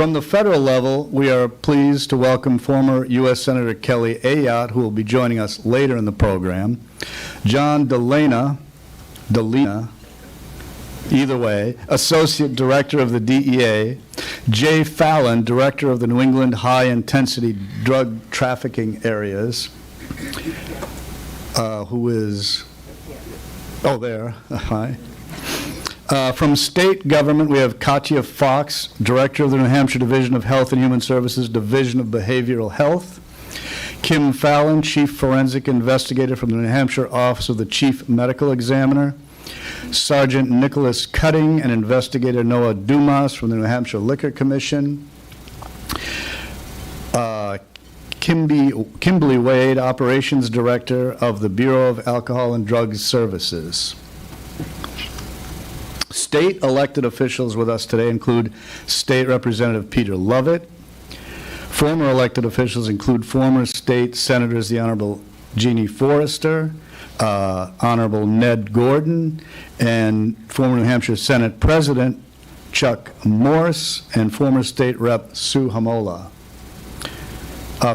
From the federal level, we are pleased to welcome former U.S. Senator Kelly Ayotte, who will be joining us later in the program, John DeLena, either way, Associate Director of the DEA, Jay Fallon, Director of the New England High Intensity Drug Trafficking Areas, who is, oh, there, hi. From state government, we have Katya Fox, Director of the New Hampshire Division of Health and Human Services, Division of Behavioral Health. Kim Fallon, Chief Forensic Investigator from the New Hampshire Office of the Chief Medical Examiner. Sergeant Nicholas Cutting and Investigator Noah Dumas from the New Hampshire Liquor Commission. Kimberly Wade, Operations Director of the Bureau of Alcohol and Drug Services. State elected officials with us today include State Representative Peter Lovett. Former elected officials include former state senators, the Honorable Jeannie Forrester, Honorable Ned Gordon, and former New Hampshire Senate President Chuck Morse, and former State Rep Sue Hamola.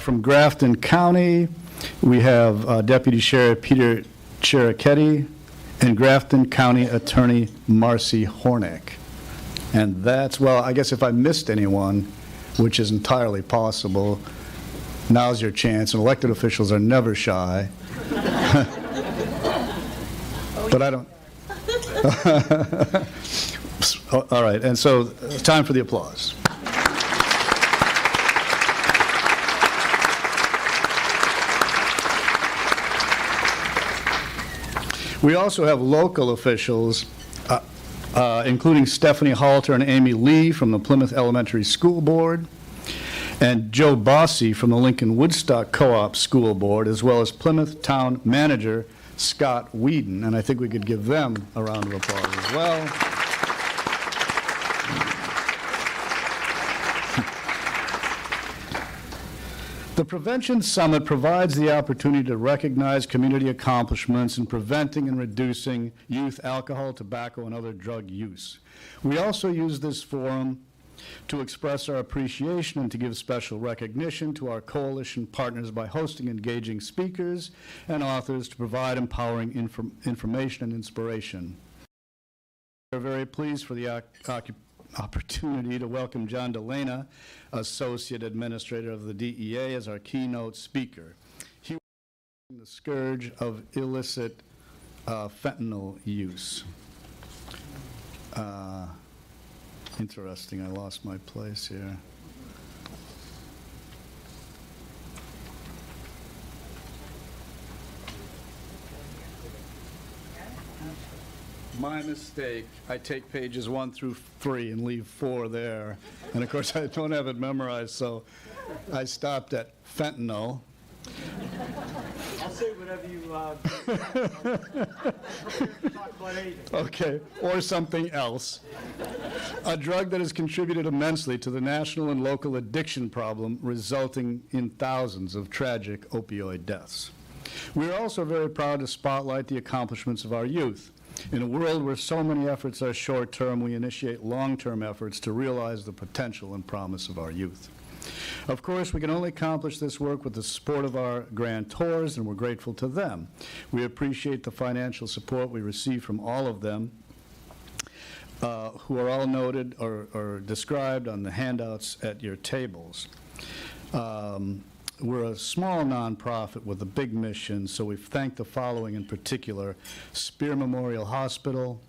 From Grafton County, we have Deputy Sheriff Peter Chericchetti and Grafton County Attorney Marcy Hornick. And that's, well, I guess if I missed anyone, which is entirely possible, now's your chance, and elected officials are never shy. But I don't. All right, and so time for the applause. We also have local officials, including Stephanie Halter and Amy Lee from the Plymouth Elementary School Board, and Joe Bossy from the Lincoln Woodstock Co-op School Board, as well as Plymouth Town Manager Scott Whedon, and I think we could give them a round of applause as well. The Prevention Summit provides the opportunity to recognize community accomplishments in preventing and reducing youth alcohol, tobacco, and other drug use. We also use this forum to express our appreciation and to give special recognition to our coalition partners by hosting engaging speakers and authors to provide empowering information and inspiration. We are very pleased for the opportunity to welcome John DeLena, Associate Administrator of the DEA, as our keynote speaker. He will be the scourge of illicit fentanyl use. Interesting, I lost my place here. My mistake. I take pages 1 through 3 and leave 4 there. And of course, I don't have it memorized, so I stopped at fentanyl. I'll say whatever you talk about anything. Okay, or something else. A drug that has contributed immensely to the national and local addiction problem, resulting in thousands of tragic opioid deaths. We are also very proud to spotlight the accomplishments of our youth. In a world where so many efforts are short-term, we initiate long-term efforts to realize the potential and promise of our youth. Of course, we can only accomplish this work with the support of our grantors, and we're grateful to them. We appreciate the financial support we receive from all of them, who are all noted or described on the handouts at your tables. We're a small nonprofit with a big mission, so we thank the following in particular: Spear Memorial Hospital,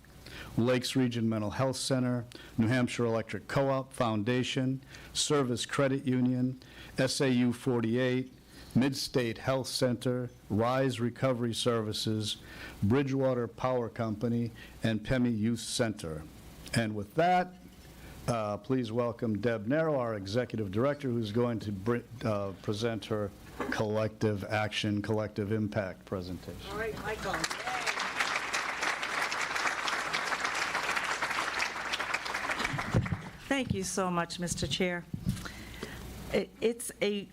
Lakes Region Mental Health Center, New Hampshire Electric Co-op Foundation, Service Credit Union, SAU 48, Mid-State Health Center, Rise Recovery Services, Bridgewater Power Company, and PEMI Youth Center. And with that, please welcome Deb Narrow, our Executive Director, who's going to present her collective action, collective impact presentation. All right, Michael. Thank you so much, Mr. Chair. It's a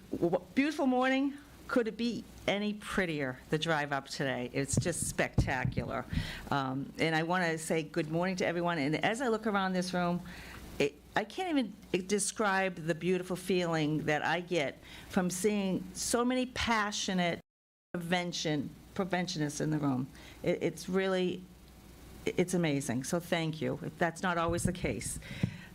beautiful morning. Could it be any prettier, the drive up today? It's just spectacular. And I want to say good morning to everyone. And as I look around this room, I can't even describe the beautiful feeling that I get from seeing so many passionate preventionists in the room. It's really, it's amazing, so thank you. That's not always the case.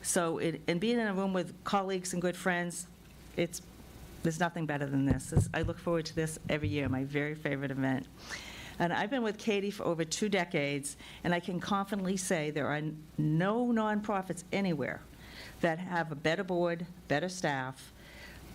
So, and being in a room with colleagues and good friends, there's nothing better than this. I look forward to this every year, my very favorite event. And I've been with CADY for over 2 decades, and I can confidently say there are no nonprofits anywhere that have a better board, better staff,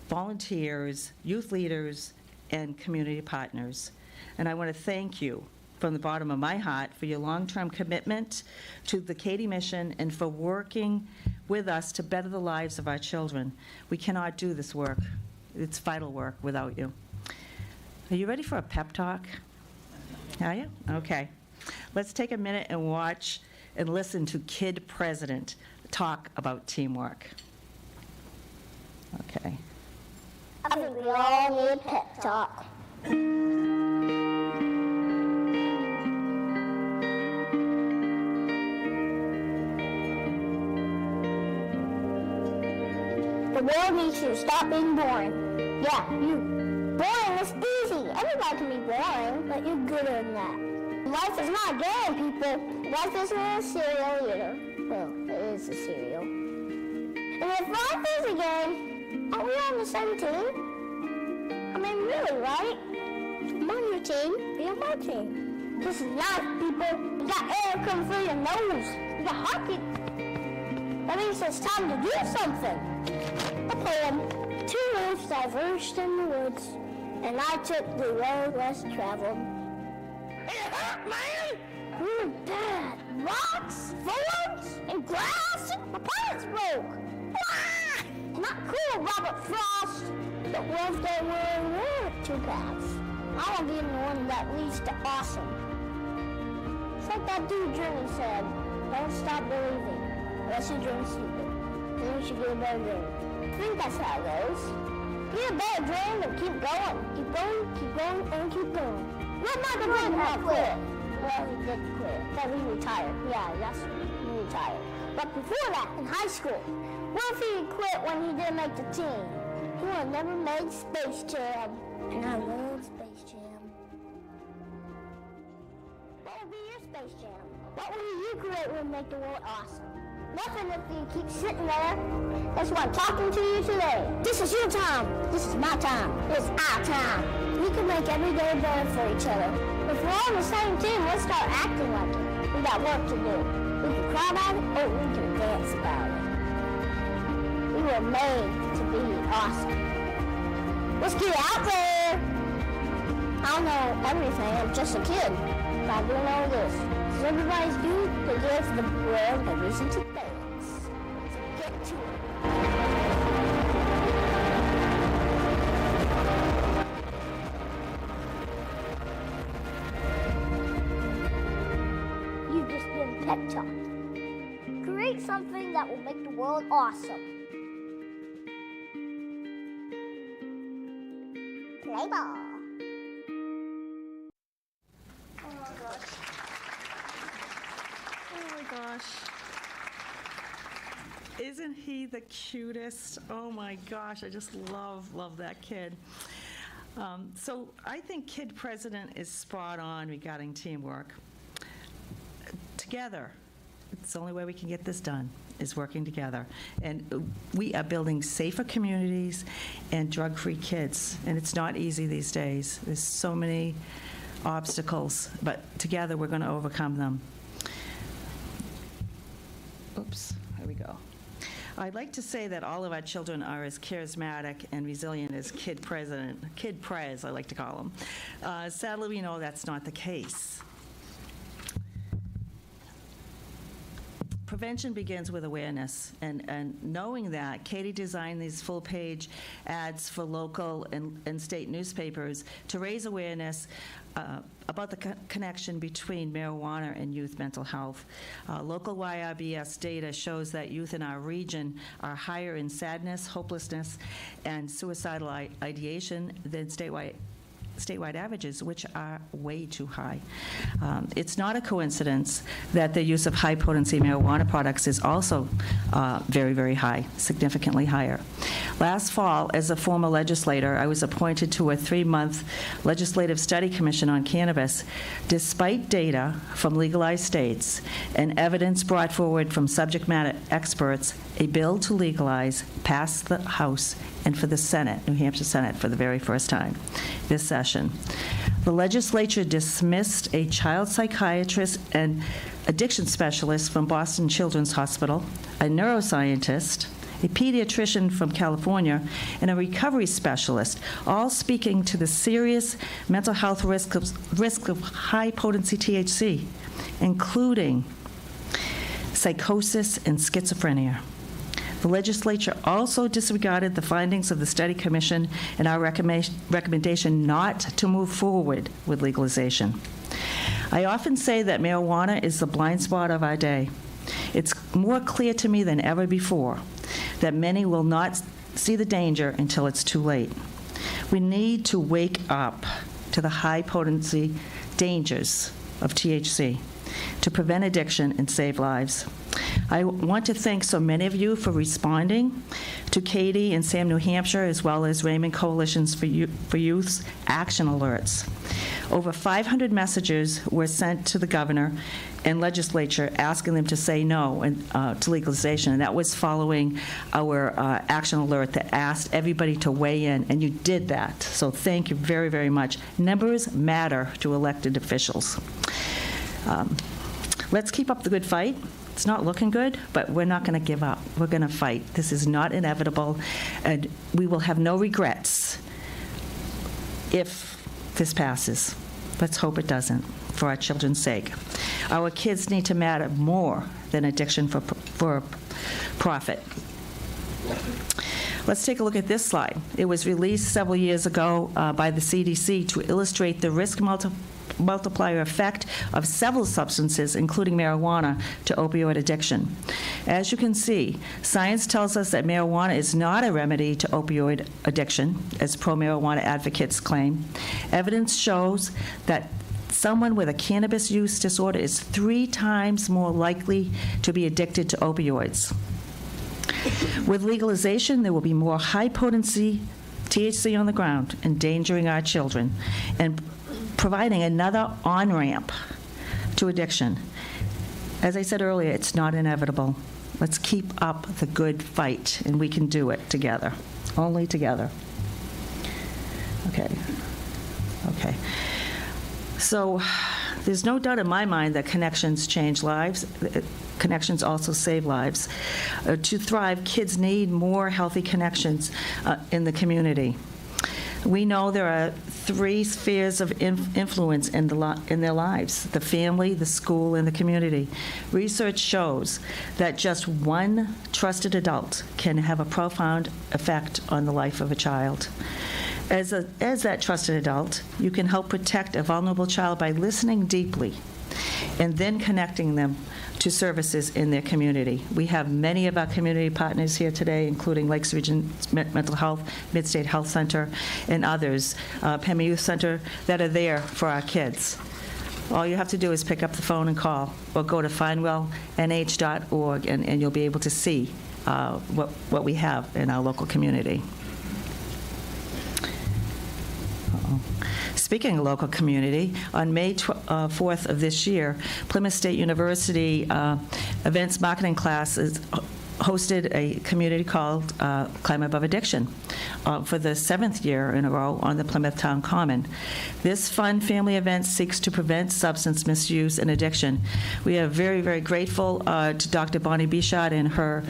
volunteers, youth leaders, and community partners. And I want to thank you from the bottom of my heart for your long-term commitment to the CADY mission and for working with us to better the lives of our children. We cannot do this work. It's vital work without you. Are you ready for a pep talk? Are you? Okay. Let's take a minute and watch and listen to Kid President talk about teamwork. Okay. I think we all need pep talk. The world needs you to stop being boring. Yeah, you. Boring is easy. Everybody can be boring, but you're gooder than that. Life is not a game, people. Life isn't a cereal either. Well, it is a cereal. And if life is a game, aren't we on the same team? I mean, really, right? I'm on your team, be on my team. This is life, people. You got air coming through your nose. You got heartbeat. That means it's time to do something. The poem, 2 roofs diverged in the woods, and I took the road less traveled. It hurt, man! Really bad. Rocks, thorns, and grass. My pants broke. Wah! Not cool, Robert Frost. But what if there were 2 paths? I want to be in the one that leads to awesome. It's like that dude Journey said, don't stop believing, unless you dream stupid. Then you should get a better dream. I think that's how it goes. Get a better dream and keep going. Keep going, and keep going. What Michael Jordan had quit? Well, he did quit. But he retired. Yeah, that's he retired. But before that, in high school, what if he quit when he didn't make the team? He would have never made Space Jam. And I love Space Jam. What would be your Space Jam? What would you create would make the world awesome? Nothing if you keep sitting there. That's why I'm talking to you today. This is your time. This is my time. It's our time. We can make every day better for each other. If we're on the same team, let's start acting like it. We got work to do. We can cry about it, or we can dance about it. We were made to be awesome. Let's get out there. I don't know everything. I'm just a kid. But I do know this. Everybody's due to give the world a reason to dance. So get to it. You've just been pep talked. Create something that will make the world awesome. Play ball. Oh my gosh. Isn't he the cutest? Oh my gosh, I just love that kid. So I think Kid President is spot on regarding teamwork. Together, it's the only way we can get this done, is working together. And we are building safer communities and drug-free kids. And it's not easy these days. There's so many obstacles, but together we're going to overcome them. Oops, there we go. I'd like to say that all of our children are as charismatic and resilient as Kid Prez, I like to call him. Sadly, we know that's not the case. Prevention begins with awareness, and knowing that, CADY designed these full-page ads for local and state newspapers to raise awareness about the connection between marijuana and youth mental health. Local YRBS data shows that youth in our region are higher in sadness, hopelessness, and suicidal ideation than statewide statewide averages, which are way too high. It's not a coincidence that the use of high-potency marijuana products is also very, very high, significantly higher. Last fall, as a former legislator, I was appointed to a 3-month legislative study commission on cannabis. Despite data from legalized states and evidence brought forward from subject matter experts, a bill to legalize passed the House and for the Senate, New Hampshire Senate, for the very first time this session. The legislature dismissed a child psychiatrist and addiction specialist from Boston Children's Hospital, a neuroscientist, a pediatrician from California, and a recovery specialist, all speaking to the serious mental health risk of high-potency THC, including psychosis and schizophrenia. The legislature also disregarded the findings of the study commission and our recommendation not to move forward with legalization. I often say that marijuana is the blind spot of our day. It's more clear to me than ever before that many will not see the danger until it's too late. We need to wake up to the high-potency dangers of THC to prevent addiction and save lives. I want to thank so many of you for responding to CADY and SAM New Hampshire, as well as Raymond Coalitions for Youth's action alerts. Over 500 messages were sent to the governor and legislature asking them to say no to legalization, and that was following our action alert that asked everybody to weigh in, and you did that. So thank you very, very much. Numbers matter to elected officials. Let's keep up the good fight. It's not looking good, but we're not going to give up. We're going to fight. This is not inevitable, and we will have no regrets if this passes. Let's hope it doesn't, for our children's sake. Our kids need to matter more than addiction for profit. Let's take a look at this slide. It was released several years ago by the CDC to illustrate the risk multiplier effect of several substances, including marijuana, to opioid addiction. As you can see, science tells us that marijuana is not a remedy to opioid addiction, as pro-marijuana advocates claim. Evidence shows that someone with a cannabis use disorder is 3 times more likely to be addicted to opioids. With legalization, there will be more high-potency THC on the ground, endangering our children and providing another on-ramp to addiction. As I said earlier, it's not inevitable. Let's keep up the good fight, and we can do it together, only together. Okay. So there's no doubt in my mind that connections change lives. Connections also save lives. To thrive, kids need more healthy connections in the community. We know there are 3 spheres of influence in their lives: the family, the school, and the community. Research shows that just one trusted adult can have a profound effect on the life of a child. As that trusted adult, you can help protect a vulnerable child by listening deeply and then connecting them to services in their community. We have many of our community partners here today, including Lakes Region Mental Health, Mid-State Health Center, and others, Pema Youth Center, that are there for our kids. All you have to do is pick up the phone and call, or go to findwellnh.org, and you'll be able to see what we have in our local community. Speaking of local community, on May 4th of this year, Plymouth State University events marketing classes hosted a community called Climb Above Addiction for the 7th year in a row on the Plymouth Town Common. This fun family event seeks to prevent substance misuse and addiction. We are very, very grateful to Dr. Bonnie Bichard and her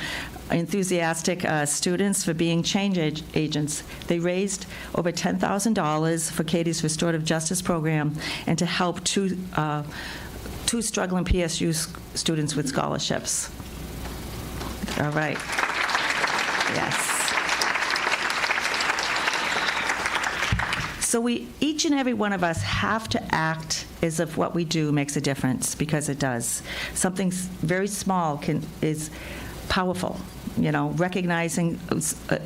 enthusiastic students for being change agents. They raised over $10,000 for CADY's Restorative Justice Program and to help two struggling PSU students with scholarships. All right. Yes. So each and every one of us have to act as if what we do makes a difference, because it does. Something very small is powerful, recognizing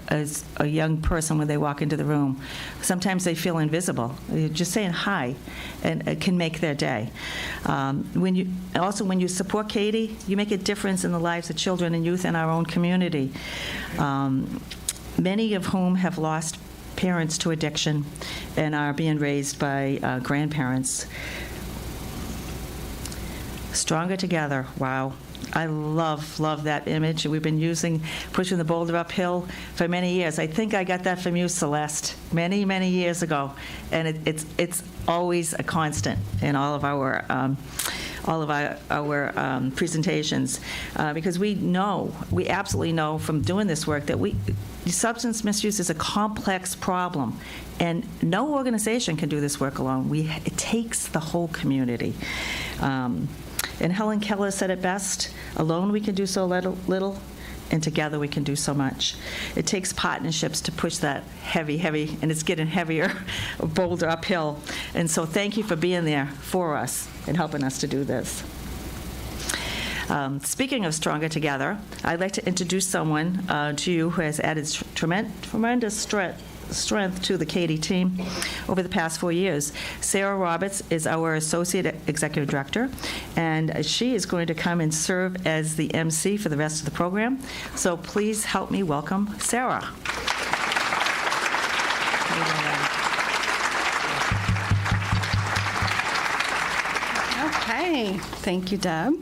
as a young person when they walk into the room. Sometimes they feel invisible. Just saying hi and it can make their day. When you support CADY, you make a difference in the lives of children and youth in our own community, many of whom have lost parents to addiction and are being raised by grandparents. Stronger together, wow. I love that image. We've been pushing the boulder uphill for many years. I think I got that from you, Celeste, many years ago, and it's always a constant in all of our presentations, because we absolutely know from doing this work that substance misuse is a complex problem, and no organization can do this work alone. It takes the whole community. And Helen Keller said it best, alone we can do so little, and together we can do so much. It takes partnerships to push that heavy, and it's getting heavier, boulder uphill. And so thank you for being there for us and helping us to do this. Speaking of stronger together, I'd like to introduce someone to you who has added tremendous strength to the CADY team over the past 4 years. Sarah Roberts is our Associate Executive Director, and she is going to come and serve as the MC for the rest of the program. So please help me welcome Sarah. Okay, thank you, Deb.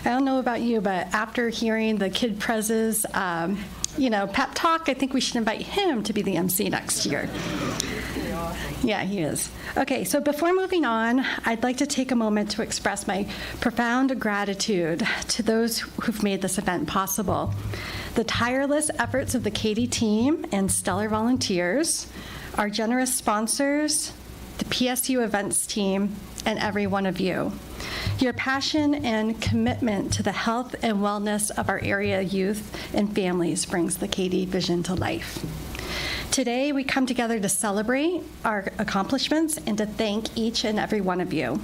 I don't know about you, but after hearing the Kid Prez's pep talk, I think we should invite him to be the MC next year. Yeah, he is. Okay, so before moving on, I'd like to take a moment to express my profound gratitude to those who've made this event possible. The tireless efforts of the CADY team and stellar volunteers, our generous sponsors, the PSU events team, and every one of you. Your passion and commitment to the health and wellness of our area youth and families brings the CADY vision to life. Today, we come together to celebrate our accomplishments and to thank each and every one of you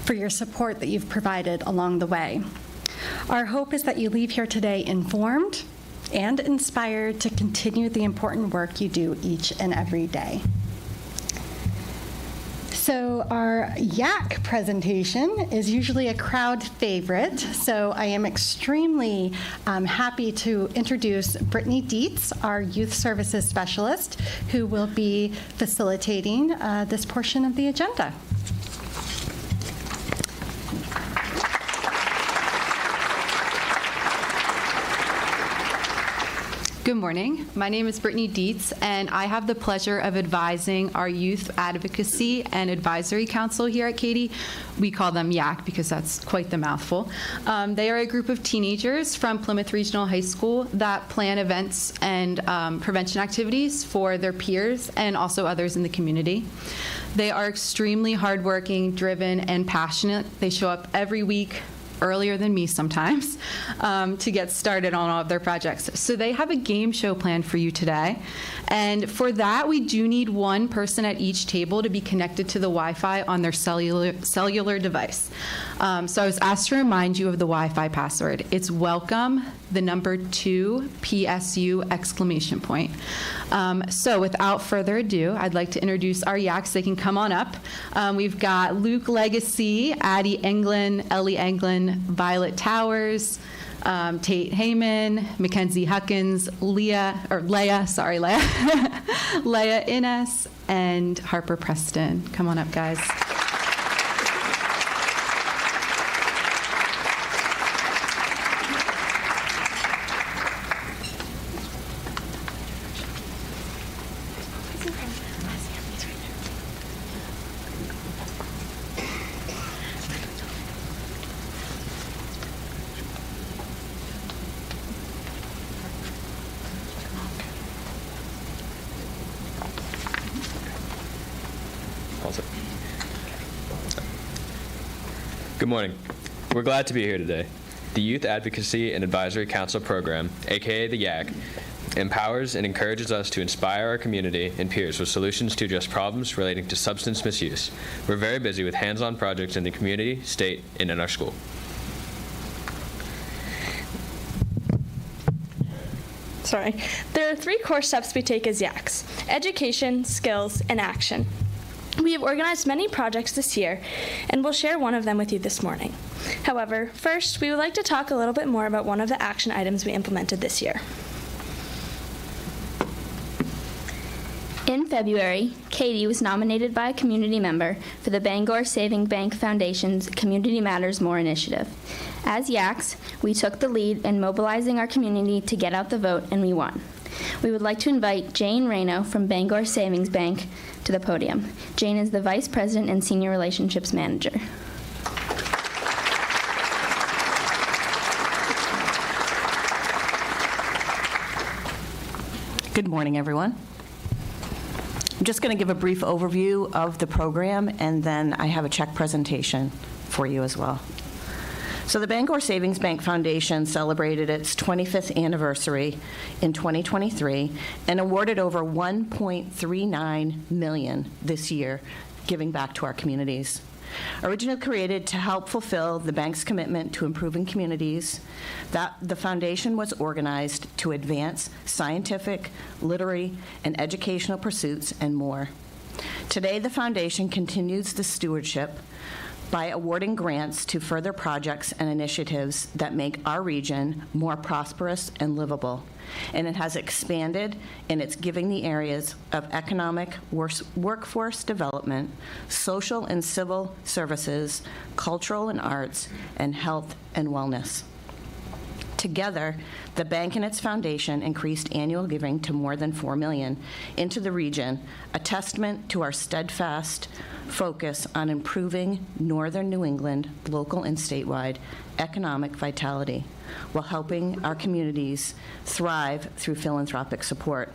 for your support that you've provided along the way. Our hope is that you leave here today informed and inspired to continue the important work you do each and every day. So our YAC presentation is usually a crowd favorite, so I am extremely happy to introduce Brittany Dietz, our Youth Services Specialist, who will be facilitating this portion of the agenda. Good morning. My name is Brittany Dietz, and I have the pleasure of advising our Youth Advocacy and Advisory Council here at CADY. We call them YAC because that's quite the mouthful. They are a group of teenagers from Plymouth Regional High School that plan events and prevention activities for their peers and also others in the community. They are extremely hardworking, driven, and passionate. They show up every week, earlier than me sometimes, to get started on all of their projects. So they have a game show planned for you today. And for that, we do need one person at each table to be connected to the Wi-Fi on their cellular device. So I was asked to remind you of the Wi-Fi password. It's welcome, the number 2, PSU, exclamation point. So without further ado, I'd like to introduce our YACs. They can come on up. We've got Luke Legacy, Addie Englund, Ellie Englund, Violet Towers, Tate Heyman, Mackenzie Huckins, Leah Innes, and Harper Preston. Come on up, guys. Good morning. We're glad to be here today. The Youth Advocacy and Advisory Council program, aka the YAC, empowers and encourages us to inspire our community and peers with solutions to address problems relating to substance misuse. We're very busy with hands-on projects in the community, state, and in our school. There are 3 core steps we take as YACs: education, skills, and action. We have organized many projects this year, and we'll share one of them with you this morning. However, first, we would like to talk a little bit more about one of the action items we implemented this year. In February, CADY was nominated by a community member for the Bangor Savings Bank Foundation's Community Matters More initiative. As YACs, we took the lead in mobilizing our community to get out the vote, and we won. We would like to invite Jane Rayno from Bangor Savings Bank to the podium. Jane is the Vice President and Senior Relationships Manager. Good morning, everyone. I'm just going to give a brief overview of the program, and then I have a check presentation for you as well. So the Bangor Savings Bank Foundation celebrated its 25th anniversary in 2023 and awarded over $1.39 million this year, giving back to our communities. Originally created to help fulfill the bank's commitment to improving communities, the foundation was organized to advance scientific, literary, and educational pursuits and more. Today, the foundation continues the stewardship by awarding grants to further projects and initiatives that make our region more prosperous and livable. And it has expanded in its giving the areas of economic, workforce development, social and civil services, cultural and arts, and health and wellness. Together, the bank and its foundation increased annual giving to more than $4 million into the region, a testament to our steadfast focus on improving northern New England, local and statewide, economic vitality, while helping our communities thrive through philanthropic support.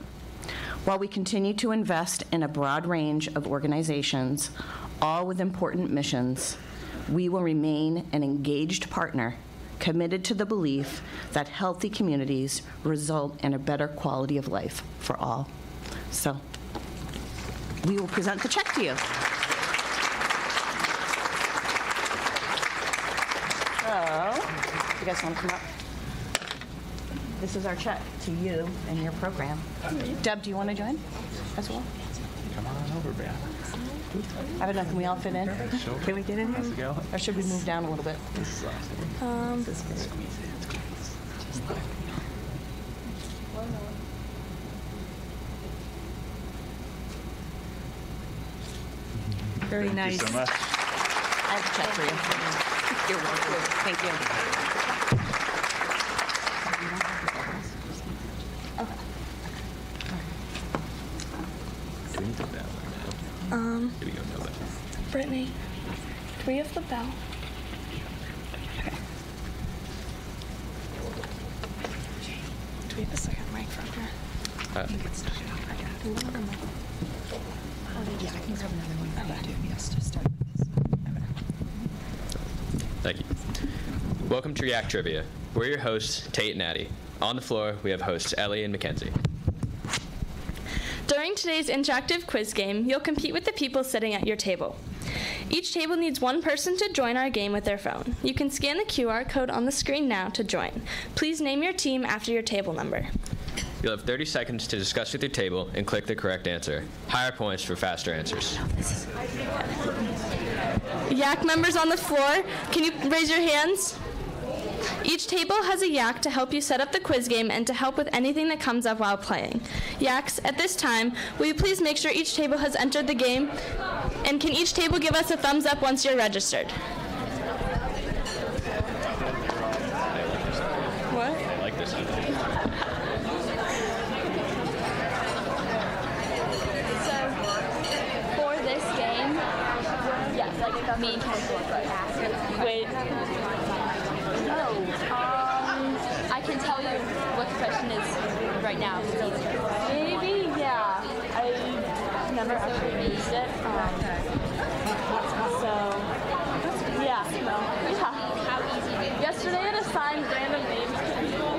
While we continue to invest in a broad range of organizations, all with important missions, we will remain an engaged partner committed to the belief that healthy communities result in a better quality of life for all. So, we will present the check to you. So, you guys want to come up? This is our check to you and your program. Deb, do you want to join as well? Come on over, man. I don't know, can we all fit in? Sure. Can we get in Let's here? go. Or should we move down a little bit? Very nice. Thank you so much. I have a check for you. You're welcome. Thank you. Do we need the bell or no? Here we go, no bell. Brittany, do we have the bell? Do we have a second mic from here? Thank you. Welcome to React Trivia. We're your hosts, Tate and Addie. On the floor, we have hosts Ellie and Mackenzie. During today's interactive quiz game, you'll compete with the people sitting at your table. Each table needs one person to join our game with their phone. You can scan the QR code on the screen now to join. Please name your team after your table number. You'll have 30 seconds to discuss with your table and click the correct answer. Higher points for faster answers. YAC members on the floor, can you raise your hands? Each table has a YAC to help you set up the quiz game and to help with anything that comes up while playing. YACs, at this time, will you please make sure each table has entered the game? And can each table give us a thumbs up once you're registered? What? I like this one. So, for this game, yes, like me and Ken. Wait. I can tell you what the question is right now. Maybe, yeah. I never actually used it. So, yeah. Yeah. Yesterday I assigned random names to people.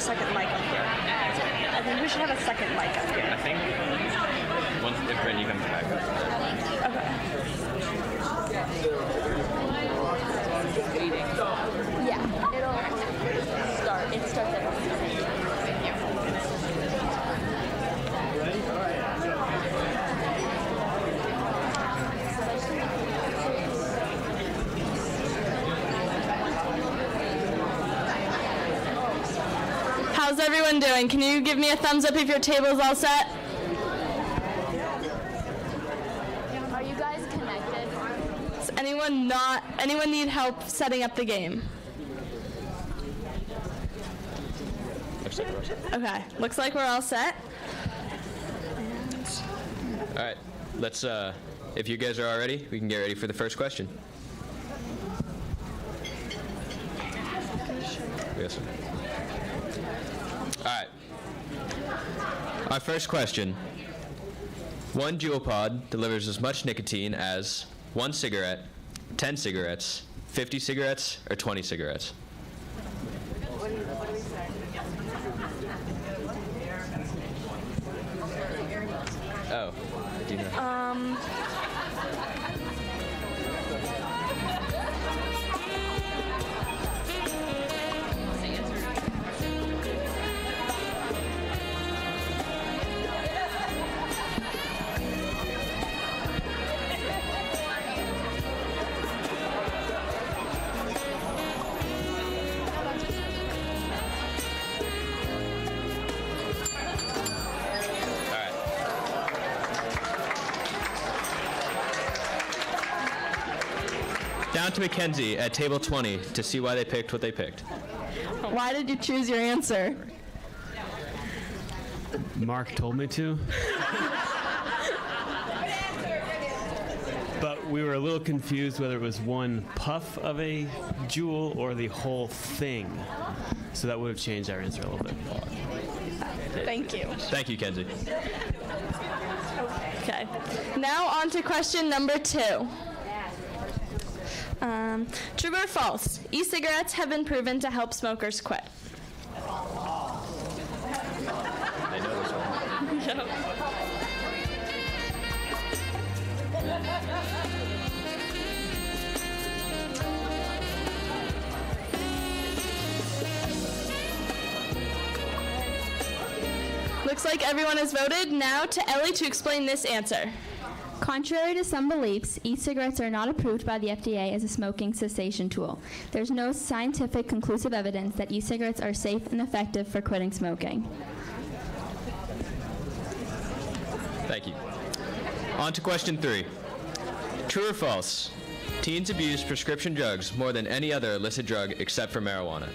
second mic up here. I think we should have a second mic up here. I think once if Brittany comes back. Yeah, it'll start. It starts at How's everyone doing? Can you give me a thumbs up if your table's all set? Are you guys connected? Does anyone need help setting up the game? Okay, looks like we're all set. All right, let's, if you guys are all ready, we can get ready for the first question. Yes. All right. Our first question. One Juul pod delivers as much nicotine as 1 cigarette, 10 cigarettes, 50 cigarettes, or 20 cigarettes? Oh, do you know? Down to Mackenzie at table 20 to see why they picked what they picked. Why did you choose your answer? Mark told me to. But we were a little confused whether it was one puff of a Juul or the whole thing. So that would have changed our answer a little bit. Thank you. Thank you, Kenzie. Okay. Now on to question number 2. True or false? E-cigarettes have been proven to help smokers quit. I know this one. Looks like everyone has voted. Now to Ellie to explain this answer. Contrary to some beliefs, e-cigarettes are not approved by the FDA as a smoking cessation tool. There's no scientific conclusive evidence that e-cigarettes are safe and effective for quitting smoking. Thank you. On to question 3. True or false? Teens abuse prescription drugs more than any other illicit drug except for marijuana.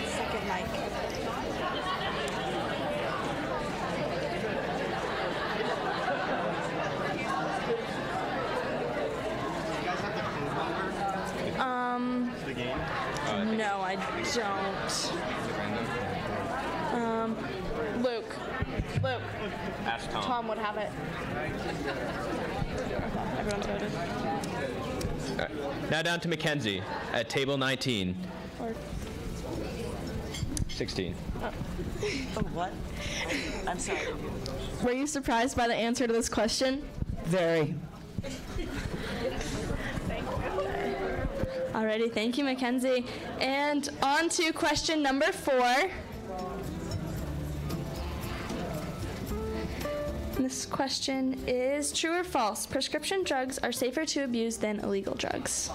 Second mic. No, I don't. Luke. Ask Tom. Tom would have it. Everyone's voted. All right. Now down to Mackenzie at table 19. Or 16. Oh, what? I'm sorry. were you surprised by the answer to this question? Very. Alrighty, thank you, Mackenzie. And on to question number 4. This question is true or false? Prescription drugs are safer to abuse than illegal drugs.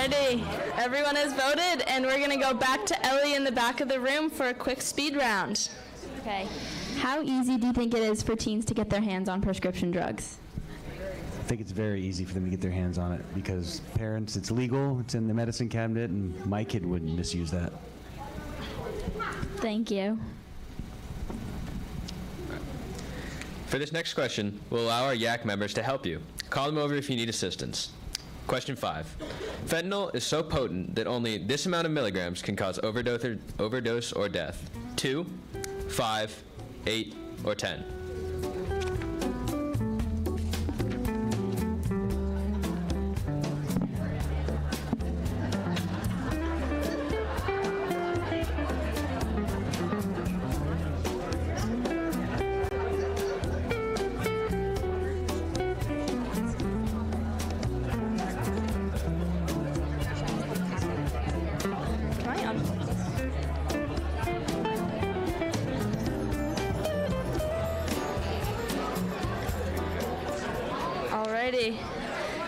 Alrighty, everyone has voted, and we're gonna go back to Ellie in the back of the room for a quick speed round. Okay. How easy do you think it is for teens to get their hands on prescription drugs? I think it's very easy for them to get their hands on it because parents, it's legal, it's in the medicine cabinet, and my kid wouldn't misuse that. Thank you. For this next question, we'll allow our YAC members to help you. Call them over if you need assistance. Question 5. Fentanyl is so potent that only this amount of milligrams can cause overdose or death. 2, 5, 8, or 10. Alrighty.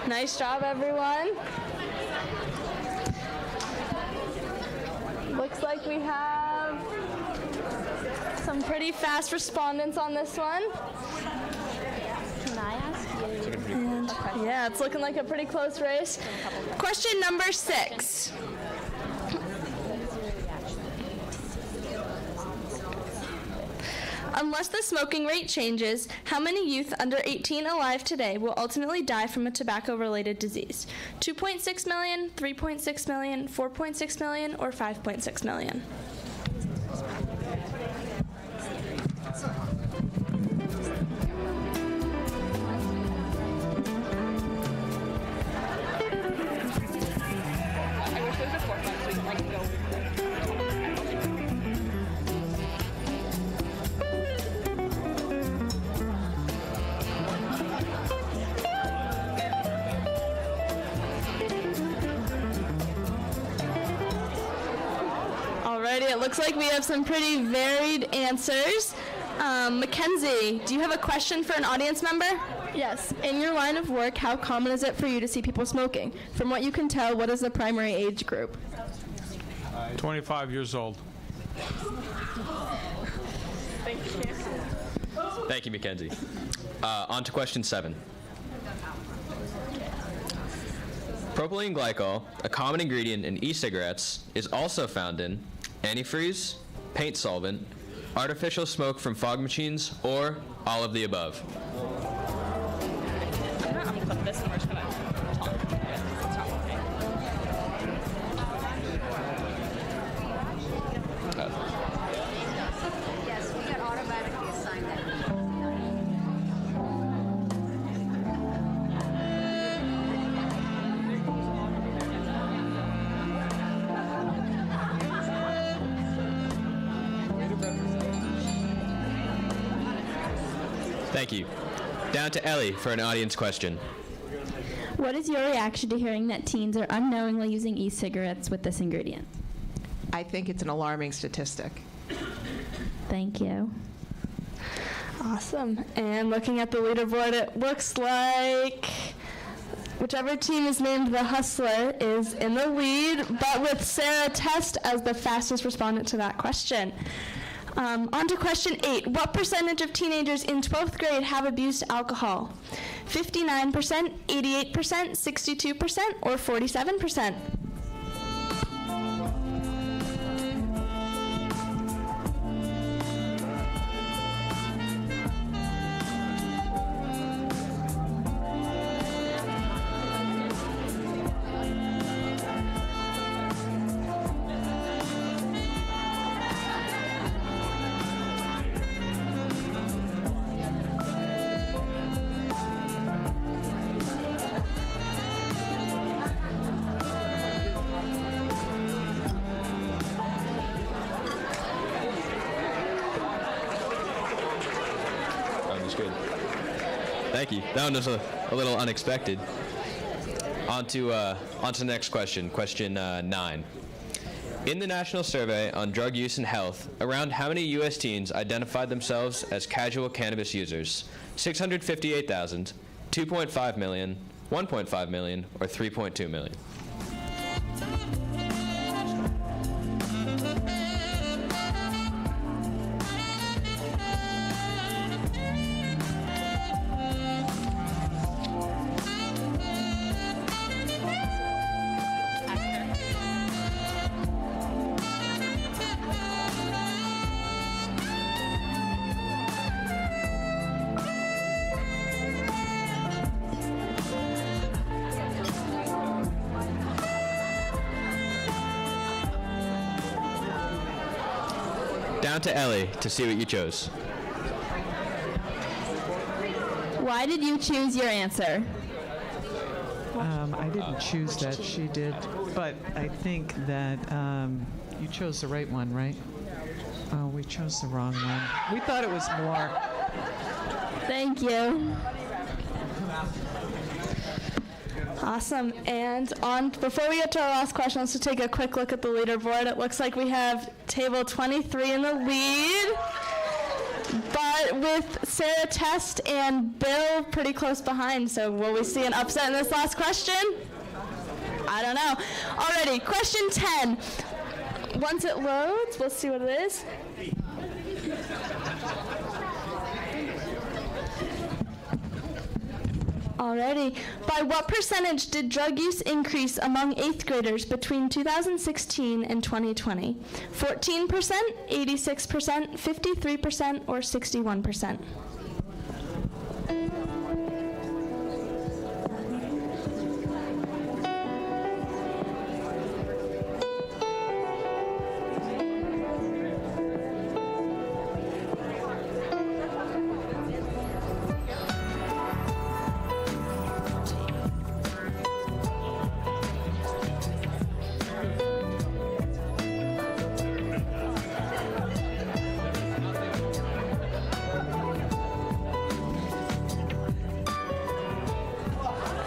Nice job, everyone. Looks like we have some pretty fast respondents on this one. Can I ask you? And, yeah, it's looking like a pretty close race. Question number 6. Unless the smoking rate changes, how many youth under 18 alive today will ultimately die from a tobacco-related disease? 2.6 million, 3.6 million, 4.6 million, or 5.6 million? Alrighty, it looks like we have some pretty varied answers. Mackenzie, do you have a question for an audience member? Yes. In your line of work, how common is it for you to see people smoking? From what you can tell, what is the primary age group? 25 years old. Thank you, Mackenzie. On to question 7. Propylene glycol, a common ingredient in e-cigarettes, is also found in antifreeze, paint solvent, artificial smoke from fog machines, or all of the above. I'm gonna clip this and we're just gonna talk. Yes, we got automatically assigned that. Thank you. Down to Ellie for an audience question. What is your reaction to hearing that teens are unknowingly using e-cigarettes with this ingredient? I think it's an alarming statistic. Thank you. Awesome. And looking at the leaderboard, it looks like whichever team is named the Hustler is in the lead, but with Sarah Test as the fastest respondent to that question. On to question 8. What percentage of teenagers in 12th grade have abused alcohol? 59%, 88%, 62%, or 47%? Thank you. That one was a little unexpected. On to the next question, question 9. In the National Survey on Drug Use and Health, around how many U.S. teens identified themselves as casual cannabis users? 658,000, 2.5 million, 1.5 million, or 3.2 million? Down to Ellie to see what you chose. Why did you choose your answer? I didn't choose that, she did. But I think that you chose the right one, right? Oh, we chose the wrong one. We thought it was more. Thank you. Awesome. And before we get to our last question, let's just take a quick look at the leaderboard. It looks like we have table 23 in the lead, but with Sarah Test and Bill pretty close behind. So will we see an upset in this last question? I don't know. Alrighty, question 10. Once it loads, we'll see what it is. Alrighty. By what percentage did drug use increase among 8th graders between 2016 and 2020? 14%, 86%, 53%, or 61%?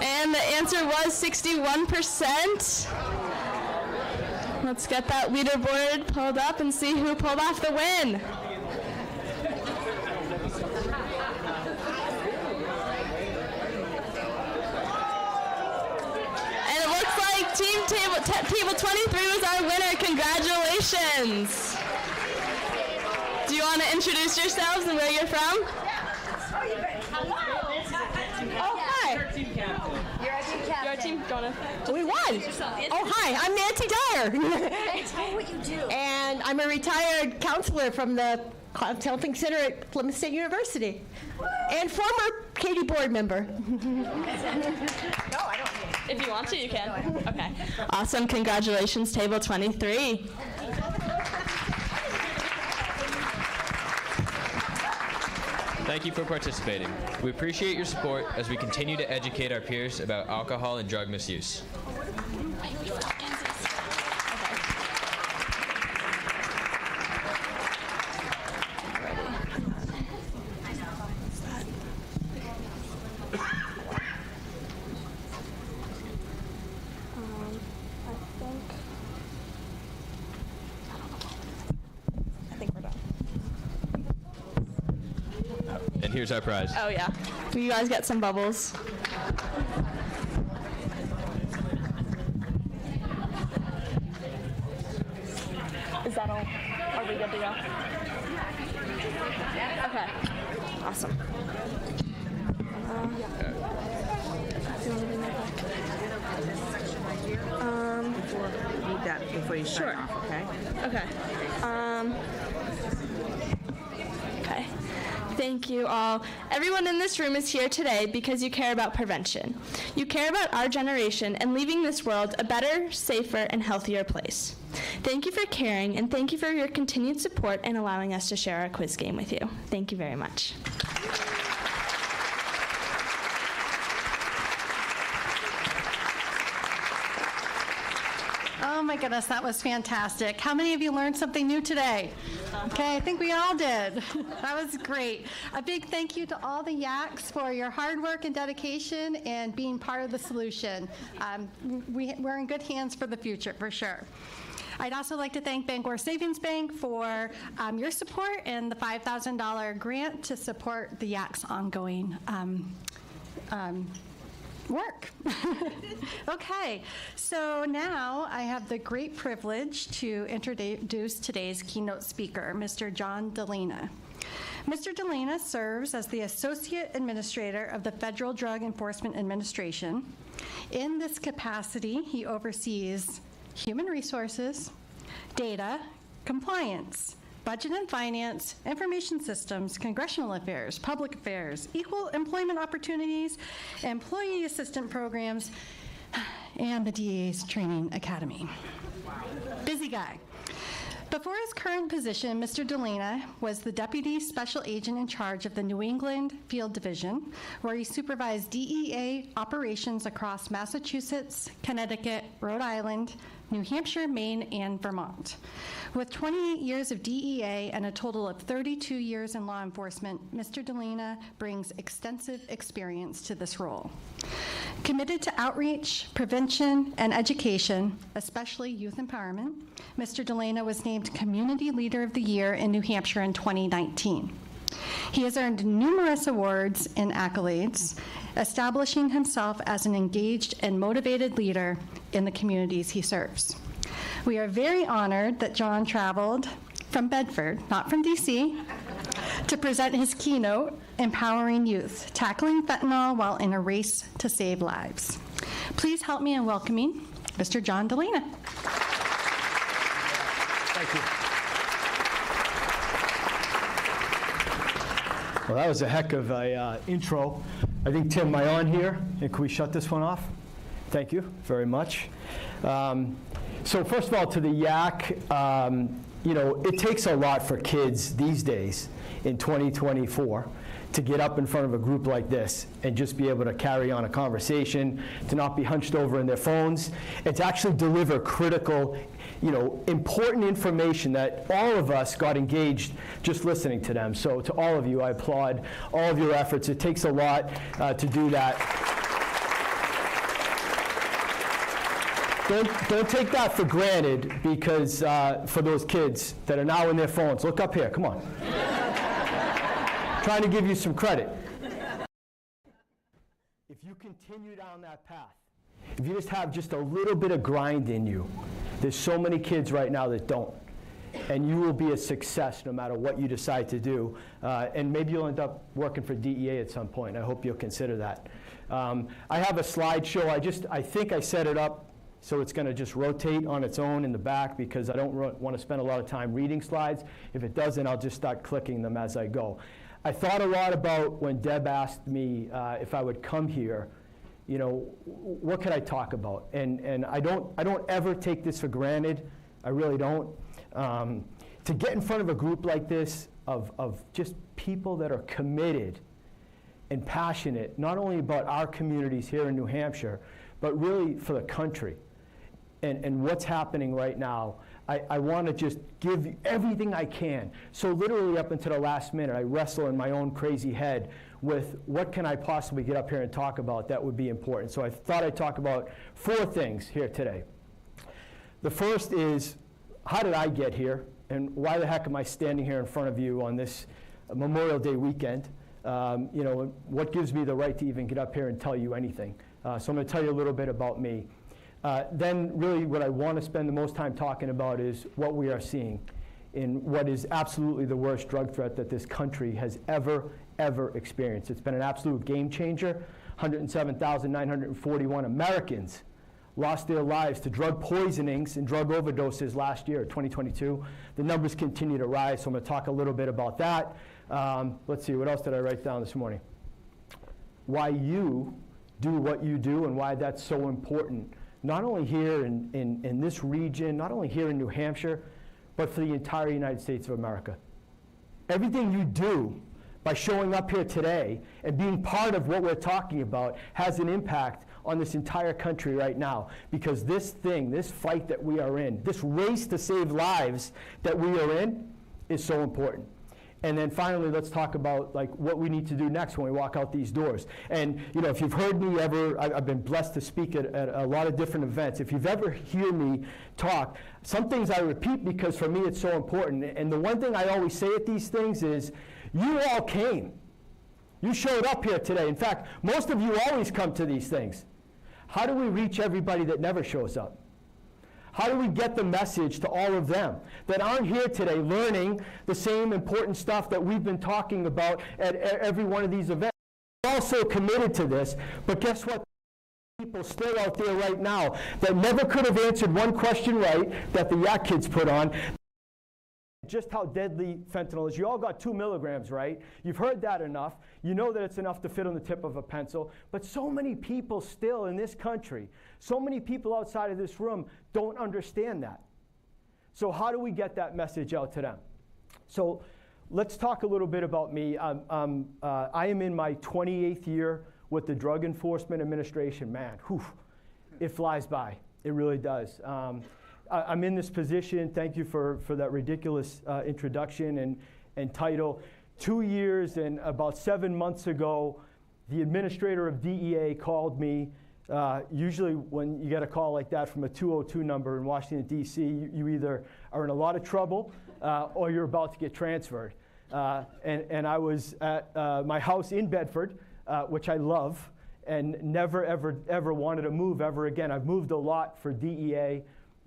And the answer was 61%. Let's get that leaderboard pulled up and see who pulled off the win. And it looks like table 23 was our winner. Congratulations. Do you want to introduce yourselves and where you're from? Oh, hi. You're our team captain. Your team, We won. Oh, hi. I'm Nancy Dyer. Tell me what you do. And I'm a retired counselor from the Counseling Center at Plymouth State University. And former CADY board member. No, I don't. If you want to, you can. Okay. Awesome. Congratulations, table 23. Thank you for participating. We appreciate your support as we continue to educate our peers about alcohol and drug misuse. And here's our prize. Oh, yeah. You guys get some bubbles. Is that all? Are we good to go? Okay. Awesome. Need that before you sign off, okay? Okay. Okay. Thank you all. Everyone in this room is here today because you care about prevention. You care about our generation and leaving this world a better, safer, and healthier place. Thank you for caring, and thank you for your continued support and allowing us to share our quiz game with you. Thank you very much. Oh my goodness, that was fantastic. How many of you learned something new today? Okay, I think we all did. That was great. A big thank you to all the Yaks for your hard work and dedication and being part of the solution. We're in good hands for the future, for sure. I'd also like to thank Bangor Savings Bank for your support and the $5,000 grant to support the Yaks' ongoing Work. Okay, so now I have the great privilege to introduce today's keynote speaker, Mr. John DeLena. Mr. DeLena serves as the Associate Administrator of the Federal Drug Enforcement Administration. In this capacity, he oversees human resources, data, compliance, budget and finance, information systems, congressional affairs, public affairs, equal employment opportunities, employee assistance programs, and the DEA's training academy. Busy guy. Before his current position, Mr. DeLena was the Deputy Special Agent in charge of the New England Field Division, where he supervised DEA operations across Massachusetts, Connecticut, Rhode Island, New Hampshire, Maine, and Vermont. With 28 years of DEA and a total of 32 years in law enforcement, Mr. DeLena brings extensive experience to this role. Committed to outreach, prevention, and education, especially youth empowerment, Mr. DeLena was named Community Leader of the Year in New Hampshire in 2019. He has earned numerous awards and accolades, establishing himself as an engaged and motivated leader in the communities he serves. We are very honored that John traveled from Bedford, not from DC, to present his keynote, Empowering Youth, Tackling Fentanyl While in a Race to Save Lives. Please help me in welcoming Mr. John DeLena. Thank you. Well, that was a heck of a intro. I think, Tim, am I on here? And can we shut this one off? Thank you very much. So first of all, to the YAC, you know, it takes a lot for kids these days in 2024 to get up in front of a group like this and just be able to carry on a conversation, to not be hunched over in their phones, and to actually deliver critical, you know, important information that all of us got engaged just listening to them. So to all of you, I applaud all of your efforts. It takes a lot to do that. Don't take that for granted, because for those kids that are now in their phones, look up here, come on. Trying to give you some credit. If you continue down that path, if you just have just a little bit of grind in you, there's so many kids right now that don't, and you will be a success no matter what you decide to do, and maybe you'll end up working for DEA at some point. I hope you'll consider that. I have a slideshow. I think I set it up so it's going to just rotate on its own in the back, because I don't want to spend a lot of time reading slides. If it doesn't, I'll just start clicking them as I go. I thought a lot about when Deb asked me if I would come here, you know, what could I talk about? And I don't ever take this for granted. I really don't. To get in front of a group like this of just people that are committed and passionate, not only about our communities here in New Hampshire, but really for the country and what's happening right now. I want to just give everything I can. So literally up until the last minute, I wrestle in my own crazy head with what can I possibly get up here and talk about that would be important. So I thought I'd talk about 4 things here today. The first is, how did I get here? And why the heck am I standing here in front of you on this Memorial Day weekend? You know, what gives me the right to even get up here and tell you anything? So I'm going to tell you a little bit about me. Then really what I want to spend the most time talking about is what we are seeing in what is absolutely the worst drug threat that this country has ever experienced. It's been an absolute game changer. 107,941 Americans lost their lives to drug poisonings and drug overdoses last year, 2022. The numbers continue to rise, so I'm going to talk a little bit about that. Let's see, what else did I write down this morning? Why you do what you do and why that's so important, not only here in this region, not only here in New Hampshire, but for the entire United States of America. Everything you do by showing up here today and being part of what we're talking about has an impact on this entire country right now, because this fight that we are in, this race to save lives that we are in, is so important. And then finally, let's talk about like what we need to do next when we walk out these doors. And you know, if you've heard me ever, I've been blessed to speak at a lot of different events. If you've ever heard me talk, some things I repeat because for me it's so important. And the one thing I always say at these things is, you all came. You showed up here today. In fact, most of you always come to these things. How do we reach everybody that never shows up? How do we get the message to all of them that aren't here today learning the same important stuff that we've been talking about at every one of these events? We're all so committed to this, but guess what? People still out there right now that never could have answered one question right that the Yak kids put on. Just how deadly fentanyl is. You all got 2 milligrams, right? You've heard that enough. You know that it's enough to fit on the tip of a pencil. But so many people still in this country, so many people outside of this room don't understand that. So how do we get that message out to them? So let's talk a little bit about me. I am in my 28th year with the Drug Enforcement Administration. Man, whew, it flies by. It really does. I'm in this position, thank you for that ridiculous introduction and title. 2 years and about 7 months ago, the administrator of DEA called me. Usually when you get a call like that from a 202 number in Washington, D.C., you either are in a lot of trouble or you're about to get transferred. And I was at my house in Bedford, which I love, and never, ever wanted to move ever again. I've moved a lot for DEA.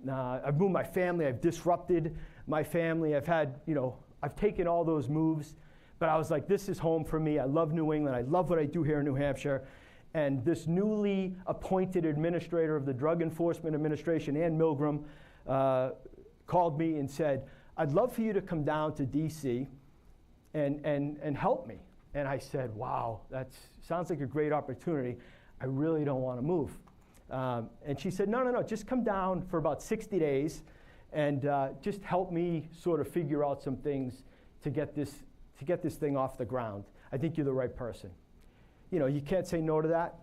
I've moved my family, I've disrupted my family, I've taken all those moves, but I was like, this is home for me. I love New England, I love what I do here in New Hampshire. And this newly appointed administrator of the Drug Enforcement Administration, Ann Milgram, called me and said, I'd love for you to come down to DC and help me. And I said, wow, that sounds like a great opportunity. I really don't want to move. And she said, no, just come down for about 60 days and just help me sort of figure out some things to get this thing off the ground. I think you're the right person. You know, you can't say no to that.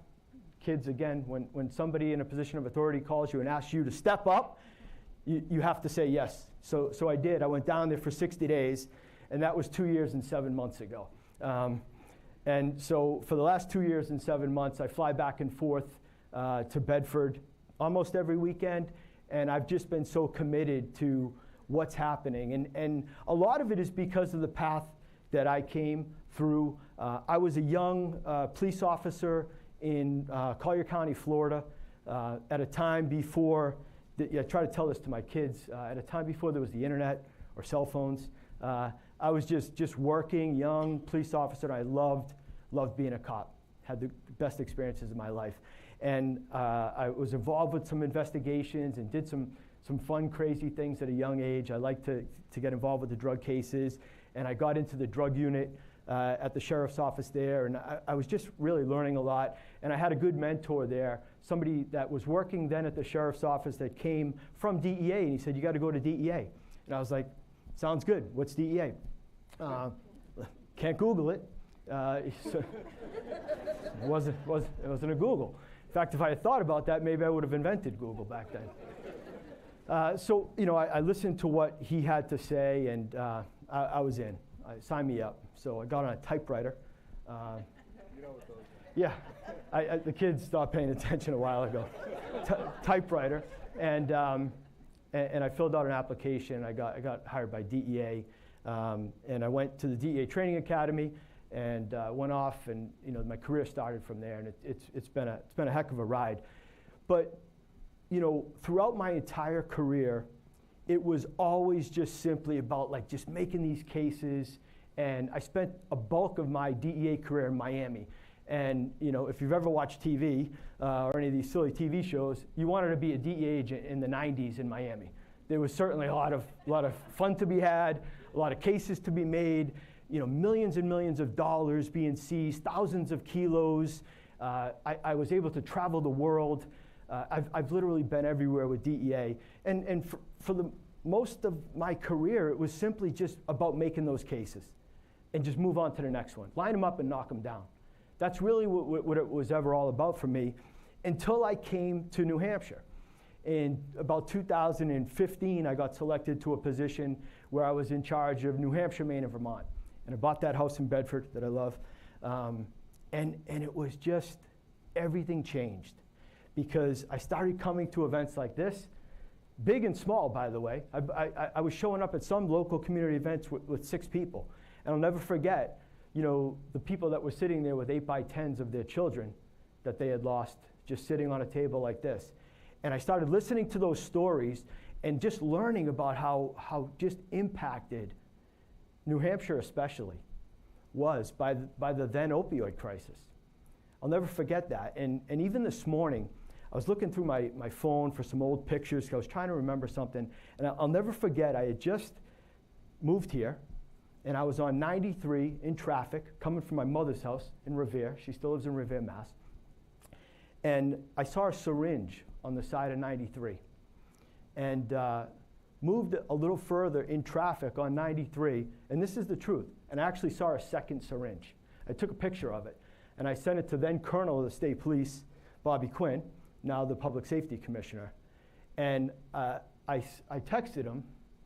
Kids, again, when somebody in a position of authority calls you and asks you to step up, you have to say yes. So I did. I went down there for 60 days, and that was 2 years and 7 months ago. And so for the last 2 years and 7 months, I fly back and forth to Bedford almost every weekend, and I've just been so committed to what's happening. And a lot of it is because of the path that I came through. I was a young police officer in Collier County, Florida, at a time before, I try to tell this to my kids, at a time before there was the internet or cell phones. I was just working, young police officer, and I loved being a cop. Had the best experiences of my life. And I was involved with some investigations and did some fun, crazy things at a young age. I liked to get involved with the drug cases. And I got into the drug unit at the sheriff's office there. And I was just really learning a lot. And I had a good mentor there, somebody that was working then at the sheriff's office that came from DEA. And he said, you got to go to DEA. And I was like, sounds good. What's DEA? Can't Google it. It wasn't a Google. In fact, if I had thought about that, maybe I would have invented Google back then. So, I listened to what he had to say, and I was in. Sign me up. So I got on a typewriter. Yeah, the kids stopped paying attention a while ago. Typewriter, and I filled out an application. I got hired by DEA, and I went to the DEA Training Academy. And went off, and my career started from there, and it's been a heck of a ride. But throughout my entire career, it was always just simply about just making these cases. And I spent a bulk of my DEA career in Miami. And if you've ever watched TV or any of these silly TV shows, you wanted to be a DEA agent in the 90s in Miami. There was certainly a lot of fun to be had, a lot of cases to be made. Millions and millions of dollars being seized, thousands of kilos. I was able to travel the world. I've literally been everywhere with DEA. And for the most of my career, it was simply just about making those cases and just move on to the next one. Line them up and knock them down. That's really what it was ever all about for me until I came to New Hampshire. In about 2015, I got selected to a position where I was in charge of New Hampshire, Maine, and Vermont. And I bought that house in Bedford that I love. And it was just, everything changed. Because I started coming to events like this, big and small, by the way. I was showing up at some local community events with 6 people. And I'll never forget, you know, the people that were sitting there with 8x10s of their children that they had lost, just sitting on a table like this. And I started listening to those stories and just learning about how just impacted New Hampshire especially was by the then opioid crisis. I'll never forget that. And even this morning, I was looking through my phone for some old pictures because I was trying to remember something. And I'll never forget, I had just moved here, and I was on 93 in traffic, coming from my mother's house in Revere. She still lives in Revere, Mass. And I saw a syringe on the side of 93. And moved a little further in traffic on 93, and this is the truth, and I actually saw a second syringe. I took a picture of it, and I sent it to then Colonel of the State Police, Bobby Quinn, now the Public Safety Commissioner. And I texted him,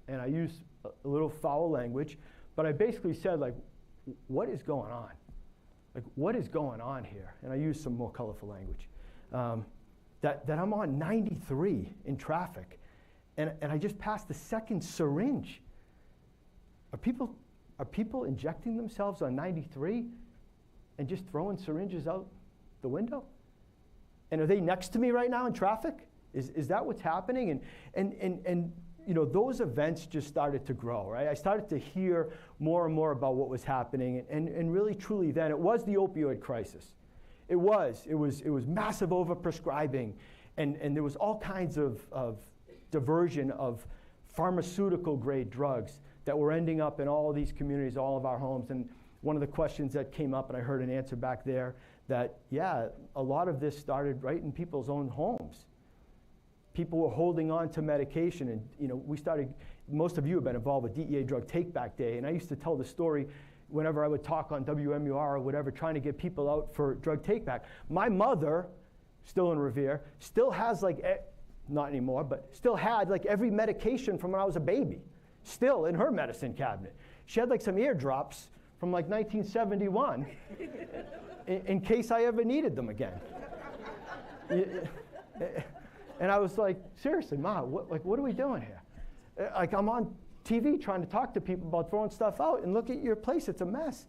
and I used a little foul language, but I basically said, like, what is going on? Like, what is going on here? And I used some more colorful language. That I'm on 93 in traffic, and I just passed the second syringe. Are people injecting themselves on 93 and just throwing syringes out the window? And are they next to me right now in traffic? Is that what's happening? And you know, those events just started to grow, right? I started to hear more and more about what was happening, and really truly then it was the opioid crisis. It was massive overprescribing, and there was all kinds of diversion of pharmaceutical grade drugs that were ending up in all of these communities, all of our homes. And one of the questions that came up, and I heard an answer back there, that yeah, a lot of this started right in people's own homes. People were holding on to medication, and you know, most of you have been involved with DEA Drug Take Back Day, and I used to tell the story whenever I would talk on WMUR or whatever, trying to get people out for drug take back. My mother, still in Revere, still has not anymore, but still had like every medication from when I was a baby, still in her medicine cabinet. She had like some eardrops from like 1971 in case I ever needed them again. And I was like, seriously, Ma, what are we doing here? Like, I'm on TV trying to talk to people about throwing stuff out, and look at your place, it's a mess.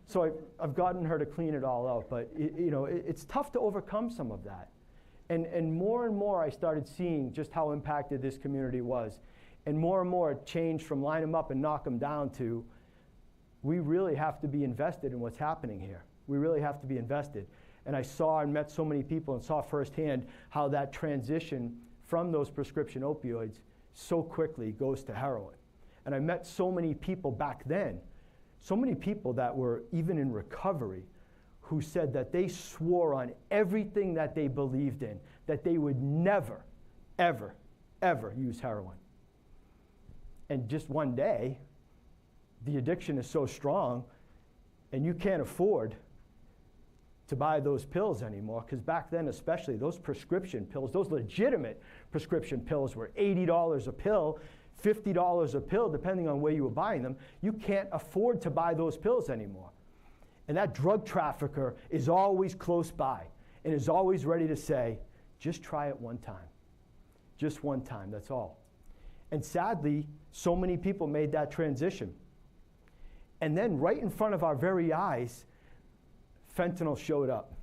So I've gotten her to clean it all out, but you know, it's tough to overcome some of that. And more I started seeing just how impacted this community was. And more it changed from line them up and knock them down to, we really have to be invested in what's happening here. We really have to be invested. And I saw and met so many people and saw firsthand how that transition from those prescription opioids so quickly goes to heroin. And I met so many people back then, so many people that were even in recovery, who said that they swore on everything that they believed in that they would never, ever, ever use heroin. And just one day, the addiction is so strong, and you can't afford to buy those pills anymore, because back then especially, those prescription pills, those legitimate prescription pills were $80 a pill, $50 a pill, depending on where you were buying them. You can't afford to buy those pills anymore. And that drug trafficker is always close by and is always ready to say, just try it one time. Just one time, that's all. And sadly, so many people made that transition. And then right in front of our very eyes, fentanyl showed up.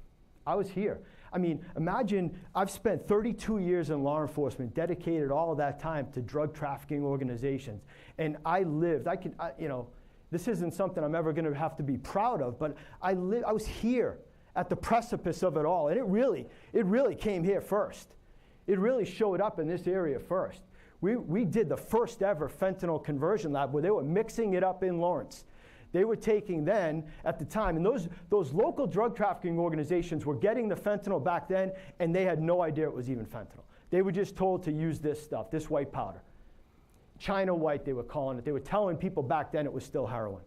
I was here. I mean, imagine I've spent 32 years in law enforcement, dedicated all of that time to drug trafficking organizations. And I lived, you know, this isn't something I'm ever going to have to be proud of, but I was here at the precipice of it all. And it really came here first. It really showed up in this area first. We did the first ever fentanyl conversion lab where they were mixing it up in Lawrence. They were taking then, at the time, and those local drug trafficking organizations were getting the fentanyl back then, and they had no idea it was even fentanyl. They were just told to use this stuff, this white powder. China white, they were calling it. They were telling people back then it was still heroin.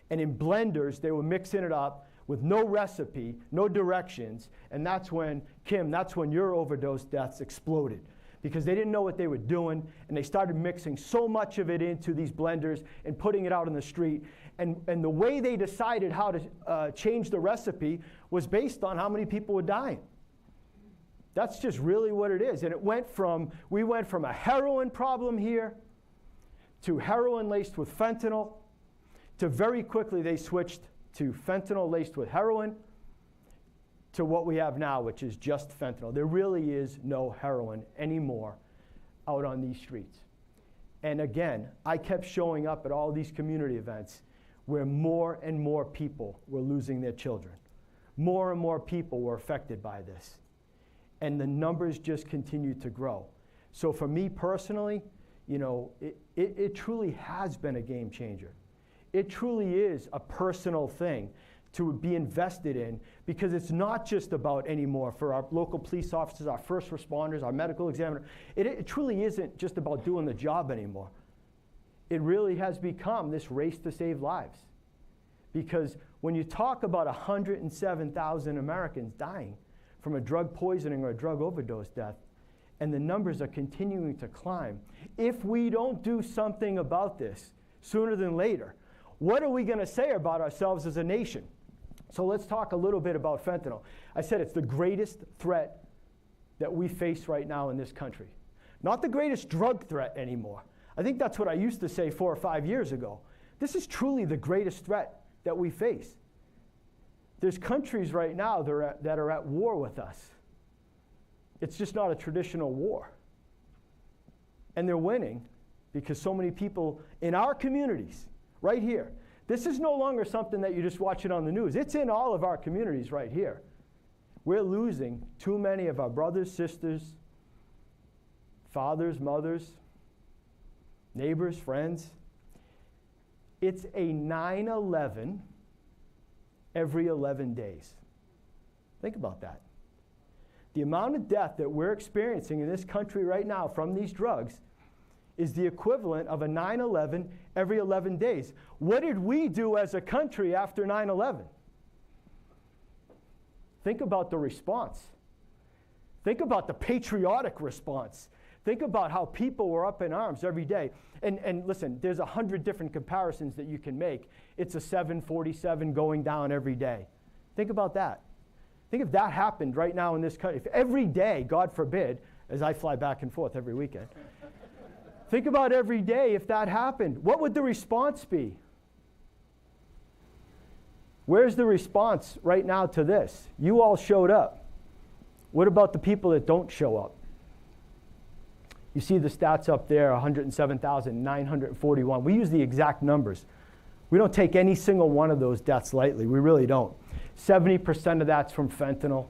And in blenders, they were mixing it up with no recipe, no directions, and that's when, Kim, that's when your overdose deaths exploded. Because they didn't know what they were doing, and they started mixing so much of it into these blenders and putting it out on the street. And the way they decided how to change the recipe was based on how many people were dying. That's just really what it is. And we went from a heroin problem here to heroin laced with fentanyl to very quickly they switched to fentanyl laced with heroin to what we have now, which is just fentanyl. There really is no heroin anymore out on these streets. And again, I kept showing up at all these community events where more and more people were losing their children. More and more people were affected by this. And the numbers just continued to grow. So for me personally, you know, it truly has been a game changer. It truly is a personal thing to be invested in, because it's not just about anymore for our local police officers, our first responders, our medical examiner. It truly isn't just about doing the job anymore. It really has become this race to save lives. Because when you talk about 107,000 Americans dying from a drug poisoning or a drug overdose death, and the numbers are continuing to climb, if we don't do something about this sooner than later, what are we going to say about ourselves as a nation? So let's talk a little bit about fentanyl. I said it's the greatest threat that we face right now in this country. Not the greatest drug threat anymore. I think that's what I used to say 4 or 5 years ago. This is truly the greatest threat that we face. There's countries right now that are at war with us. It's just not a traditional war. And they're winning because so many people in our communities, right here, this is no longer something that you just watch it on the news. It's in all of our communities right here. We're losing too many of our brothers, sisters, fathers, mothers, neighbors, friends. It's a 9/11 every 11 days. Think about that. The amount of death that we're experiencing in this country right now from these drugs is the equivalent of a 9/11 every 11 days. What did we do as a country after 9/11? Think about the response. Think about the patriotic response. Think about how people were up in arms every day. And listen, there's 100 different comparisons that you can make. It's a 747 going down every day. Think about that. Think if that happened right now in this country. If every day, God forbid, as I fly back and forth every weekend, think about every day if that happened. What would the response be? Where's the response right now to this? You all showed up. What about the people that don't show up? You see the stats up there, 107,941. We use the exact numbers. We don't take any single one of those deaths lightly. We really don't. 70% of that's from fentanyl.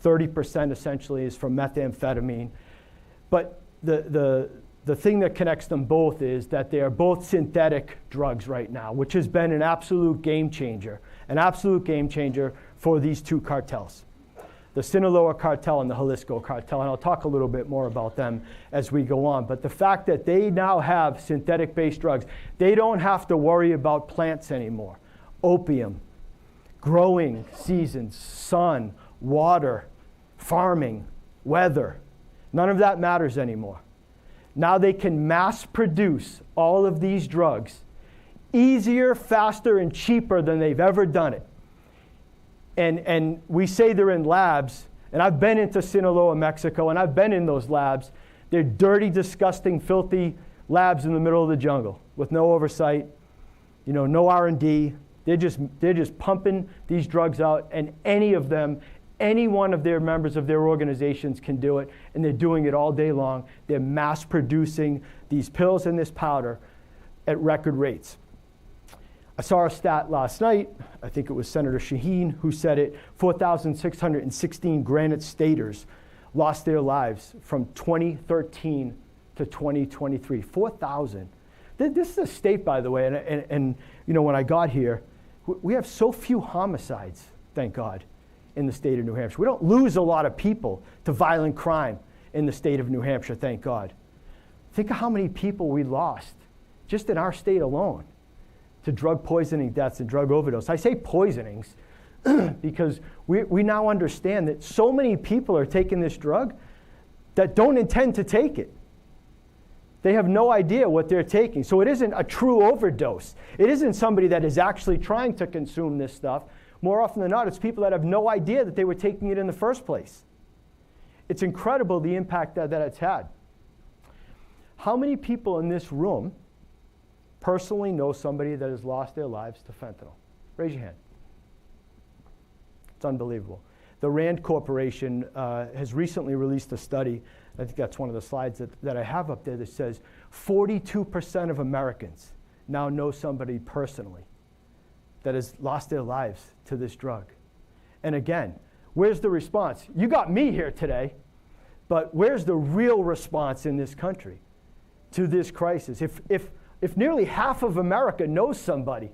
30% essentially is from methamphetamine. But the thing that connects them both is that they are both synthetic drugs right now, which has been an absolute game changer for these two cartels, the Sinaloa cartel and the Jalisco cartel, and I'll talk a little bit more about them as we go on. But the fact that they now have synthetic-based drugs, they don't have to worry about plants anymore. Opium, growing seasons, sun, water, farming, weather, none of that matters anymore. Now they can mass produce all of these drugs easier, faster, and cheaper than they've ever done it. And we say they're in labs, and I've been into Sinaloa, Mexico, and I've been in those labs. They're dirty, disgusting, filthy labs in the middle of the jungle with no oversight, no R&D. They're just pumping these drugs out, and any one of their members of their organizations can do it, and they're doing it all day long. They're mass producing these pills and this powder at record rates. I saw a stat last night, I think it was Senator Shaheen who said it, 4,616 Granite Staters lost their lives from 2013 to 2023. 4,000. This is a state, by the way, and when I got here, we have so few homicides, thank God, in the state of New Hampshire. We don't lose a lot of people to violent crime in the state of New Hampshire, thank God. Think of how many people we lost just in our state alone to drug poisoning deaths and drug overdose. I say poisonings because we now understand that so many people are taking this drug that don't intend to take it. They have no idea what they're taking. So it isn't a true overdose. It isn't somebody that is actually trying to consume this stuff. More often than not, it's people that have no idea that they were taking it in the first place. It's incredible the impact that it's had. How many people in this room personally know somebody that has lost their lives to fentanyl? Raise your hand. It's unbelievable. The Rand Corporation has recently released a study, I think that's one of the slides that I have up there, that says 42% of Americans now know somebody personally that has lost their lives to this drug. And again, where's the response? You got me here today, but where's the real response in this country to this crisis? If nearly half of America knows somebody,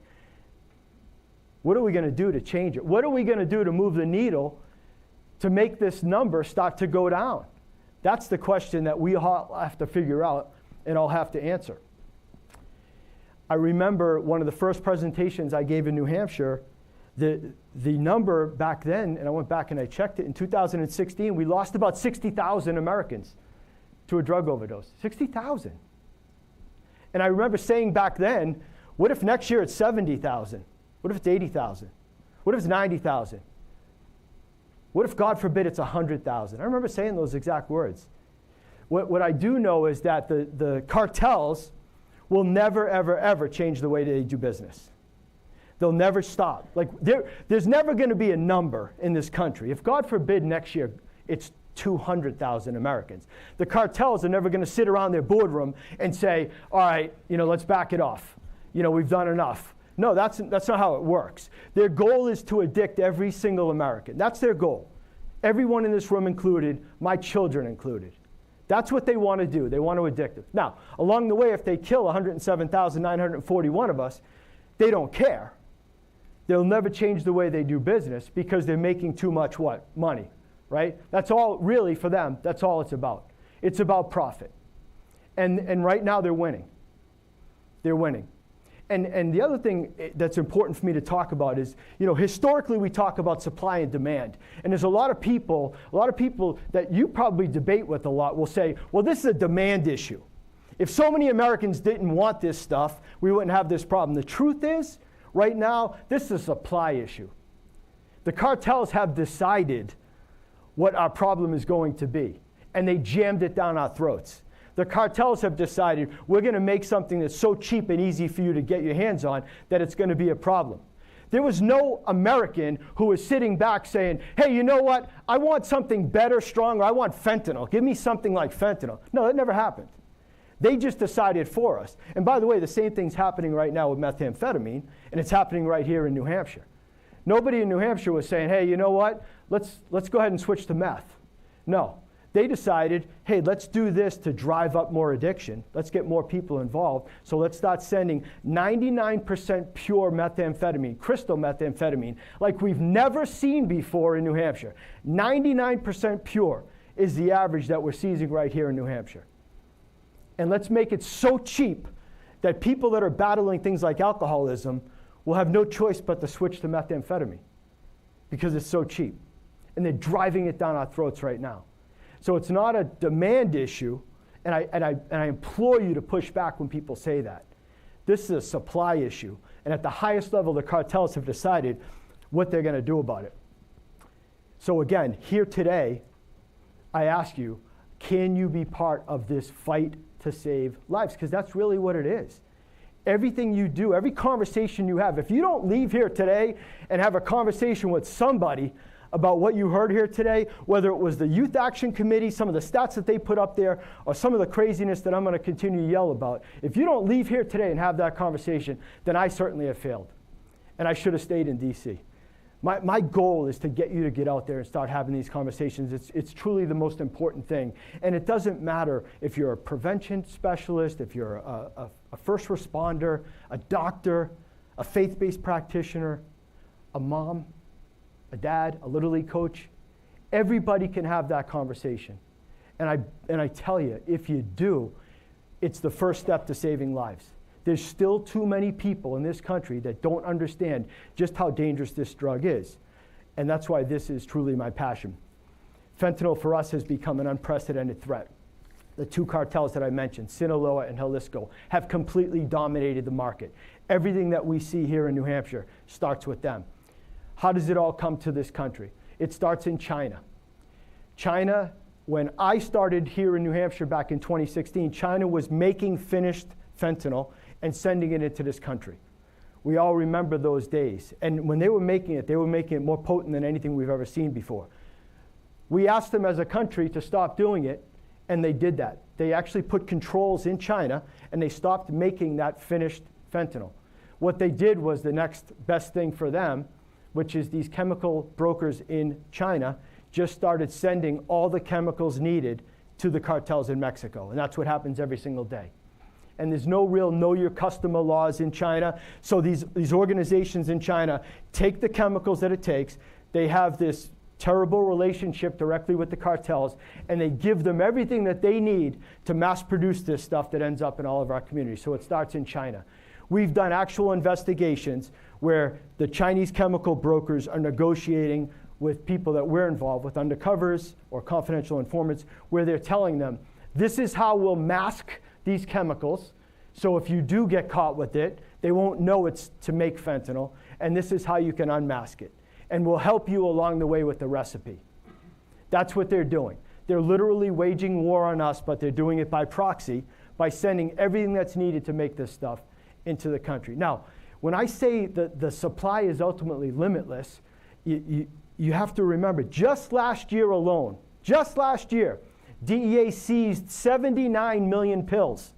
what are we going to do to change it? What are we going to do to move the needle to make this number start to go down? That's the question that we all have to figure out and all have to answer. I remember one of the first presentations I gave in New Hampshire, the number back then, and I went back and I checked it, in 2016, we lost about 60,000 Americans to a drug overdose. 60,000. And I remember saying back then, what if next year it's 70,000? What if it's 80,000? What if it's 90,000? What if, God forbid, it's 100,000? I remember saying those exact words. What I do know is that the cartels will never, ever, ever change the way they do business. They'll never stop. Like there's never going to be a number in this country. If, God forbid, next year it's 200,000 Americans, the cartels are never going to sit around their boardroom and say, all right, let's back it off. We've done enough. No, that's not how it works. Their goal is to addict every single American. That's their goal. Everyone in this room included, my children included. That's what they want to do. They want to addict us. Now, along the way, if they kill 107,941 of us, they don't care. They'll never change the way they do business because they're making too much what? Money, right? That's all really for them. That's all it's about. It's about profit. And right now they're winning. They're winning. And the other thing that's important for me to talk about is, historically we talk about supply and demand. And there's a lot of people that you probably debate with a lot will say, well, this is a demand issue. If so many Americans didn't want this stuff, we wouldn't have this problem. The truth is, right now, this is a supply issue. The cartels have decided what our problem is going to be, and they jammed it down our throats. The cartels have decided we're going to make something that's so cheap and easy for you to get your hands on that it's going to be a problem. There was no American who was sitting back saying, hey, you know what? I want something better, stronger. I want fentanyl. Give me something like fentanyl. No, that never happened. They just decided for us. And by the way, the same thing's happening right now with methamphetamine, and it's happening right here in New Hampshire. Nobody in New Hampshire was saying, hey, you know what? Let's go ahead and switch to meth. No. They decided, hey, let's do this to drive up more addiction. Let's get more people involved. So let's start sending 99% pure methamphetamine, crystal methamphetamine, like we've never seen before in New Hampshire. 99% pure is the average that we're seizing right here in New Hampshire. And let's make it so cheap that people that are battling things like alcoholism will have no choice but to switch to methamphetamine because it's so cheap. And they're driving it down our throats right now. So it's not a demand issue, and I implore you to push back when people say that. This is a supply issue, and at the highest level, the cartels have decided what they're going to do about it. So again, here today, I ask you, can you be part of this fight to save lives? Because that's really what it is. Everything you do, every conversation you have, if you don't leave here today and have a conversation with somebody about what you heard here today, whether it was the Youth Action Committee, some of the stats that they put up there, or some of the craziness that I'm going to continue to yell about. If you don't leave here today and have that conversation, then I certainly have failed. And I should have stayed in D.C. My goal is to get you to get out there and start having these conversations. It's truly the most important thing. And it doesn't matter if you're a prevention specialist, if you're a first responder, a doctor, a faith-based practitioner, a mom, a dad, a Little League coach. Everybody can have that conversation. And I tell you, if you do, it's the first step to saving lives. There's still too many people in this country that don't understand just how dangerous this drug is. And that's why this is truly my passion. Fentanyl for us has become an unprecedented threat. The two cartels that I mentioned, Sinaloa and Jalisco, have completely dominated the market. Everything that we see here in New Hampshire starts with them. How does it all come to this country? It starts in China. China, when I started here in New Hampshire back in 2016, China was making finished fentanyl and sending it into this country. We all remember those days. And when they were making it more potent than anything we've ever seen before. We asked them as a country to stop doing it, and they did that. They actually put controls in China, and they stopped making that finished fentanyl. What they did was the next best thing for them, which is these chemical brokers in China just started sending all the chemicals needed to the cartels in Mexico. And that's what happens every single day. And there's no real know your customer laws in China. So these organizations in China take the chemicals that it takes. They have this terrible relationship directly with the cartels, and they give them everything that they need to mass produce this stuff that ends up in all of our communities. So it starts in China. We've done actual investigations where the Chinese chemical brokers are negotiating with people that we're involved with, undercovers or confidential informants, where they're telling them, this is how we'll mask these chemicals. So if you do get caught with it, they won't know it's to make fentanyl, and this is how you can unmask it. And we'll help you along the way with the recipe. That's what they're doing. They're literally waging war on us, but they're doing it by proxy, by sending everything that's needed to make this stuff into the country. Now, when I say that the supply is ultimately limitless, you have to remember, just last year alone, just last year, DEA seized 79 million pills.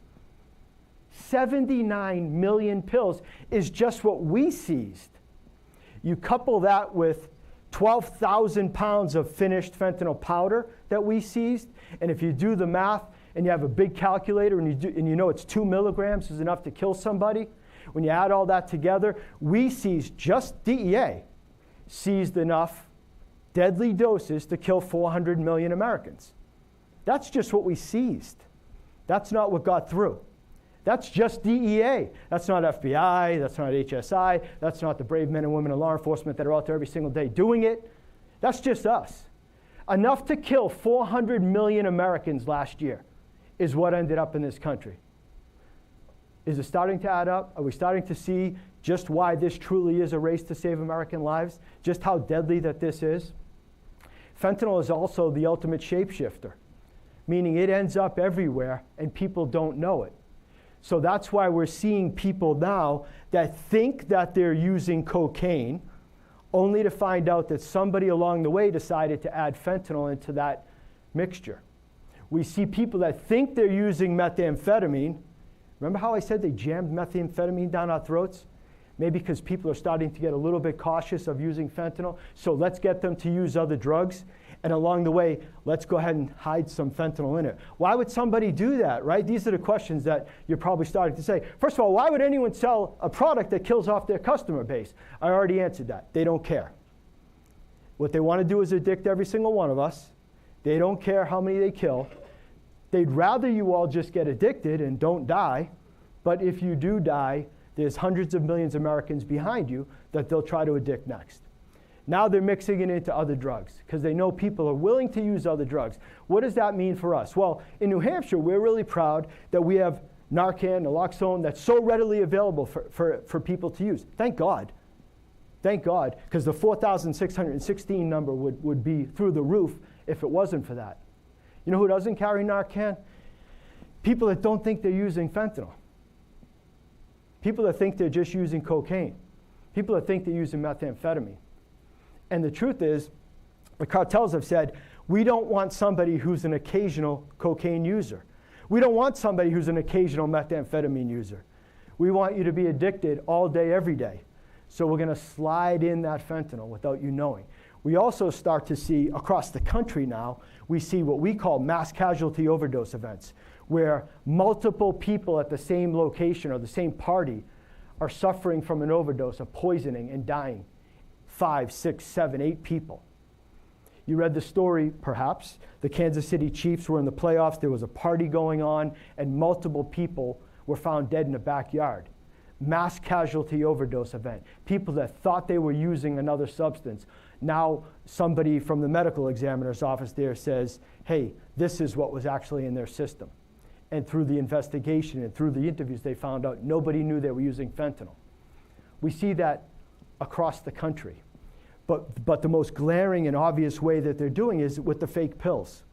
79 million pills is just what we seized. You couple that with 12,000 pounds of finished fentanyl powder that we seized, and if you do the math and you have a big calculator and you know it's 2 milligrams is enough to kill somebody, when you add all that together, we seized, just DEA, seized enough deadly doses to kill 400 million Americans. That's just what we seized. That's not what got through. That's just DEA. That's not FBI, that's not HSI, that's not the brave men and women in law enforcement that are out there every single day doing it. That's just us. Enough to kill 400 million Americans last year is what ended up in this country. Is it starting to add up? Are we starting to see just why this truly is a race to save American lives? Just how deadly that this is? Fentanyl is also the ultimate shapeshifter, meaning it ends up everywhere and people don't know it. So that's why we're seeing people now that think that they're using cocaine, only to find out that somebody along the way decided to add fentanyl into that mixture. We see people that think they're using methamphetamine. Remember how I said they jammed methamphetamine down our throats? Maybe because people are starting to get a little bit cautious of using fentanyl. So let's get them to use other drugs. And along the way, let's go ahead and hide some fentanyl in it. Why would somebody do that, right? These are the questions that you're probably starting to say. First of all, why would anyone sell a product that kills off their customer base? I already answered that. They don't care. What they want to do is addict every single one of us. They don't care how many they kill. They'd rather you all just get addicted and don't die. But if you do die, there's hundreds of millions of Americans behind you that they'll try to addict next. Now they're mixing it into other drugs because they know people are willing to use other drugs. What does that mean for us? Well, in New Hampshire, we're really proud that we have Narcan, naloxone, that's so readily available for people to use. Thank God. Thank God, because the 4,616 number would be through the roof if it wasn't for that. You know who doesn't carry Narcan? People that don't think they're using fentanyl. People that think they're just using cocaine. People that think they're using methamphetamine. And the truth is, the cartels have said, we don't want somebody who's an occasional cocaine user. We don't want somebody who's an occasional methamphetamine user. We want you to be addicted all day, every day. So we're going to slide in that fentanyl without you knowing. We also start to see, across the country now, we see what we call mass casualty overdose events, where multiple people at the same location or the same party are suffering from an overdose, a poisoning, and dying. 5, 6, 7, 8 people. You read the story, perhaps. The Kansas City Chiefs were in the playoffs. There was a party going on, and multiple people were found dead in a backyard. Mass casualty overdose event. People that thought they were using another substance. Now somebody from the medical examiner's office there says, hey, this is what was actually in their system. And through the investigation and through the interviews, they found out nobody knew they were using fentanyl. We see that across the country. But the most glaring and obvious way that they're doing is with the fake pills.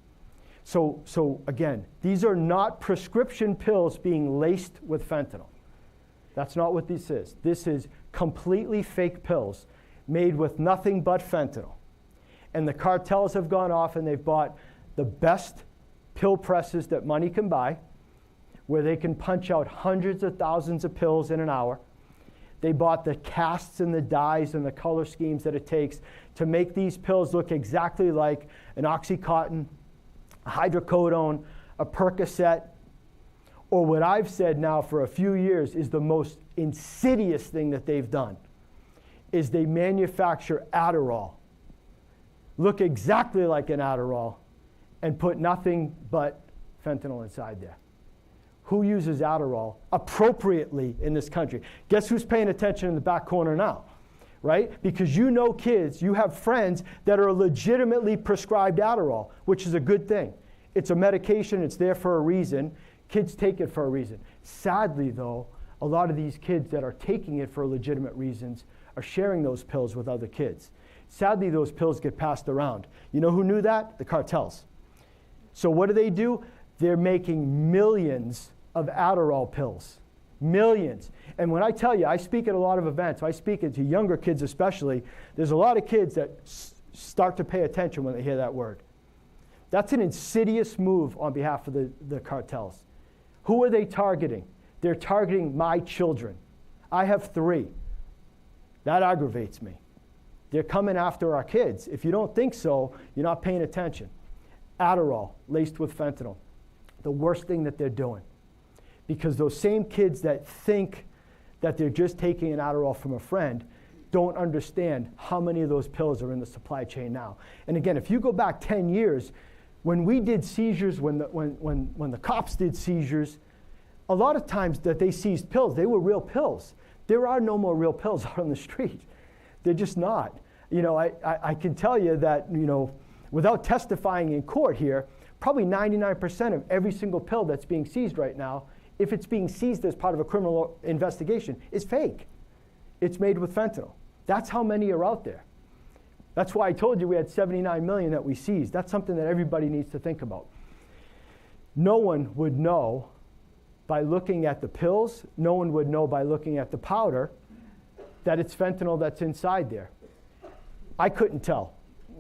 So again, these are not prescription pills being laced with fentanyl. That's not what this is. This is completely fake pills made with nothing but fentanyl. And the cartels have gone off and they've bought the best pill presses that money can buy, where they can punch out hundreds of thousands of pills in an hour. They bought the casts and the dyes and the color schemes that it takes to make these pills look exactly like an Oxycontin, a hydrocodone, a Percocet, or what I've said now for a few years is the most insidious thing that they've done, is they manufacture Adderall, look exactly like an Adderall, and put nothing but fentanyl inside there. Who uses Adderall appropriately in this country? Guess who's paying attention in the back corner now, right? Because you know kids, you have friends that are legitimately prescribed Adderall, which is a good thing. It's a medication, it's there for a reason. Kids take it for a reason. Sadly, though, a lot of these kids that are taking it for legitimate reasons are sharing those pills with other kids. Sadly, those pills get passed around. You know who knew that? The cartels. So what do? They're making millions of Adderall pills. Millions. And when I tell you, I speak at a lot of events, I speak to younger kids especially, there's a lot of kids that start to pay attention when they hear that word. That's an insidious move on behalf of the cartels. Who are they targeting? They're targeting my children. I have 3. That aggravates me. They're coming after our kids. If you don't think so, you're not paying attention. Adderall laced with fentanyl. The worst thing that they're doing. Because those same kids that think that they're just taking an Adderall from a friend don't understand how many of those pills are in the supply chain now. And again, if you go back 10 years, when we did seizures, when the cops did seizures, a lot of times that they seized pills, they were real pills. There are no more real pills out on the street. They're just not. You know, I can tell you that, you know, without testifying in court here, probably 99% of every single pill that's being seized right now, if it's being seized as part of a criminal investigation, is fake. It's made with fentanyl. That's how many are out there. That's why I told you we had 79 million that we seized. That's something that everybody needs to think about. No one would know by looking at the pills, no one would know by looking at the powder that it's fentanyl that's inside there. I couldn't tell.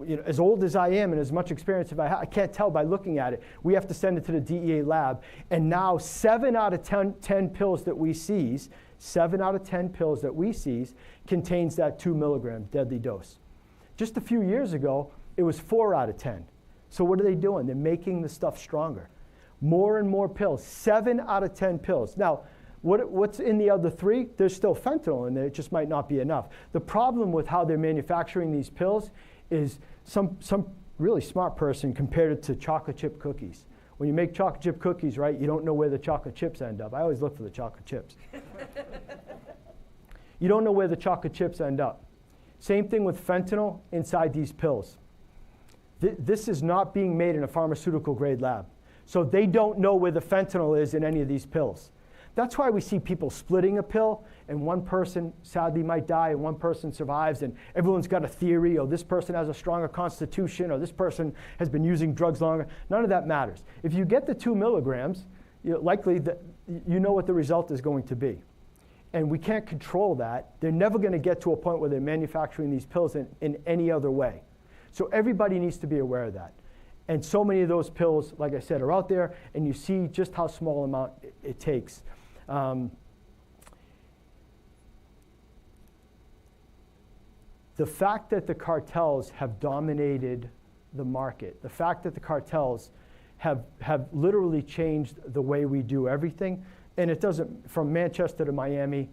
You know, as old as I am and as much experience as I can't tell by looking at it. We have to send it to the DEA lab. And now 7 out of 10 pills that we seize, 7 out of 10 pills that we seize contains that 2 milligram deadly dose. Just a few years ago, it was 4 out of 10. So what are they doing? They're making the stuff stronger. More and more pills, 7 out of 10 pills. Now, what's in the other 3? There's still fentanyl in there, it just might not be enough. The problem with how they're manufacturing these pills is some really smart person compared it to chocolate chip cookies. When you make chocolate chip cookies, right, you don't know where the chocolate chips end up. I always look for the chocolate chips. You don't know where the chocolate chips end up. Same thing with fentanyl inside these pills. This is not being made in a pharmaceutical grade lab. So they don't know where the fentanyl is in any of these pills. That's why we see people splitting a pill, and one person sadly might die, and one person survives, and everyone's got a theory, oh, this person has a stronger constitution, or this person has been using drugs longer. None of that matters. If you get the 2 milligrams, likely you know what the result is going to be. And we can't control that. They're never going to get to a point where they're manufacturing these pills in any other way. So everybody needs to be aware of that. And so many of those pills, like I said, are out there, and you see just how small amount it takes. The fact that the cartels have dominated the market, the fact that the cartels have literally changed the way we do everything, and it doesn't, from Manchester to Miami,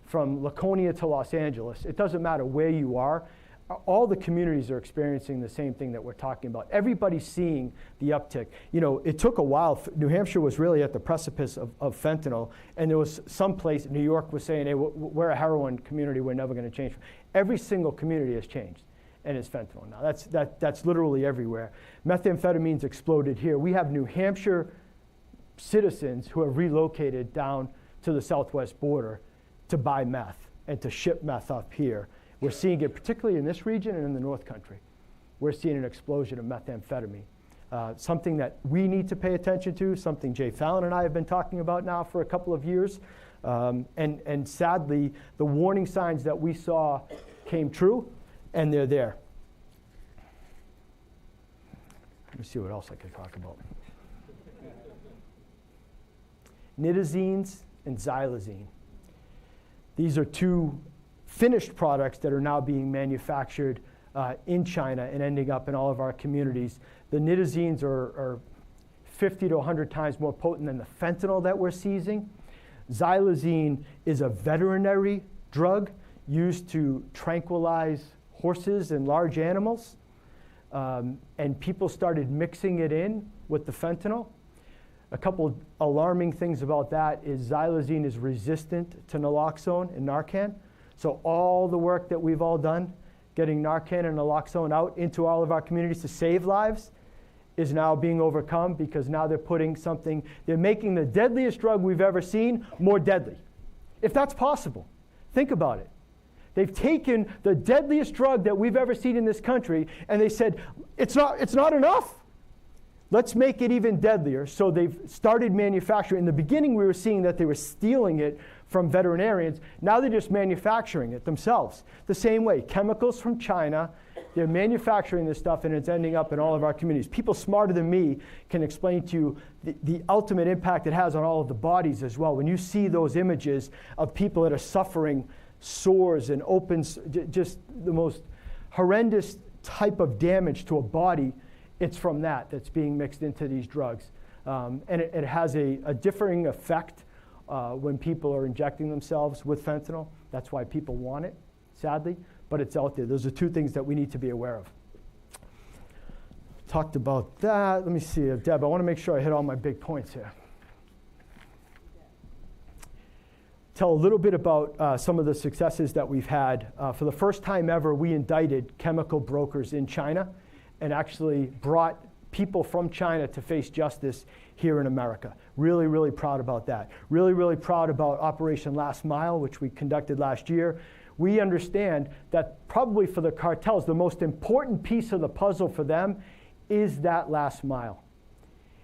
from Laconia to Los Angeles, it doesn't matter where you are, all the communities are experiencing the same thing that we're talking about. Everybody's seeing the uptick. You know, it took a while. New Hampshire was really at the precipice of fentanyl, and there was some place, New York was saying, hey, we're a heroin community, we're never going to change. Every single community has changed, and it's fentanyl now. That's literally everywhere. Methamphetamines exploded here. We have New Hampshire citizens who have relocated down to the southwest border to buy meth and to ship meth up here. We're seeing it particularly in this region and in the North Country. We're seeing an explosion of methamphetamine. Something that we need to pay attention to, something Jay Fallon and I have been talking about now for a couple of years. And sadly, the warning signs that we saw came true, and they're there. Let me see what else I could talk about. Nitazines and xylazine. These are two finished products that are now being manufactured in China and ending up in all of our communities. The nitazines are 50 to 100 times more potent than the fentanyl that we're seizing. Xylazine is a veterinary drug used to tranquilize horses and large animals. And people started mixing it in with the fentanyl. A couple alarming things about that is xylazine is resistant to naloxone and Narcan. So all the work that we've all done, getting Narcan and naloxone out into all of our communities to save lives, is now being overcome because now they're making the deadliest drug we've ever seen more deadly. If that's possible, think about it. They've taken the deadliest drug that we've ever seen in this country and they said, it's not enough. Let's make it even deadlier. So they've started manufacturing. In the beginning, we were seeing that they were stealing it from veterinarians. Now they're just manufacturing it themselves. The same way, chemicals from China, they're manufacturing this stuff and it's ending up in all of our communities. People smarter than me can explain to you the ultimate impact it has on all of the bodies as well. When you see those images of people that are suffering sores and just the most horrendous type of damage to a body, it's from that's being mixed into these drugs. And it has a differing effect when people are injecting themselves with fentanyl. That's why people want it, sadly, but it's out there. Those are two things that we need to be aware of. Talked about that. Let me see, Deb, I want to make sure I hit all my big points here. Tell a little bit about some of the successes that we've had. For the first time ever, we indicted chemical brokers in China and actually brought people from China to face justice here in America. Really, really proud about that. Really, really proud about Operation Last Mile, which we conducted last year. We understand that probably for the cartels, the most important piece of the puzzle for them is that last mile.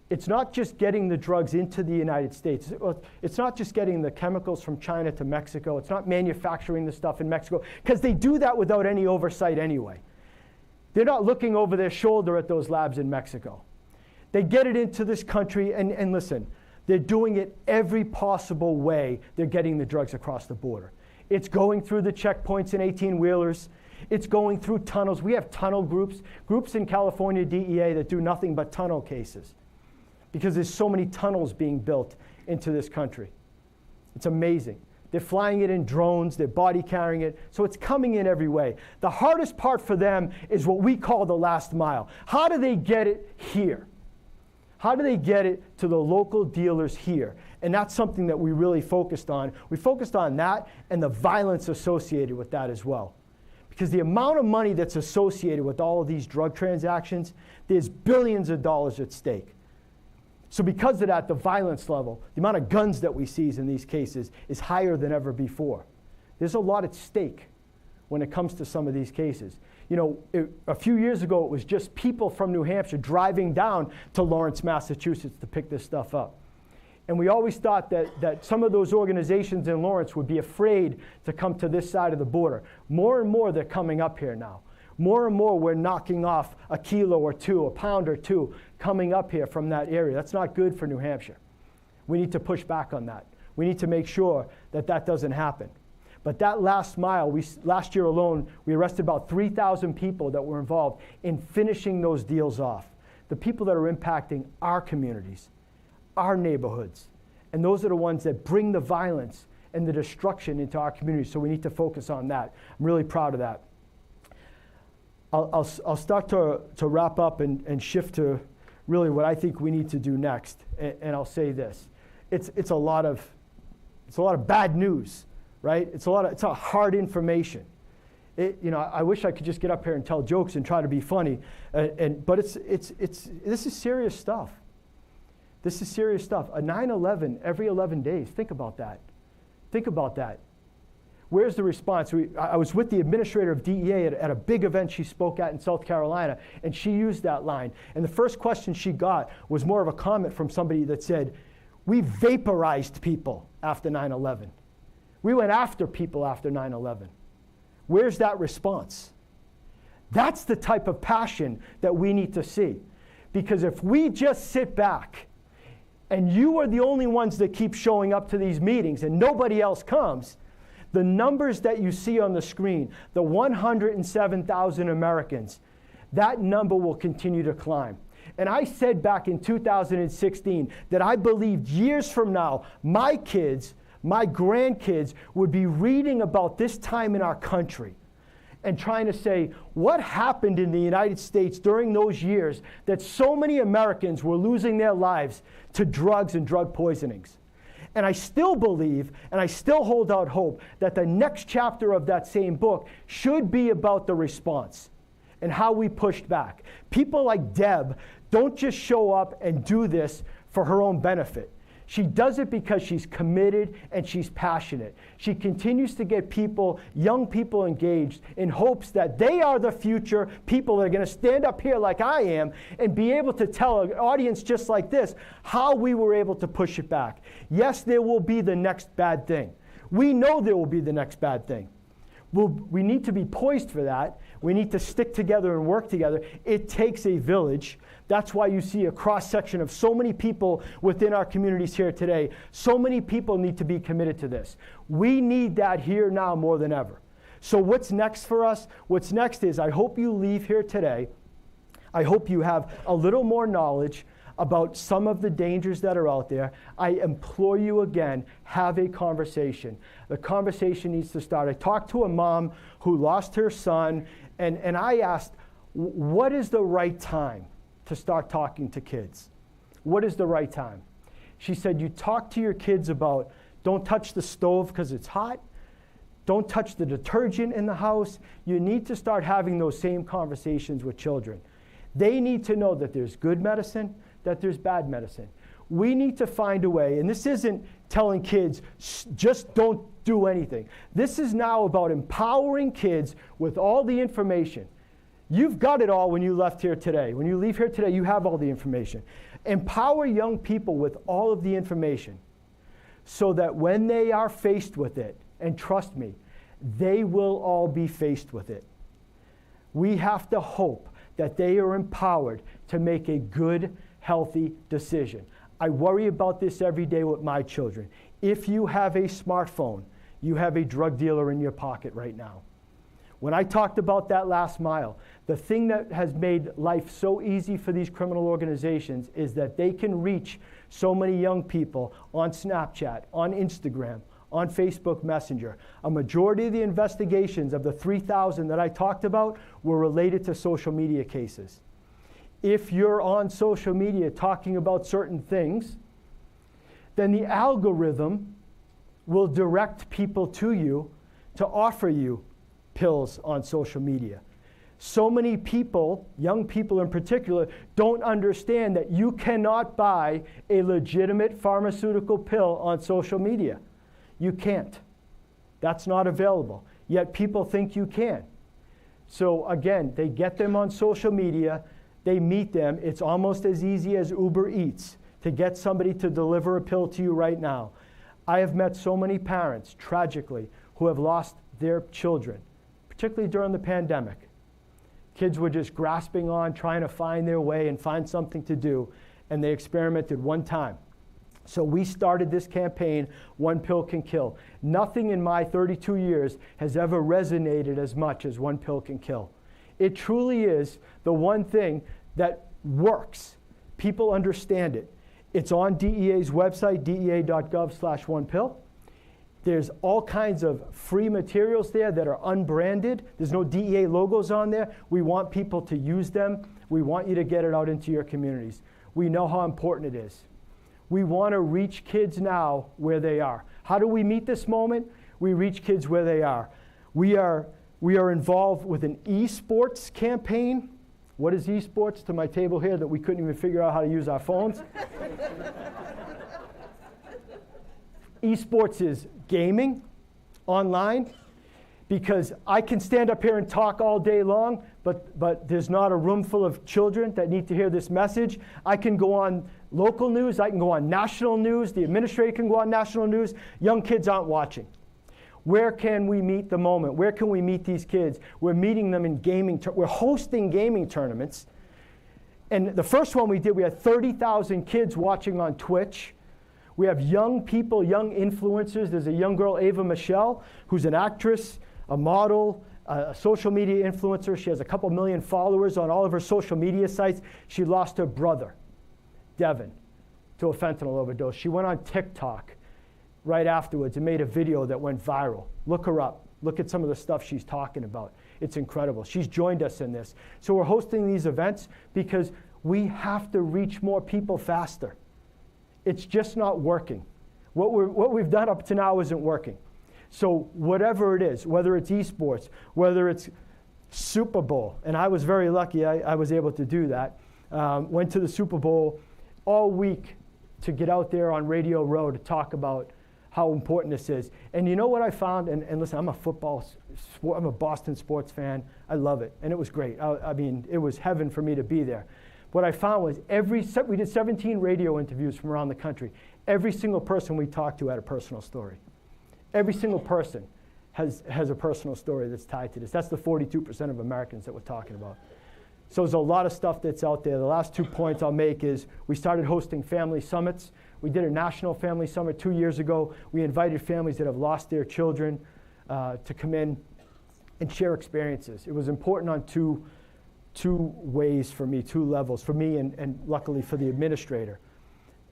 It's not just getting the drugs into the United States. It's not just getting the chemicals from China to Mexico. It's not manufacturing the stuff in Mexico, because they do that without any oversight anyway. They're not looking over their shoulder at those labs in Mexico. They get it into this country, and listen, they're doing it every possible way they're getting the drugs across the border. It's going through the checkpoints in 18-wheelers. It's going through tunnels. We have tunnel groups in California DEA that do nothing but tunnel cases because there's so many tunnels being built into this country. It's amazing. They're flying it in drones, they're body carrying it, so it's coming in every way. The hardest part for them is what we call the last mile. How do they get it here? How do they get it to the local dealers here? And that's something that we really focused on. We focused on that and the violence associated with that as well. Because the amount of money that's associated with all of these drug transactions, there's billions of dollars at stake. So because of that, the violence level, the amount of guns that we seize in these cases is higher than ever before. There's a lot at stake when it comes to some of these cases. You know, a few years ago, it was just people from New Hampshire driving down to Lawrence, Massachusetts to pick this stuff up. And we always thought that some of those organizations in Lawrence would be afraid to come to this side of the border. More and more, they're coming up here now. More and more, we're knocking off a kilo or two, a pound or two, coming up here from that area. That's not good for New Hampshire. We need to push back on that. We need to make sure that that doesn't happen. But that last mile, last year alone, we arrested about 3,000 people that were involved in finishing those deals off. The people that are impacting our communities, our neighborhoods. And those are the ones that bring the violence and the destruction into our communities. So we need to focus on that. I'm really proud of that. I'll start to wrap up and shift to really what I think we need to do next. And I'll say this: it's a lot of bad news, right? It's a hard information. I wish I could just get up here and tell jokes and try to be funny, but this is serious stuff. This is serious stuff. A 9/11 every 11 days. Think about that. Think about that. Where's the response? I was with the administrator of DEA at a big event she spoke at in South Carolina, and she used that line. And the first question she got was more of a comment from somebody that said, We vaporized people after 9/11. We went after people after 9/11. Where's that response? That's the type of passion that we need to see. Because if we just sit back and you are the only ones that keep showing up to these meetings and nobody else comes, the numbers that you see on the screen, the 107,000 Americans, that number will continue to climb. And I said back in 2016 that I believed years from now, my kids, my grandkids would be reading about this time in our country and trying to say, what happened in the United States during those years that so many Americans were losing their lives to drugs and drug poisonings? And I still believe, and I still hold out hope, that the next chapter of that same book should be about the response and how we pushed back. People like Deb don't just show up and do this for her own benefit. She does it because she's committed and she's passionate. She continues to get people, young people engaged in hopes that they are the future people that are going to stand up here like I am and be able to tell an audience just like this how we were able to push it back. Yes, there will be the next bad thing. We know there will be the next bad thing. We need to be poised for that. We need to stick together and work together. It takes a village. That's why you see a cross-section of so many people within our communities here today. So many people need to be committed to this. We need that here now more than ever. So what's next for us? What's next is I hope you leave here today. I hope you have a little more knowledge about some of the dangers that are out there. I implore you again, have a conversation. The conversation needs to start. I talked to a mom who lost her son, and I asked, what is the right time to start talking to kids? What is the right time? She said, you talk to your kids about don't touch the stove because it's hot. Don't touch the detergent in the house. You need to start having those same conversations with children. They need to know that there's good medicine, that there's bad medicine. We need to find a way, and this isn't telling kids, just don't do anything. This is now about empowering kids with all the information. You've got it all when you left here today. When you leave here today, you have all the information. Empower young people with all of the information so that when they are faced with it, and trust me, they will all be faced with it. We have to hope that they are empowered to make a good, healthy decision. I worry about this every day with my children. If you have a smartphone, you have a drug dealer in your pocket right now. When I talked about that last mile, the thing that has made life so easy for these criminal organizations is that they can reach so many young people on Snapchat, on Instagram, on Facebook Messenger. A majority of the investigations of the 3,000 that I talked about were related to social media cases. If you're on social media talking about certain things, then the algorithm will direct people to you to offer you pills on social media. So many people, young people in particular, don't understand that you cannot buy a legitimate pharmaceutical pill on social media. You can't. That's not available. Yet people think you can. So again, they get them on social media, they meet them. It's almost as easy as Uber Eats to get somebody to deliver a pill to you right now. I have met so many parents, tragically, who have lost their children, particularly during the pandemic. Kids were just grasping on, trying to find their way and find something to do, and they experimented one time. So we started this campaign, One Pill Can Kill. Nothing in my 32 years has ever resonated as much as One Pill Can Kill. It truly is the one thing that works. People understand it. It's on DEA's website, dea.gov/onepill. There's all kinds of free materials there that are unbranded. There's no DEA logos on there. We want people to use them. We want you to get it out into your communities. We know how important it is. We want to reach kids now where they are. How do we meet this moment? We reach kids where they are. We are involved with an esports campaign. What is esports to my table here that we couldn't even figure out how to use our phones? Esports is gaming online, because I can stand up here and talk all day long, but there's not a room full of children that need to hear this message. I can go on local news, I can go on national news, the administrator can go on national news. Young kids aren't watching. Where can we meet the moment? Where can we meet these kids? We're meeting them in gaming, we're hosting gaming tournaments. And the first one we did, we had 30,000 kids watching on Twitch. We have young people, young influencers. There's a young girl, Ava Michelle, who's an actress, a model, a social media influencer. She has a couple million followers on all of her social media sites. She lost her brother, Devin, to a fentanyl overdose. She went on TikTok right afterwards and made a video that went viral. Look her up. Look at some of the stuff she's talking about. It's incredible. She's joined us in this. So we're hosting these events because we have to reach more people faster. It's just not working. What we've done up to now isn't working. So whatever it is, whether it's esports, whether it's Super Bowl, and I was very lucky I was able to do that. Went to the Super Bowl all week to get out there on Radio Row to talk about how important this is. And you know what I found? And listen, I'm a Boston sports fan. I love it, and it was great. I mean, it was heaven for me to be there. What I found was we did 17 radio interviews from around the country. Every single person we talked to had a personal story. Every single person has a personal story that's tied to this. That's the 42% of Americans that we're talking about. So there's a lot of stuff that's out there. The last 2 points I'll make is we started hosting family summits. We did a national family summit 2 years ago. We invited families that have lost their children to come in and share experiences. It was important on two ways for me, 2 levels, for me and luckily for the administrator.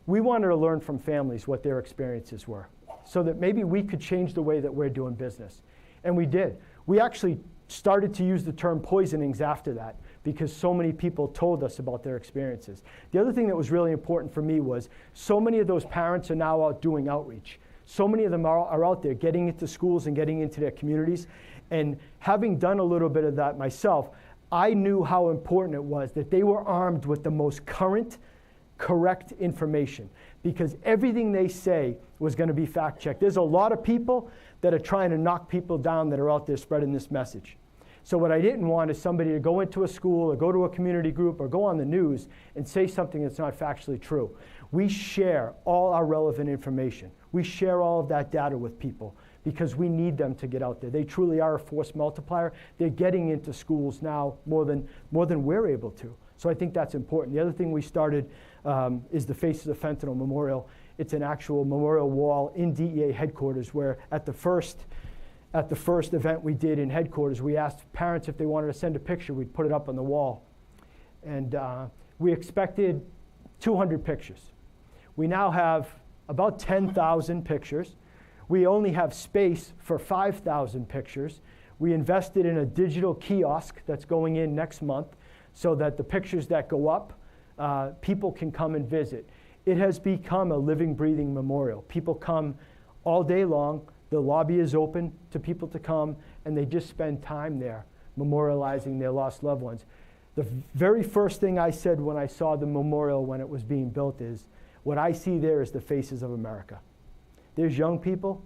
We wanted to learn from families what their experiences were so that maybe we could change the way that we're doing business. And we did. We actually started to use the term poisonings after that because so many people told us about their experiences. The other thing that was really important for me was so many of those parents are now out doing outreach. So many of them are out there getting into schools and getting into their communities. And having done a little bit of that myself, I knew how important it was that they were armed with the most current, correct information because everything they say was going to be fact-checked. There's a lot of people that are trying to knock people down that are out there spreading this message. So what I didn't want is somebody to go into a school or go to a community group or go on the news and say something that's not factually true. We share all our relevant information. We share all of that data with people because we need them to get out there. They truly are a force multiplier. They're getting into schools now more than we're able to. So I think that's important. The other thing we started is the Faces of Fentanyl Memorial. It's an actual memorial wall in DEA headquarters where at the first event we did in headquarters, we asked parents if they wanted to send a picture. We'd put it up on the wall. And we expected 200 pictures. We now have about 10,000 pictures. We only have space for 5,000 pictures. We invested in a digital kiosk that's going in next month so that the pictures that go up, people can come and visit. It has become a living, breathing memorial. People come all day long. The lobby is open to people to come, and they just spend time there memorializing their lost loved ones. The very first thing I said when I saw the memorial when it was being built is, what I see there is the faces of America. There's young people,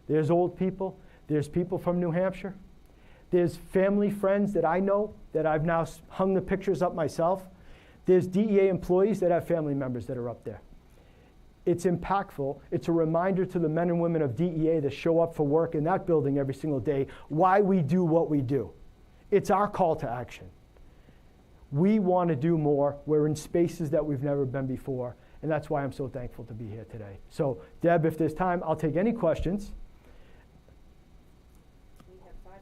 there's old people, there's people from New Hampshire, there's family friends that I know that I've now hung the pictures up myself. There's DEA employees that have family members that are up there. It's impactful. It's a reminder to the men and women of DEA that show up for work in that building every single day why we do what we do. It's our call to action. We want to do more. We're in spaces that we've never been before, and that's why I'm so thankful to be here today. So, Deb, if there's time, I'll take any questions,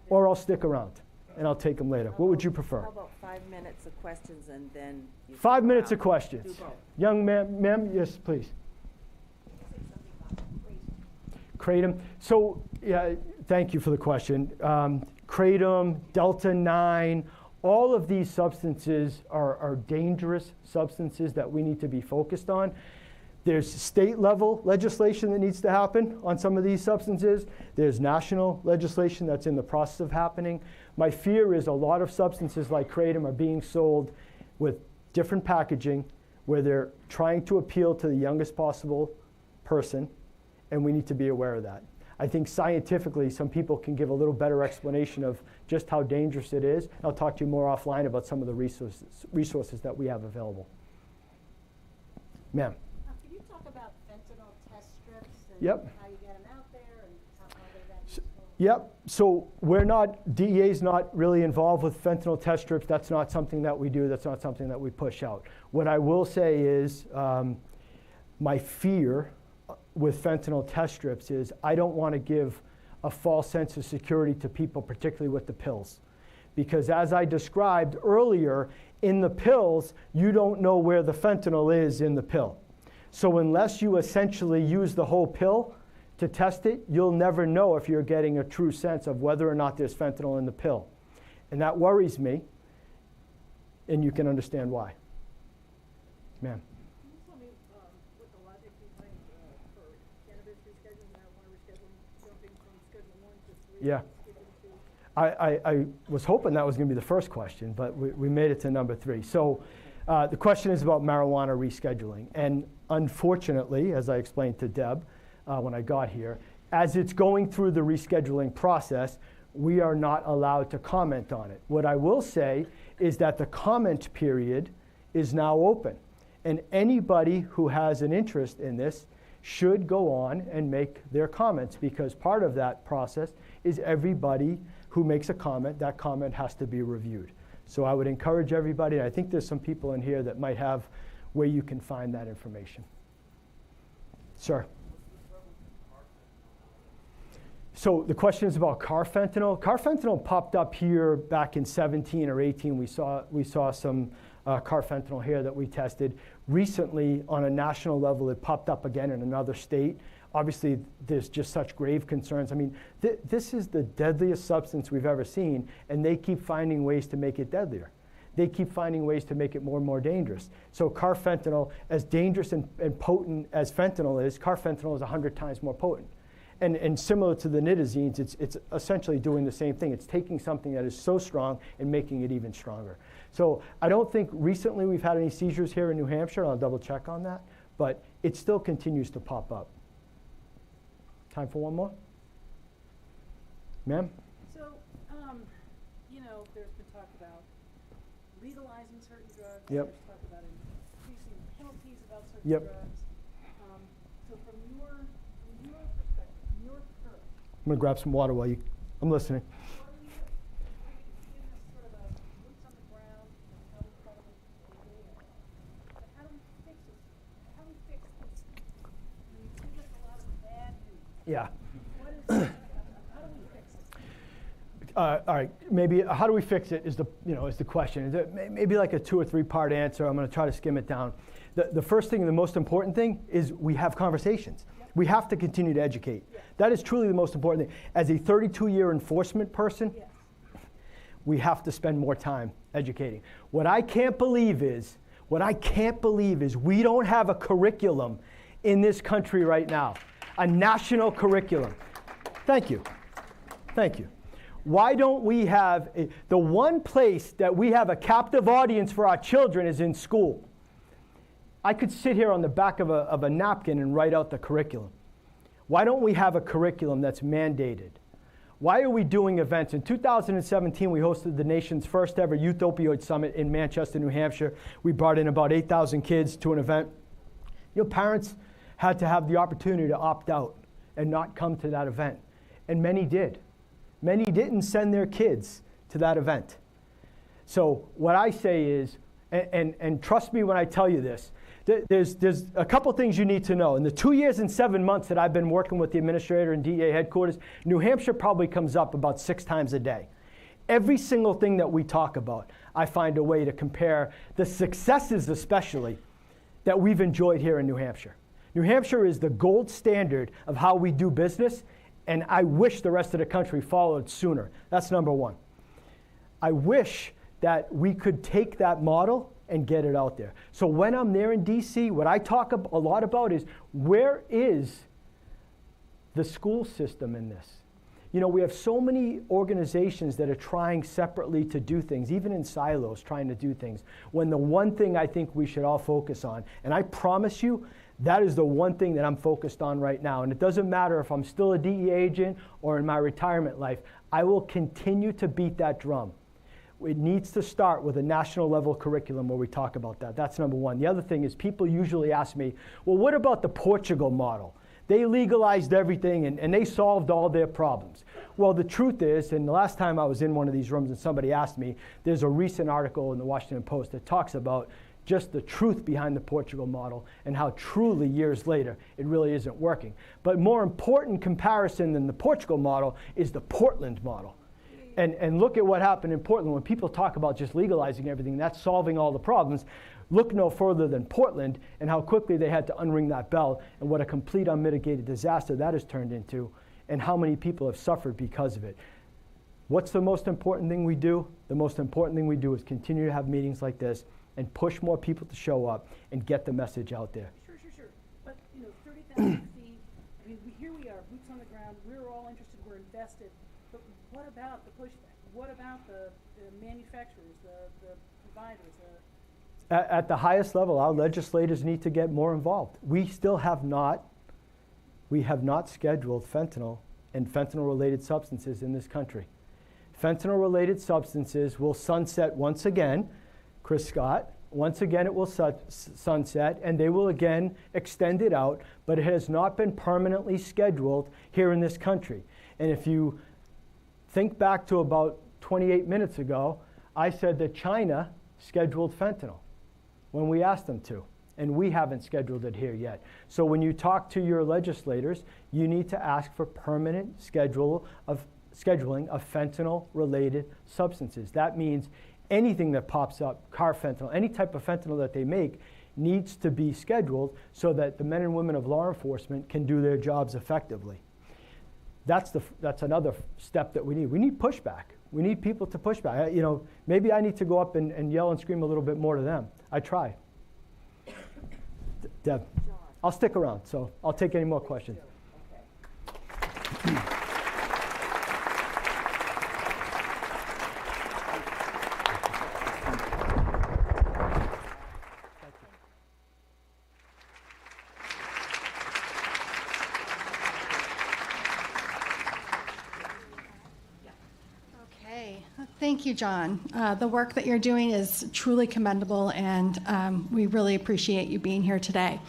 or I'll stick around, and I'll take them later. What would you prefer? How about 5 minutes of questions and then... 5 minutes of questions. Young ma'am, yes, please. Kratom. So, yeah, thank you for the question. Kratom, Delta-9, all of these substances are dangerous substances that we need to be focused on. There's state-level legislation that needs to happen on some of these substances. There's national legislation that's in the process of happening. My fear is a lot of substances like Kratom are being sold with different packaging where they're trying to appeal to the youngest possible person, and we need to be aware of that. I think scientifically some people can give a little better explanation of just how dangerous it is. I'll talk to you more offline about some of the resources that we have available. Ma'am. Can you talk about fentanyl test strips and Yep. how you get them out there and how they're that useful? Yep, so we're not, DEA's not really involved with fentanyl test strips. That's not something that we do. That's not something that we push out. What I will say is my fear with fentanyl test strips is I don't want to give a false sense of security to people, particularly with the pills. Because as I described earlier, in the pills, you don't know where the fentanyl is in the pill. So unless you essentially use the whole pill to test it, you'll never know if you're getting a true sense of whether or not there's fentanyl in the pill. And that worries me, and you can understand why. Ma'am. Can you tell me what the logic behind for cannabis rescheduling, marijuana rescheduling, jumping from Schedule 1 to 3? Yeah. I was hoping that was going to be the first question, but we made it to number 3. So the question is about marijuana rescheduling. And unfortunately, as I explained to Deb when I got here, as it's going through the rescheduling process, we are not allowed to comment on it. What I will say is that the comment period is now open. And anybody who has an interest in this should go on and make their comments, because part of that process is everybody who makes a comment, that comment has to be reviewed. So I would encourage everybody, and I think there's some people in here that might have where you can find that information. Sir. So the question is about carfentanil. Carfentanil popped up here back in 17 or 18. We saw some carfentanil here that we tested. Recently, on a national level, it popped up again in another state. Obviously, there's just such grave concerns. I mean, this is the deadliest substance we've ever seen, and they keep finding ways to make it deadlier. They keep finding ways to make it more and more dangerous. So carfentanil, as dangerous and potent as fentanyl is, carfentanil is 100 times more potent. And similar to the nitazines, it's essentially doing the same thing. It's taking something that is so strong and making it even stronger. So I don't think recently we've had any seizures here in New Hampshire. I'll double check on that. But it still continues to pop up. Time for one more? Ma'am? So, there's been talk about legalizing certain drugs. Yep. There's talk about increasing penalties about certain Yep. drugs. So from your perspective, from your curve, I'm going to grab some water while I'm listening. Yeah. All right. Maybe how do we fix it is the question. Is it maybe like a 2 or 3 part answer? I'm going to try to skim it down. The first thing and the most important thing is we have conversations. We have to continue to educate. That is truly the most important thing. As a 32-year enforcement person, we have to spend more time educating. What I can't believe is we don't have a curriculum in this country right now, a national curriculum. Thank you. Thank you. Why don't we have the one place that we have a captive audience for our children is in school. I could sit here on the back of a napkin and write out the curriculum. Why don't we have a curriculum that's mandated? Why are we doing events? In 2017, we hosted the nation's first ever Youth Opioid Summit in Manchester, New Hampshire. We brought in about 8,000 kids to an event. Parents had to have the opportunity to opt out and not come to that event. And many did. Many didn't send their kids to that event. So what I say is, and trust me when I tell you this, there's a couple things you need to know. In the 2 years and 7 months that I've been working with the administrator in DEA headquarters, New Hampshire probably comes up about 6 times a day. Every single thing that we talk about, I find a way to compare the successes especially that we've enjoyed here in New Hampshire. New Hampshire is the gold standard of how we do business, and I wish the rest of the country followed sooner. That's number one. I wish that we could take that model and get it out there. So when I'm there in DC, what I talk a lot about is where is the school system in this? We have so many organizations that are trying separately to do things, even in silos trying to do things, when the one thing I think we should all focus on, and I promise you, that is the one thing that I'm focused on right now. And it doesn't matter if I'm still a DEA agent or in my retirement life, I will continue to beat that drum. It needs to start with a national level curriculum where we talk about that. That's number one. The other thing is people usually ask me, well, what about the Portugal model? They legalized everything and they solved all their problems. Well, the truth is, and the last time I was in one of these rooms and somebody asked me, there's a recent article in the Washington Post that talks about just the truth behind the Portugal model and how truly years later it really isn't working. But more important comparison than the Portugal model is the Portland model. And look at what happened in Portland. When people talk about just legalizing everything, that's solving all the problems. Look no further than Portland and how quickly they had to unring that bell and what a complete unmitigated disaster that has turned into and how many people have suffered because of it. What's the most important thing we do? The most important thing we do is continue to have meetings like this and push more people to show up and get the message out there. Sure. But, 30,000 feet, I mean, here we are, boots on the ground, we're all interested, we're invested. But what about the pushback? What about the manufacturers, the providers? At the highest level, our legislators need to get more involved. We have not scheduled fentanyl and fentanyl-related substances in this country. Fentanyl-related substances will sunset once again, Chris Scott. Once again, it will sunset, and they will again extend it out, but it has not been permanently scheduled here in this country. And if you think back to about 28 minutes ago, I said that China scheduled fentanyl when we asked them to, and we haven't scheduled it here yet. So when you talk to your legislators, you need to ask for permanent scheduling of fentanyl-related substances. That means anything that pops up, car fentanyl, any type of fentanyl that they make, needs to be scheduled so that the men and women of law enforcement can do their jobs effectively. That's another step that we need. We need pushback. We need people to push back. Maybe I need to go up and yell and scream a little bit more to them. I try. Deb, I'll stick around, so I'll take any more questions. Thank you, John. The work that you're doing is truly commendable, and we really appreciate you being here today.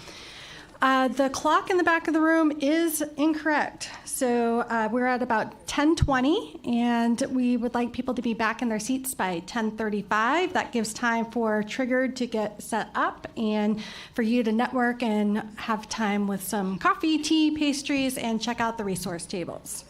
The clock in the back of the room is incorrect. So we're at about 10:20, and we would like people to be back in their seats by 10:35. That gives time for Triggered to get set up and for you to network and have time with some coffee, tea, pastries, and check out the resource tables.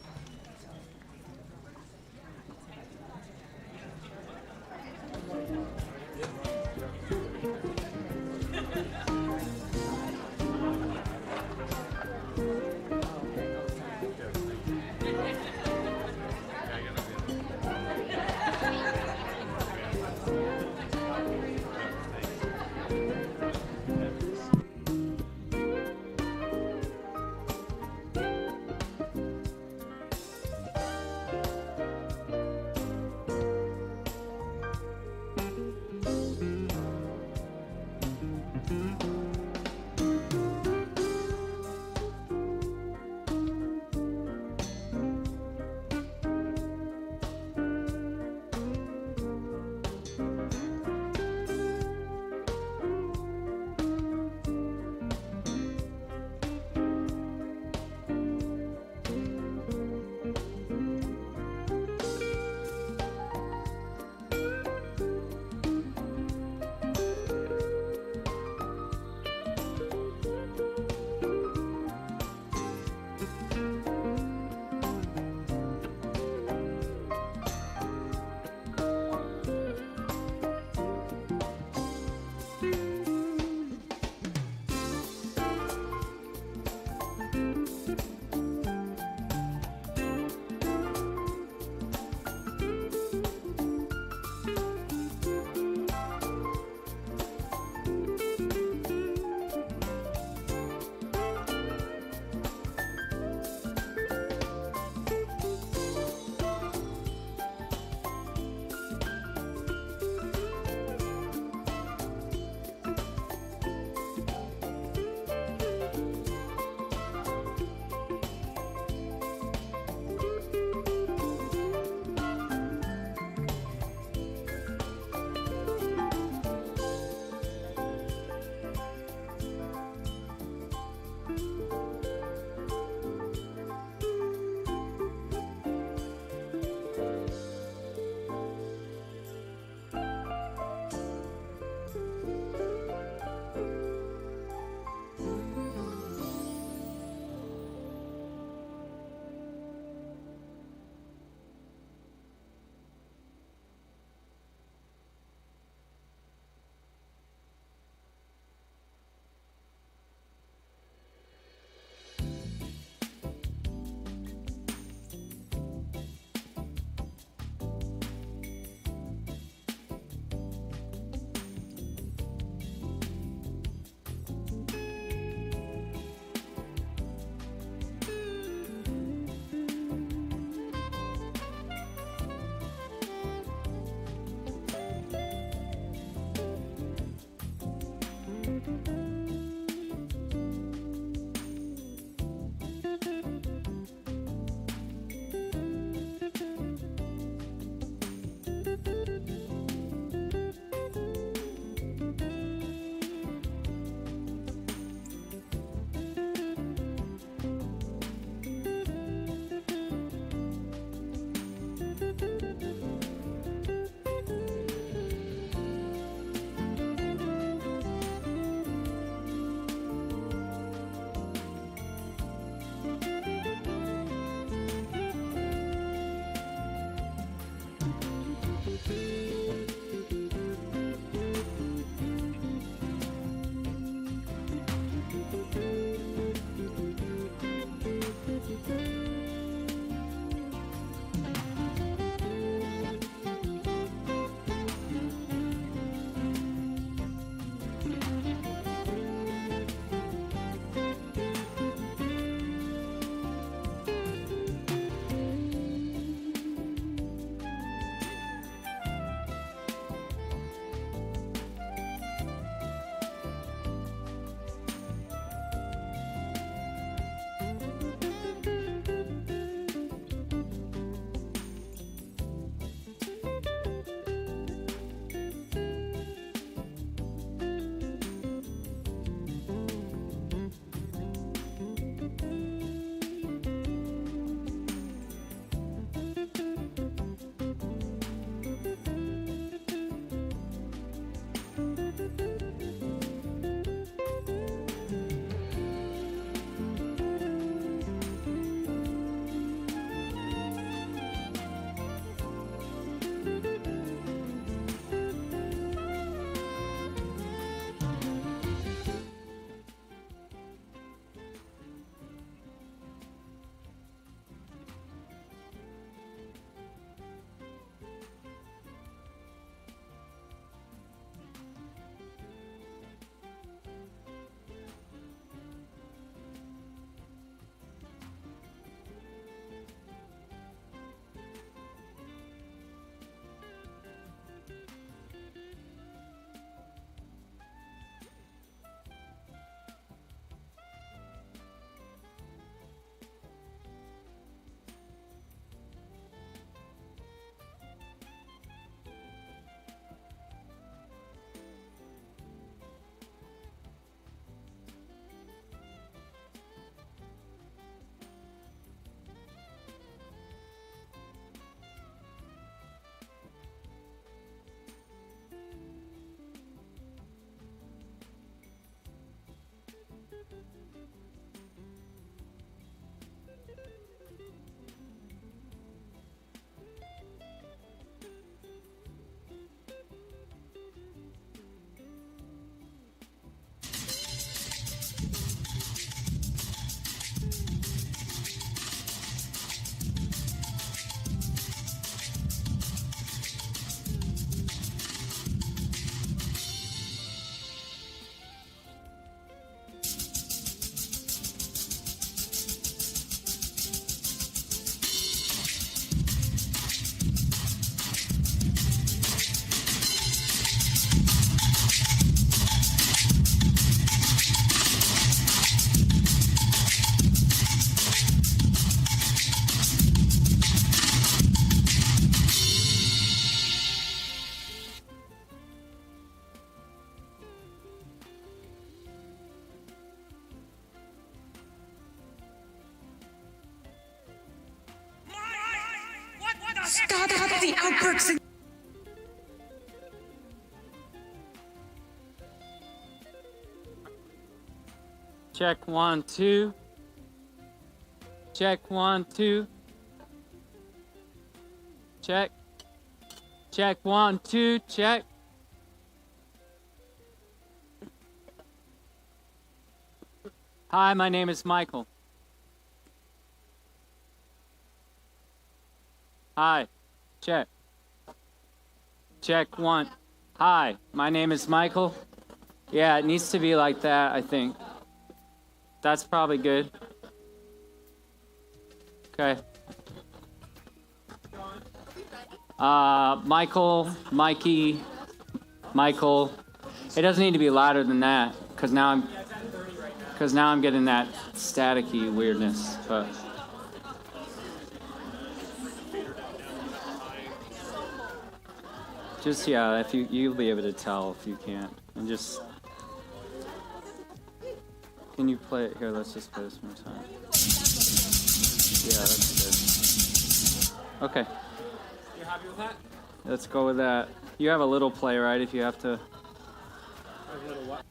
Stop the outbursts. Check 1, 2. Check 1, 2. Check. Check 1, 2. Check. Hi, my name is Michael. Hi. Check. Check 1. Hi, my name is Michael. Yeah, it needs to be like that, I think. That's probably good. Okay. Michael, Mikey, Michael. It doesn't need to be louder than that, because now I'm getting that staticky weirdness. But just if you'll be able to tell if you can't, and just. Can you play it here? Let's just play this one time. Yeah, that's good. Okay. You happy with that? Let's go with that. You have a little play, right? If you have to. A little what?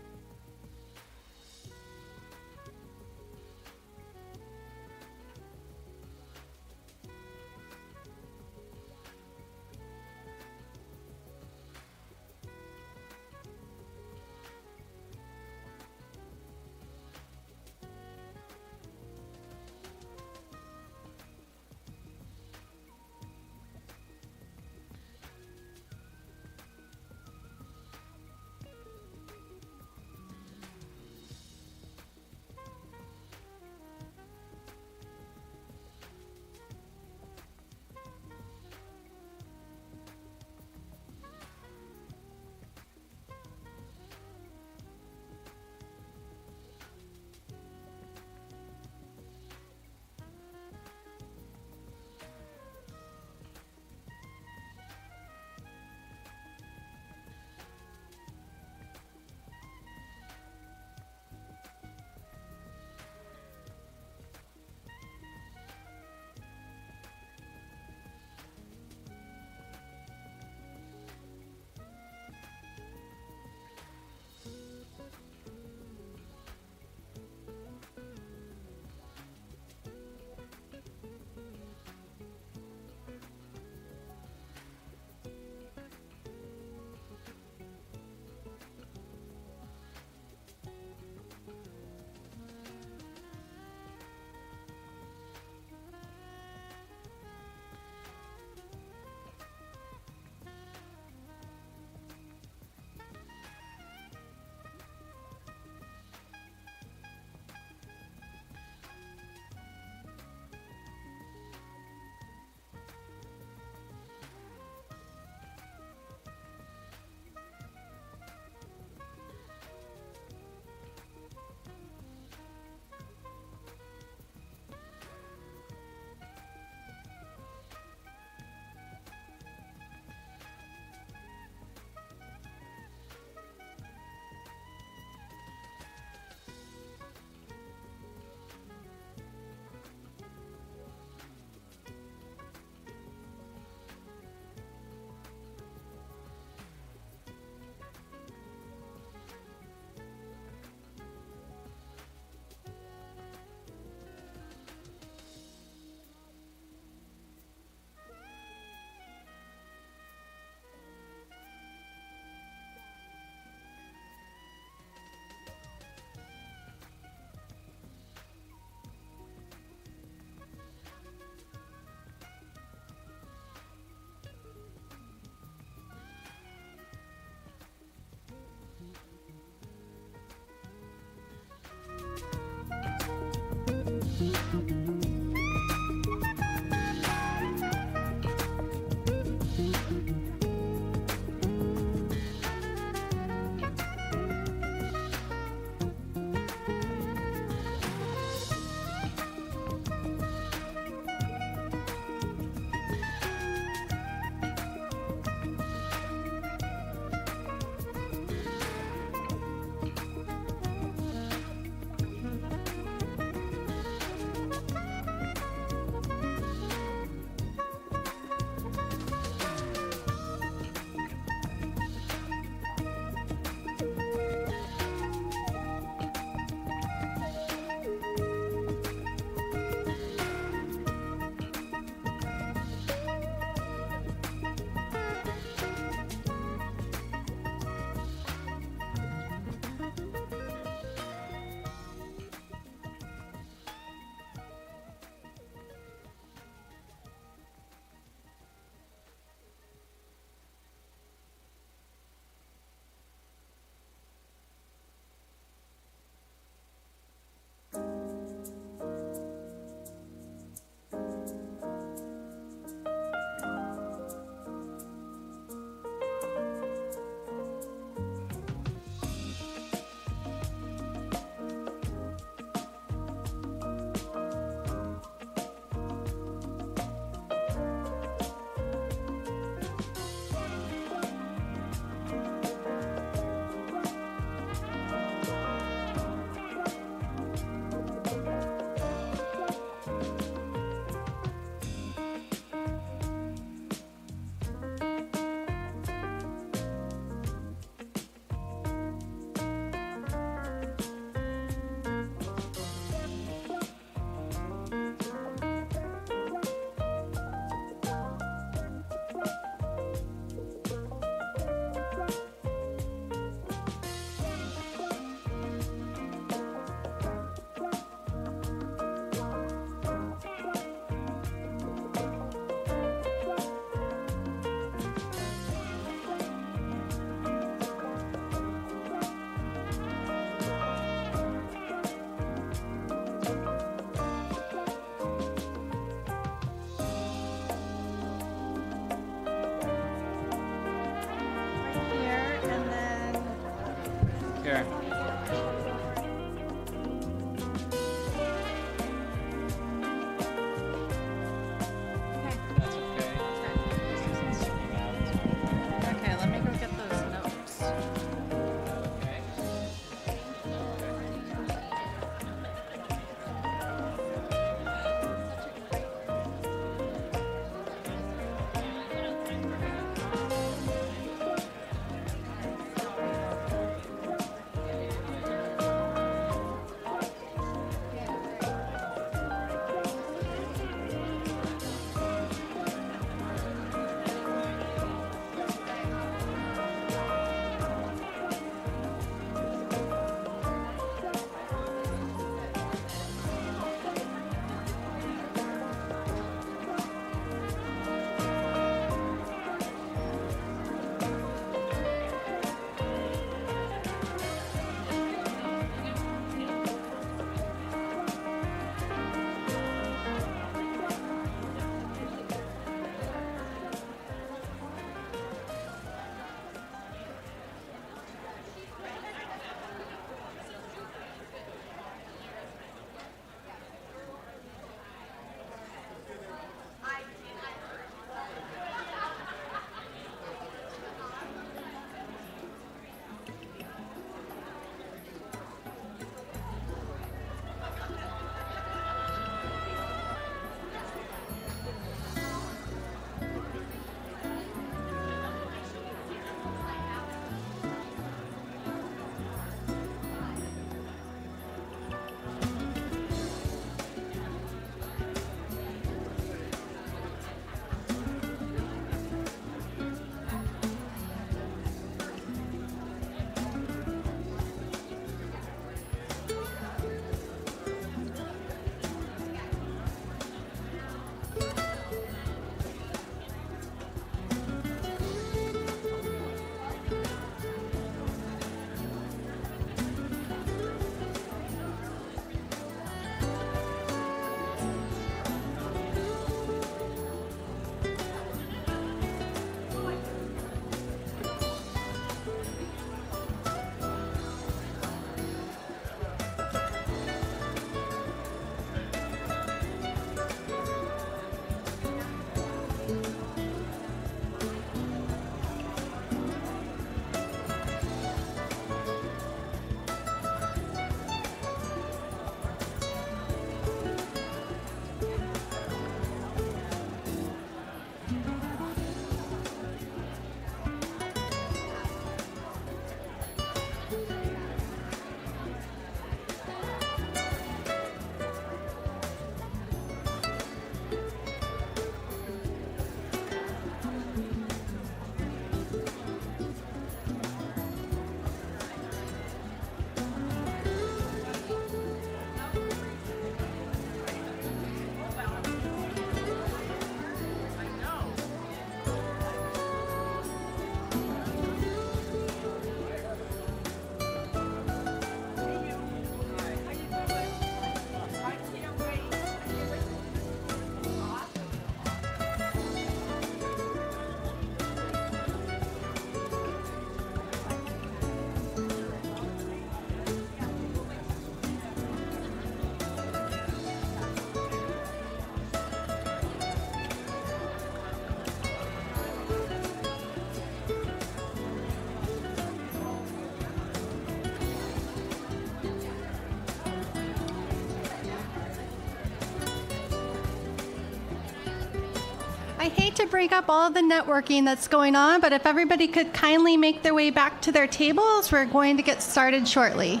I hate to break up all of the networking that's going on, but if everybody could kindly make their way back to their tables, we're going to get started shortly.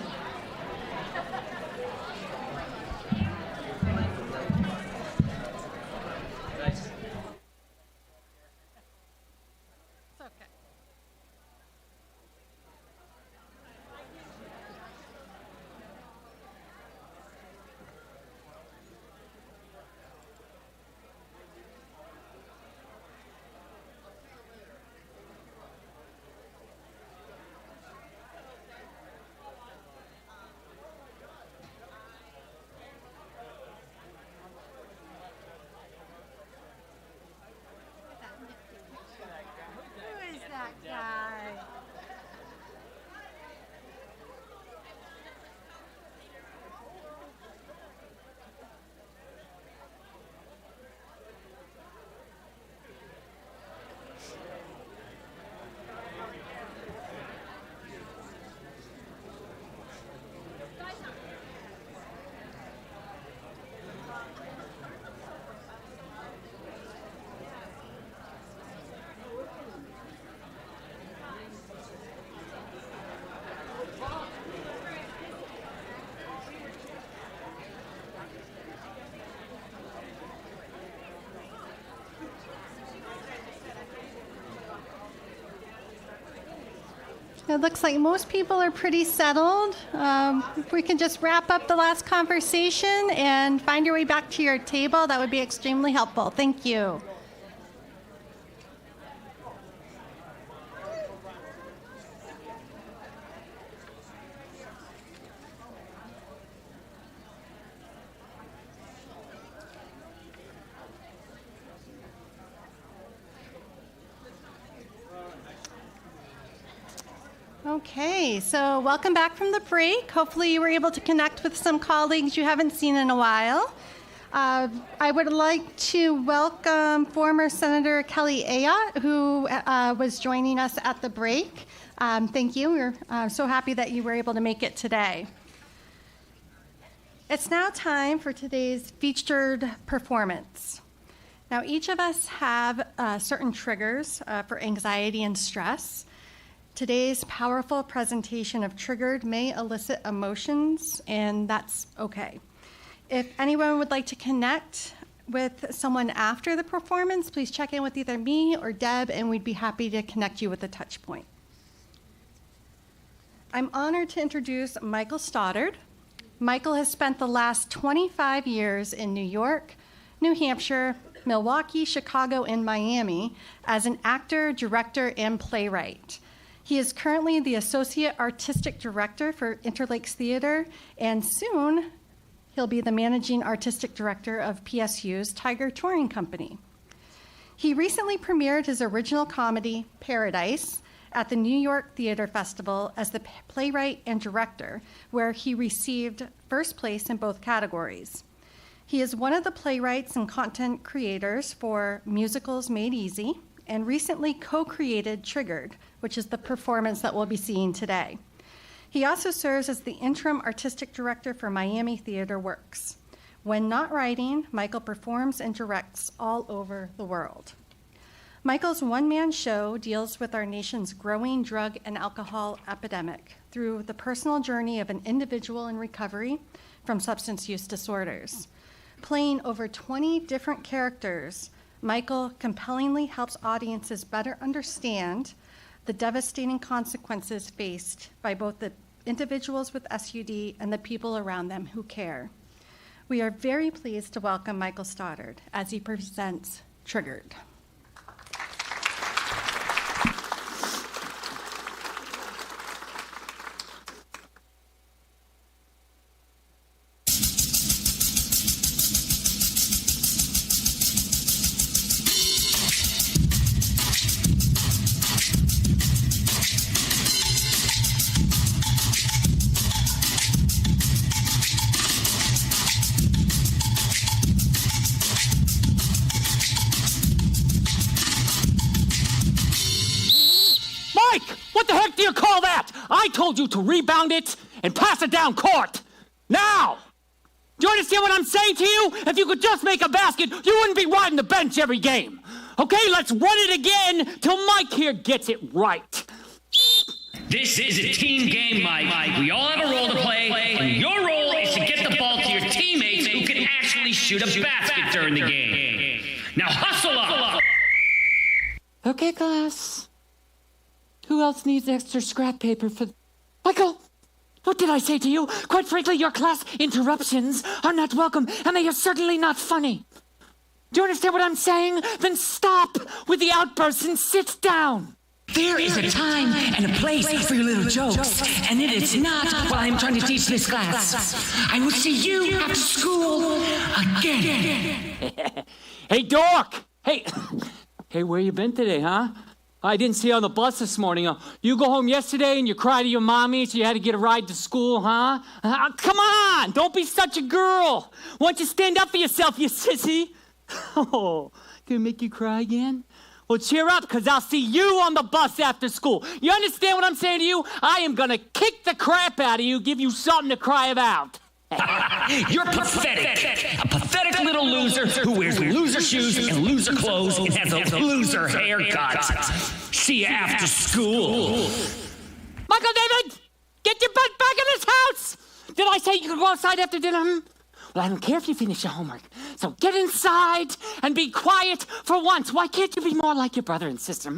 It looks like most people are pretty settled. If we can just wrap up the last conversation and find your way back to your table, that would be extremely helpful. Thank you. Okay, so welcome back from the break. Hopefully you were able to connect with some colleagues you haven't seen in a while. I would like to welcome former Senator Kelly Ayotte, who was joining us at the break. Thank you. We're so happy that you were able to make it today. It's now time for today's featured performance. Now, each of us have certain triggers for anxiety and stress. Today's powerful presentation of Triggered may elicit emotions, and that's okay. If anyone would like to connect with someone after the performance, please check in with either me or Deb, and we'd be happy to connect you with a touch point. I'm honored to introduce Michael Stoddard. Michael has spent the last 25 years in New York, New Hampshire, Milwaukee, Chicago, and Miami as an actor, director, and playwright. He is currently the Associate Artistic Director for Interlakes Theater, and soon he'll be the Managing Artistic Director of PSU's Tiger Touring Company. He recently premiered his original comedy, Paradise, at the New York Theater Festival as the playwright and director, where he received first place in both categories. He is one of the playwrights and content creators for Musicals Made Easy, and recently co-created Triggered, which is the performance that we'll be seeing today. He also serves as the interim artistic director for Miami Theater Works. When not writing, Michael performs and directs all over the world. Michael's one-man show deals with our nation's growing drug and alcohol epidemic through the personal journey of an individual in recovery from substance use disorders. Playing over 20 different characters, Michael compellingly helps audiences better understand the devastating consequences faced by both the individuals with SUD and the people around them who care. We are very pleased to welcome Michael Stoddard as he presents Triggered. I told you to rebound it and pass it down court. Now! Do you understand what I'm saying to you? If you could just make a basket, you wouldn't be riding the bench every game. Okay, let's run it again till Mike here gets it right. This is a team game, Mike. We all have a role to play, and your role is to get the ball to your teammates who can actually shoot a basket during the game. Now hustle up! Okay, class. Who else needs extra scrap paper for... Michael! What did I say to you? Quite frankly, your class interruptions are not welcome, and they are certainly not funny. Do you understand what I'm saying? Then stop with the outbursts and sit down. There is a time and a place for your little jokes, and it is not while I'm trying to teach this class. I will see you after school again. Hey, dork! Hey, where you been today, huh? I didn't see you on the bus this morning. You go home yesterday and you cry to your mommy, so you had to get a ride to school, huh? Come on! Don't be such a girl! Why don't you stand up for yourself, you sissy? Oh, gonna make you cry again? Well, cheer up, because I'll see you on the bus after school. You understand what I'm saying to you? I am gonna kick the crap out of you, give you something to cry about. You're pathetic. A pathetic little loser who wears loser shoes and loser clothes and has a loser haircut. See you after school. Michael David, get your butt back in this house! Did I say you could go outside after dinner? Well, I don't care if you finish your homework. So get inside and be quiet for once. Why can't you be more like your brother and sister?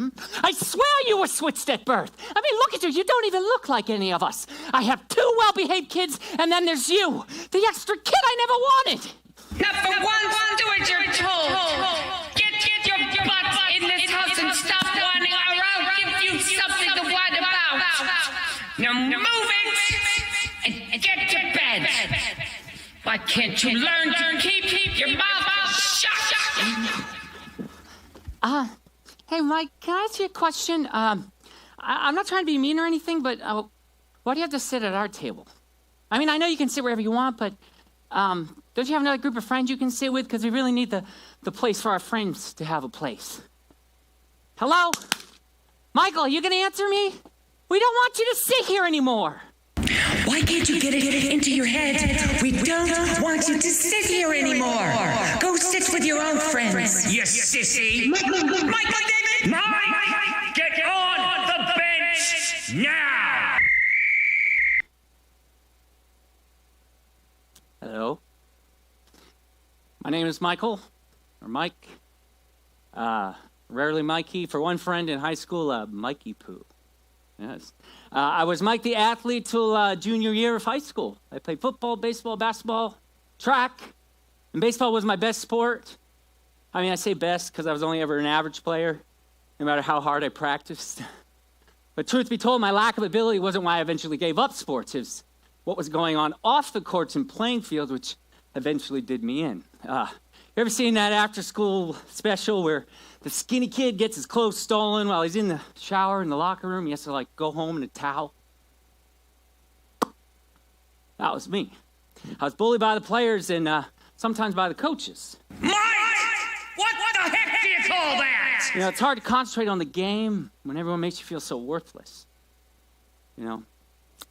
I swear you were switched at birth. I mean, look at you. You don't even look like any of us. I have 2 well-behaved kids, and then there's you, the extra kid I never wanted. Now, for once, do as you're told. Get your butts in this house and stop whining, or I'll give you something to whine about. Now, move it and get to bed. Why can't you learn to keep your mouth shut? Hey, Mike, can I ask you a question? I'm not trying to be mean or anything, but why do you have to sit at our table? I mean, I know you can sit wherever you want, but don't you have another group of friends you can sit with? Because we really need the place for our friends to have a place. Hello? Michael, are you going to answer me? We don't want you to sit here anymore. Why can't you get it into your head? We don't want you to sit here anymore. Go sit with your own friends. You sissy. Michael David! Mike! Get on the bench now! Hello? My name is Michael, or Mike. Rarely Mikey. For one friend in high school, Mikey Poo. Yes. I was Mike the athlete till junior year of high school. I played football, baseball, basketball, track, and baseball was my best sport. I mean, I say best because I was only ever an average player, no matter how hard I practiced. But truth be told, my lack of ability wasn't why I eventually gave up sports. It was what was going on off the courts and playing field, which eventually did me in. You ever seen that after-school special where the skinny kid gets his clothes stolen while he's in the shower in the locker room? He has to, go home in a towel. That was me. I was bullied by the players and sometimes by the coaches. Mike! What the heck do you call that? You know, it's hard to concentrate on the game when everyone makes you feel so worthless. You know?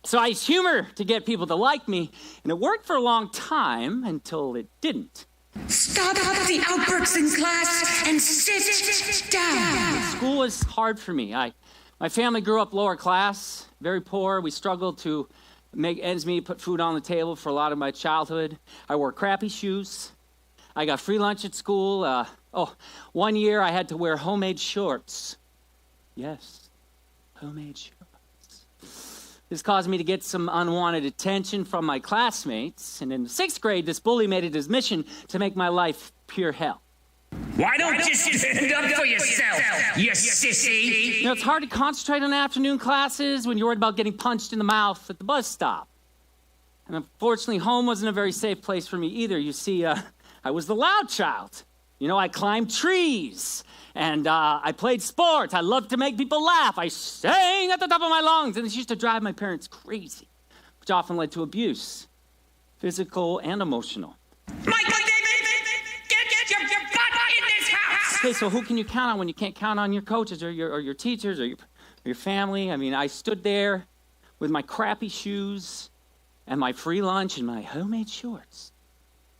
So I used humor to get people to like me, and it worked for a long time until it didn't. Stop the outbursts in class and sit down. School was hard for me. My family grew up lower class, very poor. We struggled to make ends meet, put food on the table for a lot of my childhood. I wore crappy shoes. I got free lunch at school. One year I had to wear homemade shorts. Yes, homemade shorts. This caused me to get some unwanted attention from my classmates. And in the 6th grade, this bully made it his mission to make my life pure hell. Why don't you stand up for yourself, you sissy? You know, it's hard to concentrate on afternoon classes when you're worried about getting punched in the mouth at the bus stop. And unfortunately, home wasn't a very safe place for me either. You see, I was the loud child. You know, I climbed trees. And I played sports. I loved to make people laugh. I sang at the top of my lungs. And this used to drive my parents crazy, which often led to abuse, physical and emotional. Michael David, get your butt in this house! Okay, so who can you count on when you can't count on your coaches or your teachers or your family? I mean, I stood there with my crappy shoes and my free lunch and my homemade shorts.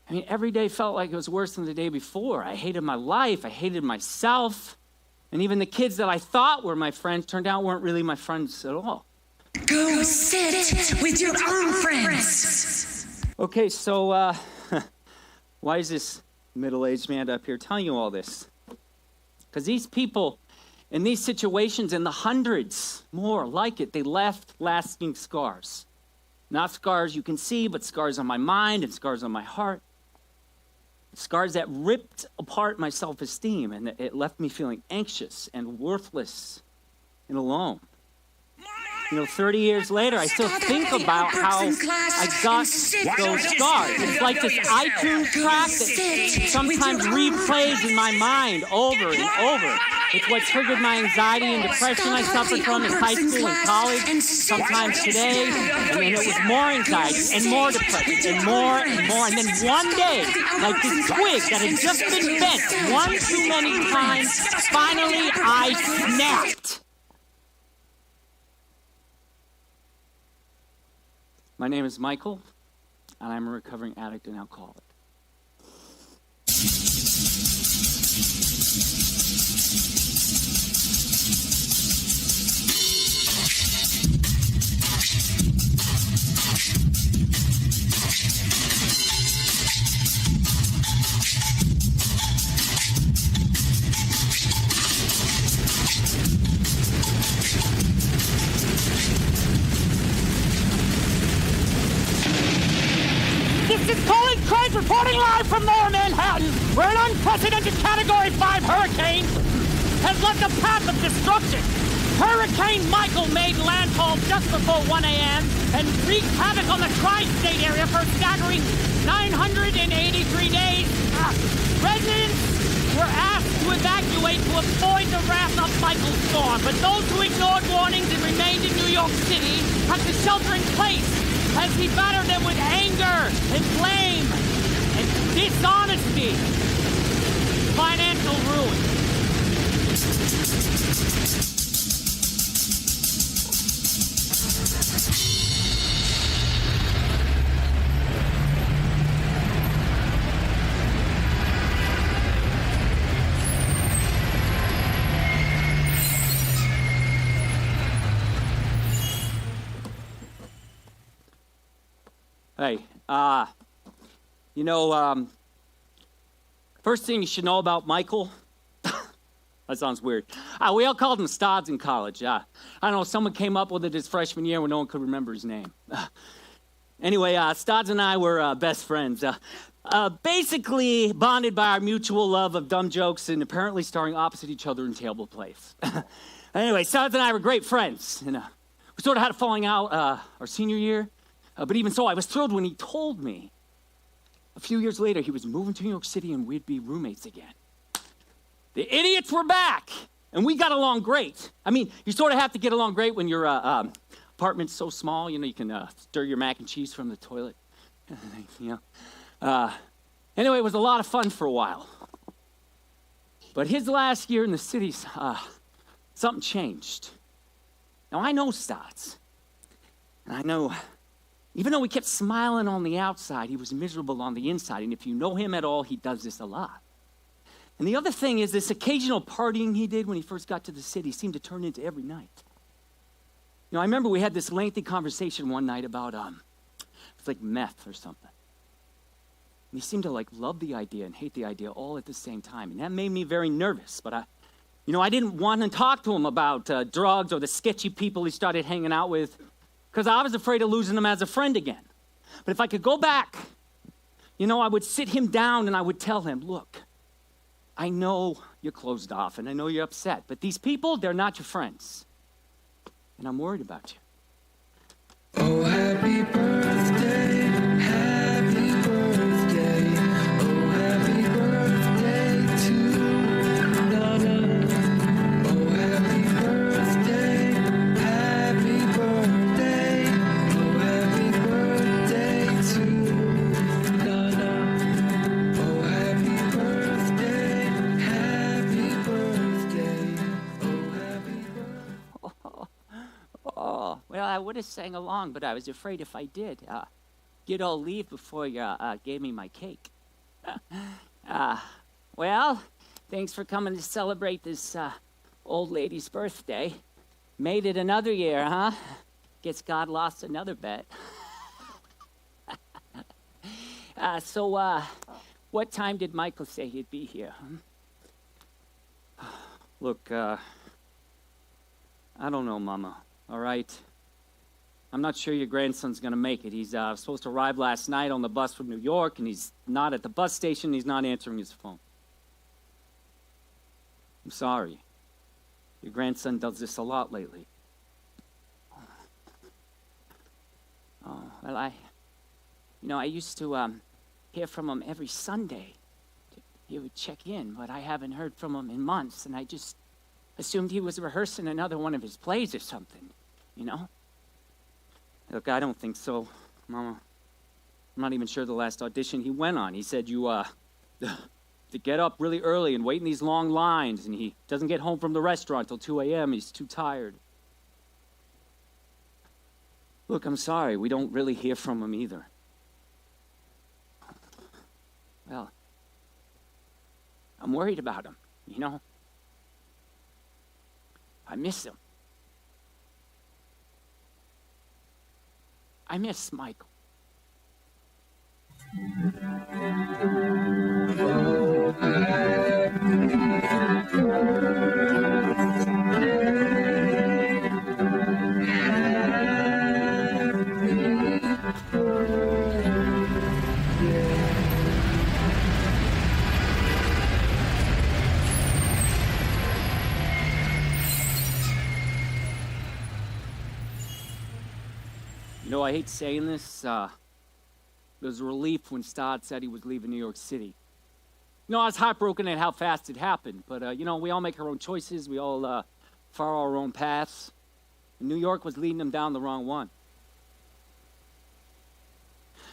I mean, every day felt like it was worse than the day before. I hated my life. I hated myself. And even the kids that I thought were my friends turned out weren't really my friends at all. Go sit with your own friends. Okay, so why is this middle-aged man up here telling you all this? Because these people in these situations, and the hundreds more like it, they left lasting scars. Not scars you can see, but scars on my mind and scars on my heart. Scars that ripped apart my self-esteem, and it left me feeling anxious and worthless and alone. 30 years later, I still think about how I got those scars. It's like this iTunes track that sometimes replays in my mind over and over. It's what triggered my anxiety and depression I suffered from in high school and college, sometimes today. And then it was more anxiety and more depression and more and more. And then one day, like this twig that had just been bent one too many times, finally I snapped. My name is Michael, and I'm a recovering addict and alcoholic. This is Colin Craig reporting live from Lower Manhattan, where an unprecedented Category 5 hurricane has left a path of destruction. Hurricane Michael made landfall just before 1 a.m. and wreaked havoc on the tri-state area for a staggering 983 days. Residents were asked to evacuate to avoid the wrath of Michael's storm, but those who ignored warnings and remained in New York City had to shelter in place as he battered them with anger and blame and dishonesty, financial ruin. Hey, first thing you should know about Michael, that sounds weird. We all called him Stoddard in college. I don't know, someone came up with it his freshman year when no one could remember his name. Anyway, Stoddard and I were best friends. Basically bonded by our mutual love of dumb jokes and apparently starring opposite each other in table plays. Anyway, Stoddard and I were great friends. And, we sort of had a falling out our senior year. But even so, I was thrilled when he told me a few years later he was moving to New York City and we'd be roommates again. The idiots were back, and we got along great. I mean, you sort of have to get along great when your apartment's so small, you can stir your mac and cheese from the toilet. Anyway, it was a lot of fun for a while. But his last year in the cities, something changed. Now, I know Stotts, and I know... Even though he kept smiling on the outside, he was miserable on the inside. And if you know him at all, he does this a lot. And the other thing is this occasional partying he did when he first got to the city seemed to turn into every night. I remember we had this lengthy conversation one night about, it's like meth or something. And he seemed to love the idea and hate the idea all at the same time. And that made me very nervous. But I didn't want to talk to him about drugs or the sketchy people he started hanging out with, because I was afraid of losing him as a friend again. But if I could go back, I would sit him down and I would tell him, look, I know you're closed off and I know you're upset, but these people, they're not your friends. And I'm worried about you. Oh, happy birthday, happy birthday. Oh, happy birthday to Donna. Oh, happy birthday, happy birthday. Oh, happy birthday to Donna. Oh, happy birthday, happy birthday. Oh, happy birthday. Oh, well, I would have sang along, but I was afraid if I did, you'd all leave before you gave me my cake. Well, thanks for coming to celebrate this old lady's birthday. Made it another year, huh? Guess God lost another bet. So, what time did Michael say he'd be here? Look, I don't know, Mama, all right? I'm not sure your grandson's gonna make it. He's supposed to arrive last night on the bus from New York, and he's not at the bus station. He's not answering his phone. I'm sorry. Your grandson does this a lot lately. Oh, well, I used to hear from him every Sunday. He would check in, but I haven't heard from him in months, and I just assumed he was rehearsing another one of his plays or something, you know? Look, I don't think so, Mama. I'm not even sure the last audition he went on. He said you, to get up really early and wait in these long lines, and he doesn't get home from the restaurant till 2 a.m. He's too tired. Look, I'm sorry. We don't really hear from him either. Well, I'm worried about him, you know? I miss him. I miss Michael. You know, I hate saying this. There was a relief when Stoddard said he was leaving New York City. You know, I was heartbroken at how fast it happened, but, you know, we all make our own choices. We all follow our own paths. And New York was leading him down the wrong one.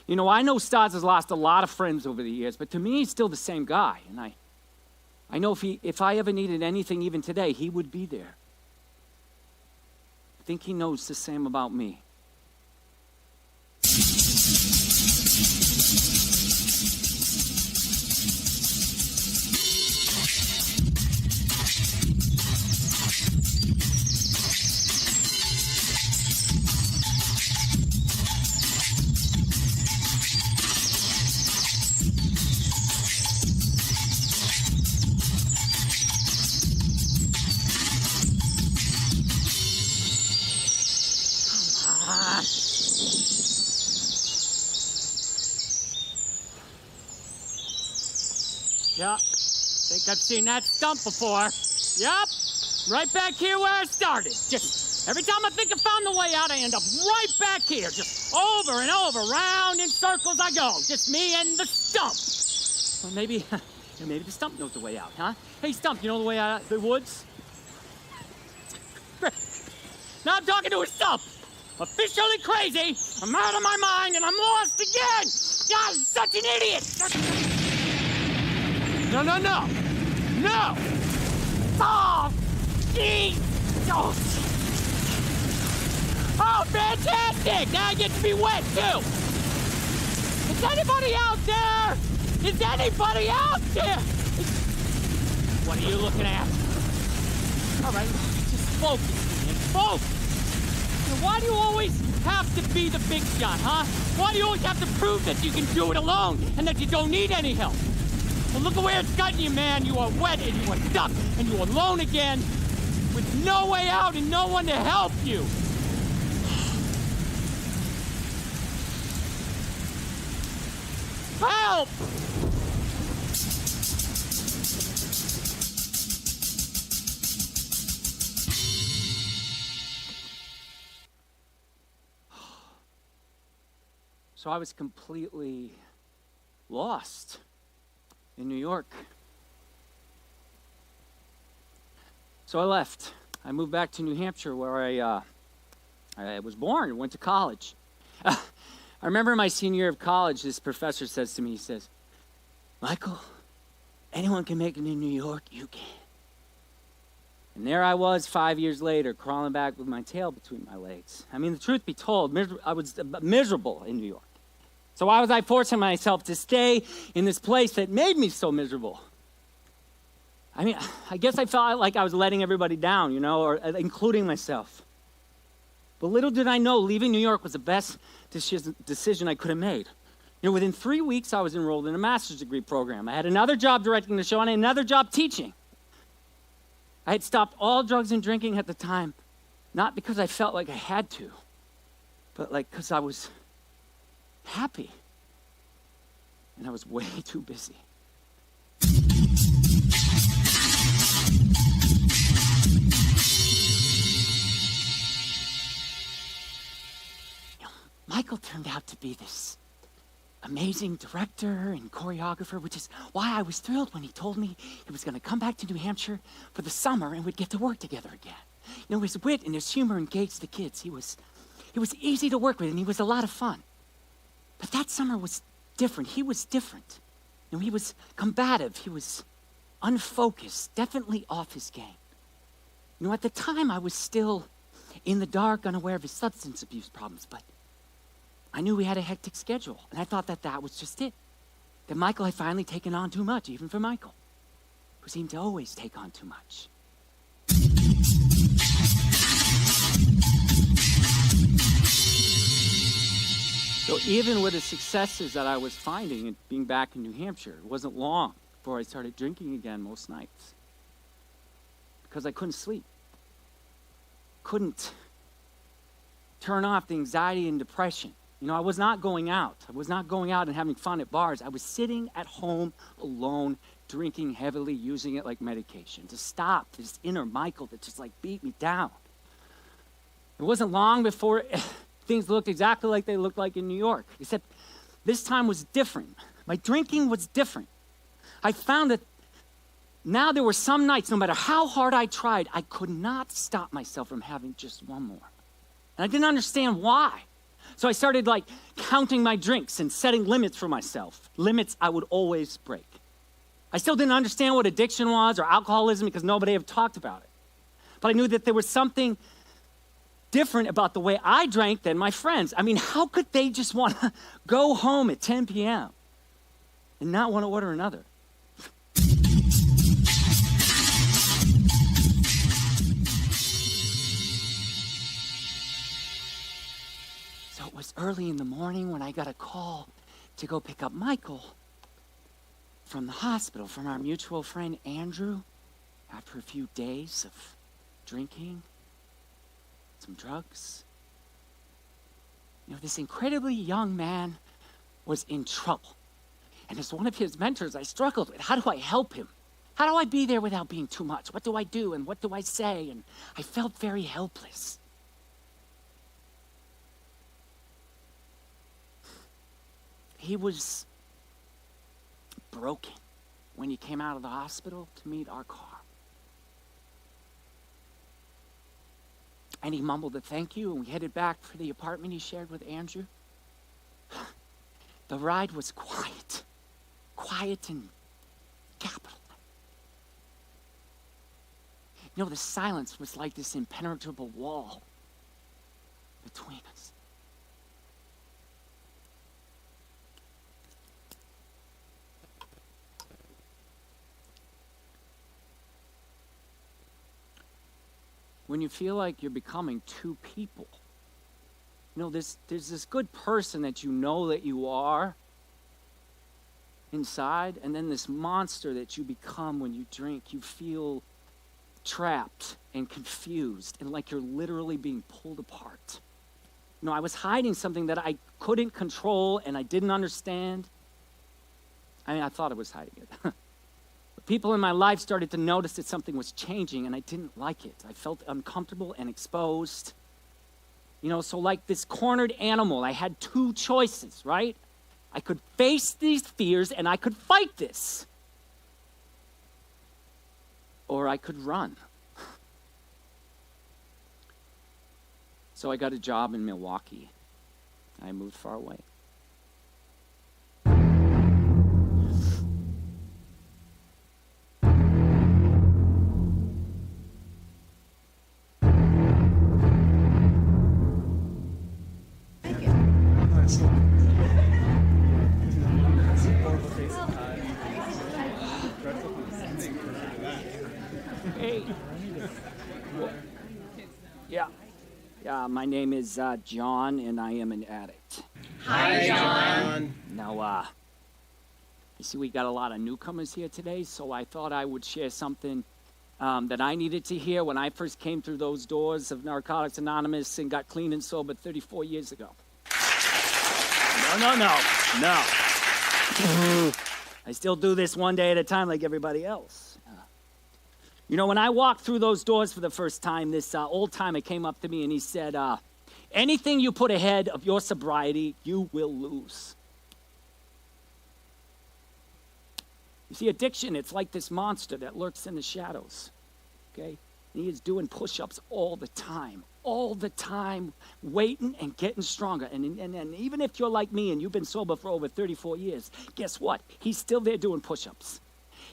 You know, I know Stoddard has lost a lot of friends over the years, but to me, he's still the same guy. And I know if I ever needed anything even today, he would be there. I think he knows the same about me. Yeah, think I've seen that stump before. Yep, right back here where I started. Just every time I think I found the way out, I end up right back here. Just over and over, round in circles I go. Just me and the stump. Or maybe the stump knows the way out, huh? Hey, Stump, you know the way out of the woods? Now I'm talking to a stump. Officially crazy. I'm out of my mind and I'm lost again. God, I'm such an idiot. No, no, no! No! Oh! Jeez! Oh, fantastic! Now I get to be wet, too! Is anybody out there? Is anybody out there? What are you looking at? All right, just focus, man. Focus! Now, why do you always have to be the big shot, huh? Why do you always have to prove that you can do it alone and that you don't need any help? Well, look at where it's gotten you, man. You are wet and you are stuck and you are alone again with no way out and no one to help you. Help! So I was completely lost in New York. So I left. I moved back to New Hampshire where I was born and went to college. I remember in my senior year of college, this professor says to me, he says, "Michael, anyone can make it in New York, you can." And there I was 5 years later, crawling back with my tail between my legs. I mean, the truth be told, I was miserable in New York. So why was I forcing myself to stay in this place that made me so miserable? I mean, I guess I felt like I was letting everybody down, you know, or including myself. But little did I know, leaving New York was the best decision I could have made. You know, within 3 weeks, I was enrolled in a master's degree program. I had another job directing the show and another job teaching. I had stopped all drugs and drinking at the time, not because I felt like I had to, but like because I was happy. And I was way too busy. Michael turned out to be this amazing director and choreographer, which is why I was thrilled when he told me he was going to come back to New Hampshire for the summer and we'd get to work together again. You know, his wit and his humor engaged the kids. He was easy to work with and he was a lot of fun. But that summer was different. He was different. You know, he was combative. He was unfocused, definitely off his game. You know, at the time I was still in the dark, unaware of his substance abuse problems, but I knew we had a hectic schedule, and I thought that was just it. That Michael had finally taken on too much, even for Michael, who seemed to always take on too much. So even with the successes that I was finding and being back in New Hampshire, it wasn't long before I started drinking again most nights. Because I couldn't sleep. Couldn't turn off the anxiety and depression. You know, I was not going out. I was not going out and having fun at bars. I was sitting at home alone, drinking heavily, using it like medication to stop this inner Michael that just like beat me down. It wasn't long before things looked exactly like they looked like in New York, except this time was different. My drinking was different. I found that now there were some nights, no matter how hard I tried, I could not stop myself from having just one more. And I didn't understand why. So I started like counting my drinks and setting limits for myself, limits I would always break. I still didn't understand what addiction was or alcoholism because nobody had talked about it. But I knew that there was something different about the way I drank than my friends. I mean, how could they just want to go home at 10 p.m. and not want to order another? So it was early in the morning when I got a call to go pick up Michael from the hospital, from our mutual friend Andrew, after a few days of drinking, some drugs. You know, this incredibly young man was in trouble. And as one of his mentors, I struggled with, how do I help him? How do I be there without being too much? What do I do and what do I say? And I felt very helpless. He was broken when he came out of the hospital to meet our car. And he mumbled a thank you, and we headed back for the apartment he shared with Andrew. The ride was quiet and capital. You know, the silence was like this impenetrable wall between us. When you feel like you're becoming two people, you know, there's this good person that you know that you are inside, and then this monster that you become when you drink. You feel trapped and confused and like you're literally being pulled apart. You know, I was hiding something that I couldn't control and I didn't understand. I mean, I thought I was hiding it. People in my life started to notice that something was changing, and I didn't like it. I felt uncomfortable and exposed. You know, so like this cornered animal, I had two choices, right? I could face these fears, and I could fight this. Or I could run. So I got a job in Milwaukee. I moved far away. Hey. Yeah. Yeah, my name is John, and I am an addict. Hi, John. Now, you see, we got a lot of newcomers here today, so I thought I would share something that I needed to hear when I first came through those doors of Narcotics Anonymous and got clean and sober 34 years ago. No. I still do this one day at a time like everybody else. You know, when I walked through those doors for the first time, this old timer came up to me and he said, anything you put ahead of your sobriety, you will lose. You see, addiction, it's like this monster that lurks in the shadows, okay? And he is doing push-ups all the time, waiting and getting stronger. And even if you're like me and you've been sober for over 34 years, guess what? He's still there doing push-ups.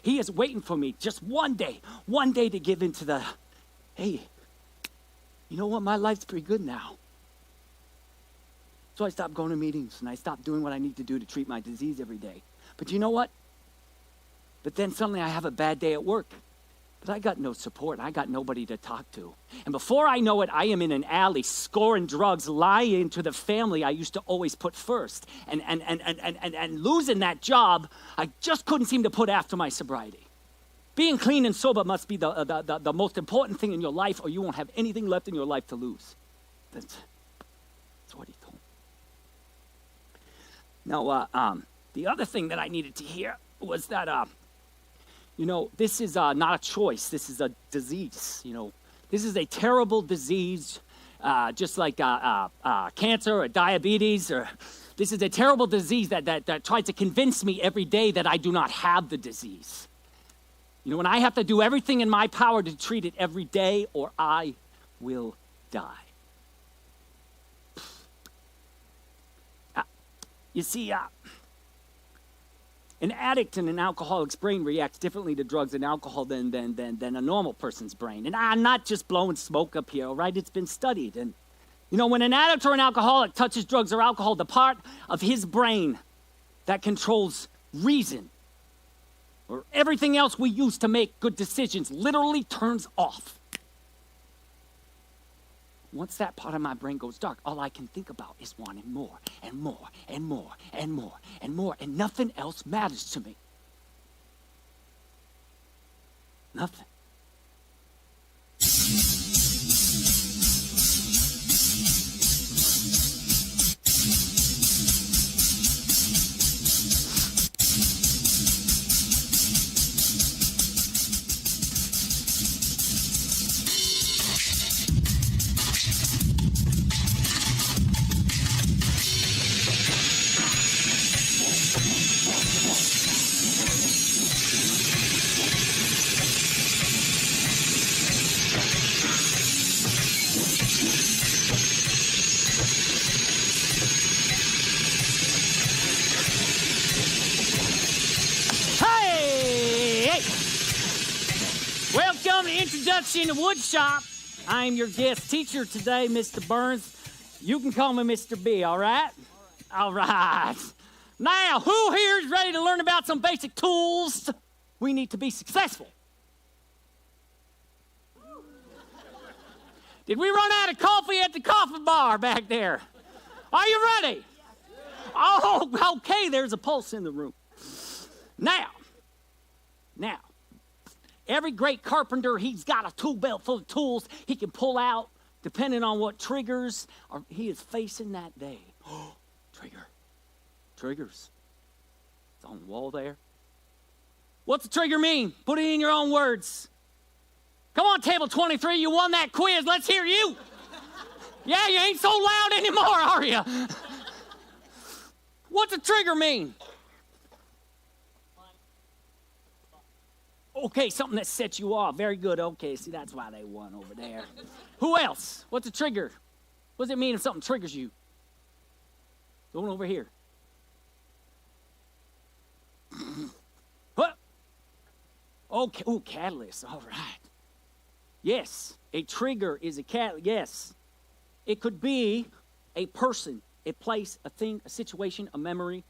He is waiting for me just one day to give into the, hey, you know what? My life's pretty good now. So I stopped going to meetings and I stopped doing what I need to do to treat my disease every day. But you know what? But then suddenly I have a bad day at work. But I got no support. I got nobody to talk to. And before I know it, I am in an alley scoring drugs, lying to the family I used to always put first. And losing that job, I just couldn't seem to put after my sobriety. Being clean and sober must be the most important thing in your life, or you won't have anything left in your life to lose. That's what he told me. Now, the other thing that I needed to hear was that, you know, this is not a choice. This is a disease, you know. This is a terrible disease, just like cancer or diabetes. Or this is a terrible disease that tries to convince me every day that I do not have the disease. You know, and I have to do everything in my power to treat it every day or I will die. You see, an addict and an alcoholic's brain reacts differently to drugs and alcohol than a normal person's brain. And I'm not just blowing smoke up here, all right? It's been studied. And, you know, when an addict or an alcoholic touches drugs or alcohol, the part of his brain that controls reason or everything else we use to make good decisions literally turns off. Once that part of my brain goes dark, all I can think about is wanting more and more and more and more and more, and nothing else matters to me. Nothing. Introduction to Woodshop. I'm your guest teacher today, Mr. Burns. You can call me Mr. B, all right? All right. Now, who here is ready to learn about some basic tools we need to be successful? Did we run out of coffee at the coffee bar back there? Are you ready? Oh, okay, there's a pulse in the room. Now, every great carpenter, he's got a tool belt full of tools he can pull out depending on what triggers he is facing that day. Triggers. It's on the wall there. What's a trigger mean? Put it in your own words. Come on, table 23, you won that quiz. Let's hear you. Yeah, you ain't so loud anymore, are you? What's a trigger mean? Okay, something that sets you off. Very good. Okay, see, that's why they won over there. Who else? What's a trigger? What does it mean if something triggers you? Going over here. What? Okay. Ooh, catalyst. All right. Yes, a trigger is a catalyst. Yes. It could be a person, a place, a thing, a situation, a memory.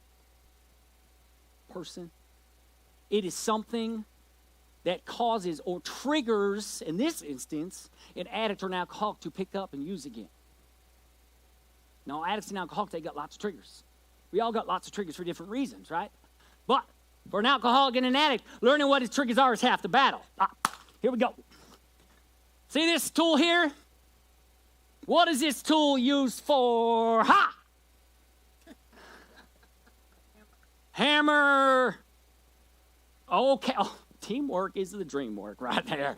Person. It is something that causes or triggers, in this instance, an addict or an alcoholic to pick up and use again. Now, addicts and alcoholics, they got lots of triggers. We all got lots of triggers for different reasons, right? But for an alcoholic and an addict, learning what his triggers are is half the battle. Here we go. See this tool here? What is this tool used for? Ha! Hammer. Okay. Oh, teamwork is the dream work right there.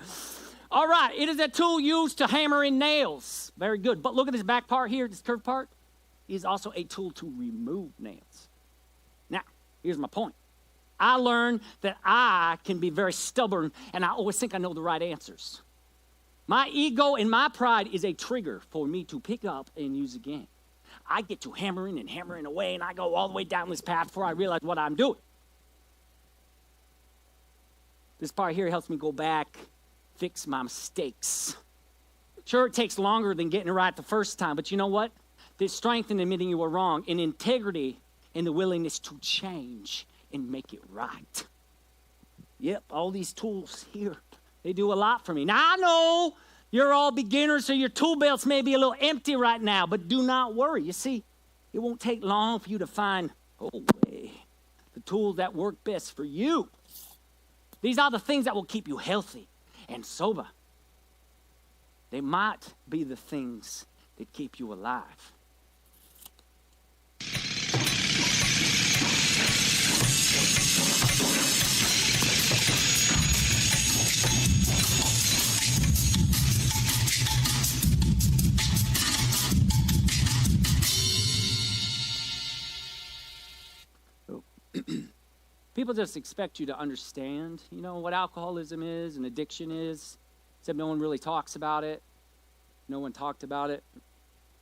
All right. It is a tool used to hammer in nails. Very good. But look at this back part here, this curved part. It is also a tool to remove nails. Now, here's my point. I learned that I can be very stubborn, and I always think I know the right answers. My ego and my pride is a trigger for me to pick up and use again. I get to hammering and hammering away, and I go all the way down this path before I realize what I'm doing. This part here helps me go back, fix my mistakes. Sure, it takes longer than getting it right the first time, but you know what? There's strength in admitting you were wrong, and integrity in the willingness to change and make it right. Yep, all these tools here, they do a lot for me. Now, I know you're all beginners, so your tool belts may be a little empty right now, but do not worry. You see, it won't take long for you to find, the tools that work best for you. These are the things that will keep you healthy and sober. They might be the things that keep you alive. People just expect you to understand, what alcoholism is and addiction is, except no one really talks about it. No one talked about it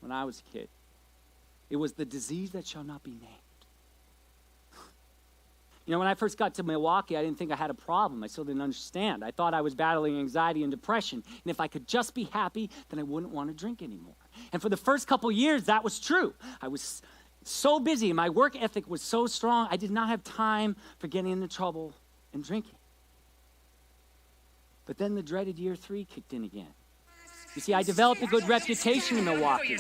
when I was a kid. It was the disease that shall not be named. When I first got to Milwaukee, I didn't think I had a problem. I still didn't understand. I thought I was battling anxiety and depression. And if I could just be happy, then I wouldn't want to drink anymore. And for the first couple years, that was true. I was so busy. My work ethic was so strong, I did not have time for getting into trouble and drinking. But then the dreaded year 3 kicked in again. You see, I developed a good reputation in Milwaukee.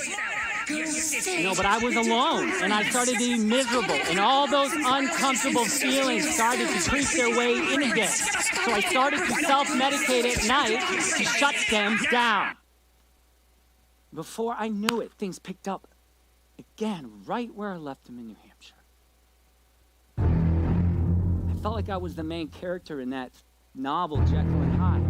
But I was alone, and I started to be miserable, and all those uncomfortable feelings started to creep their way in again. So I started to self-medicate at night to shut them down. Before I knew it, things picked up again, right where I left them in New Hampshire. I felt like I was the main character in that novel, Jekyll and Hyde,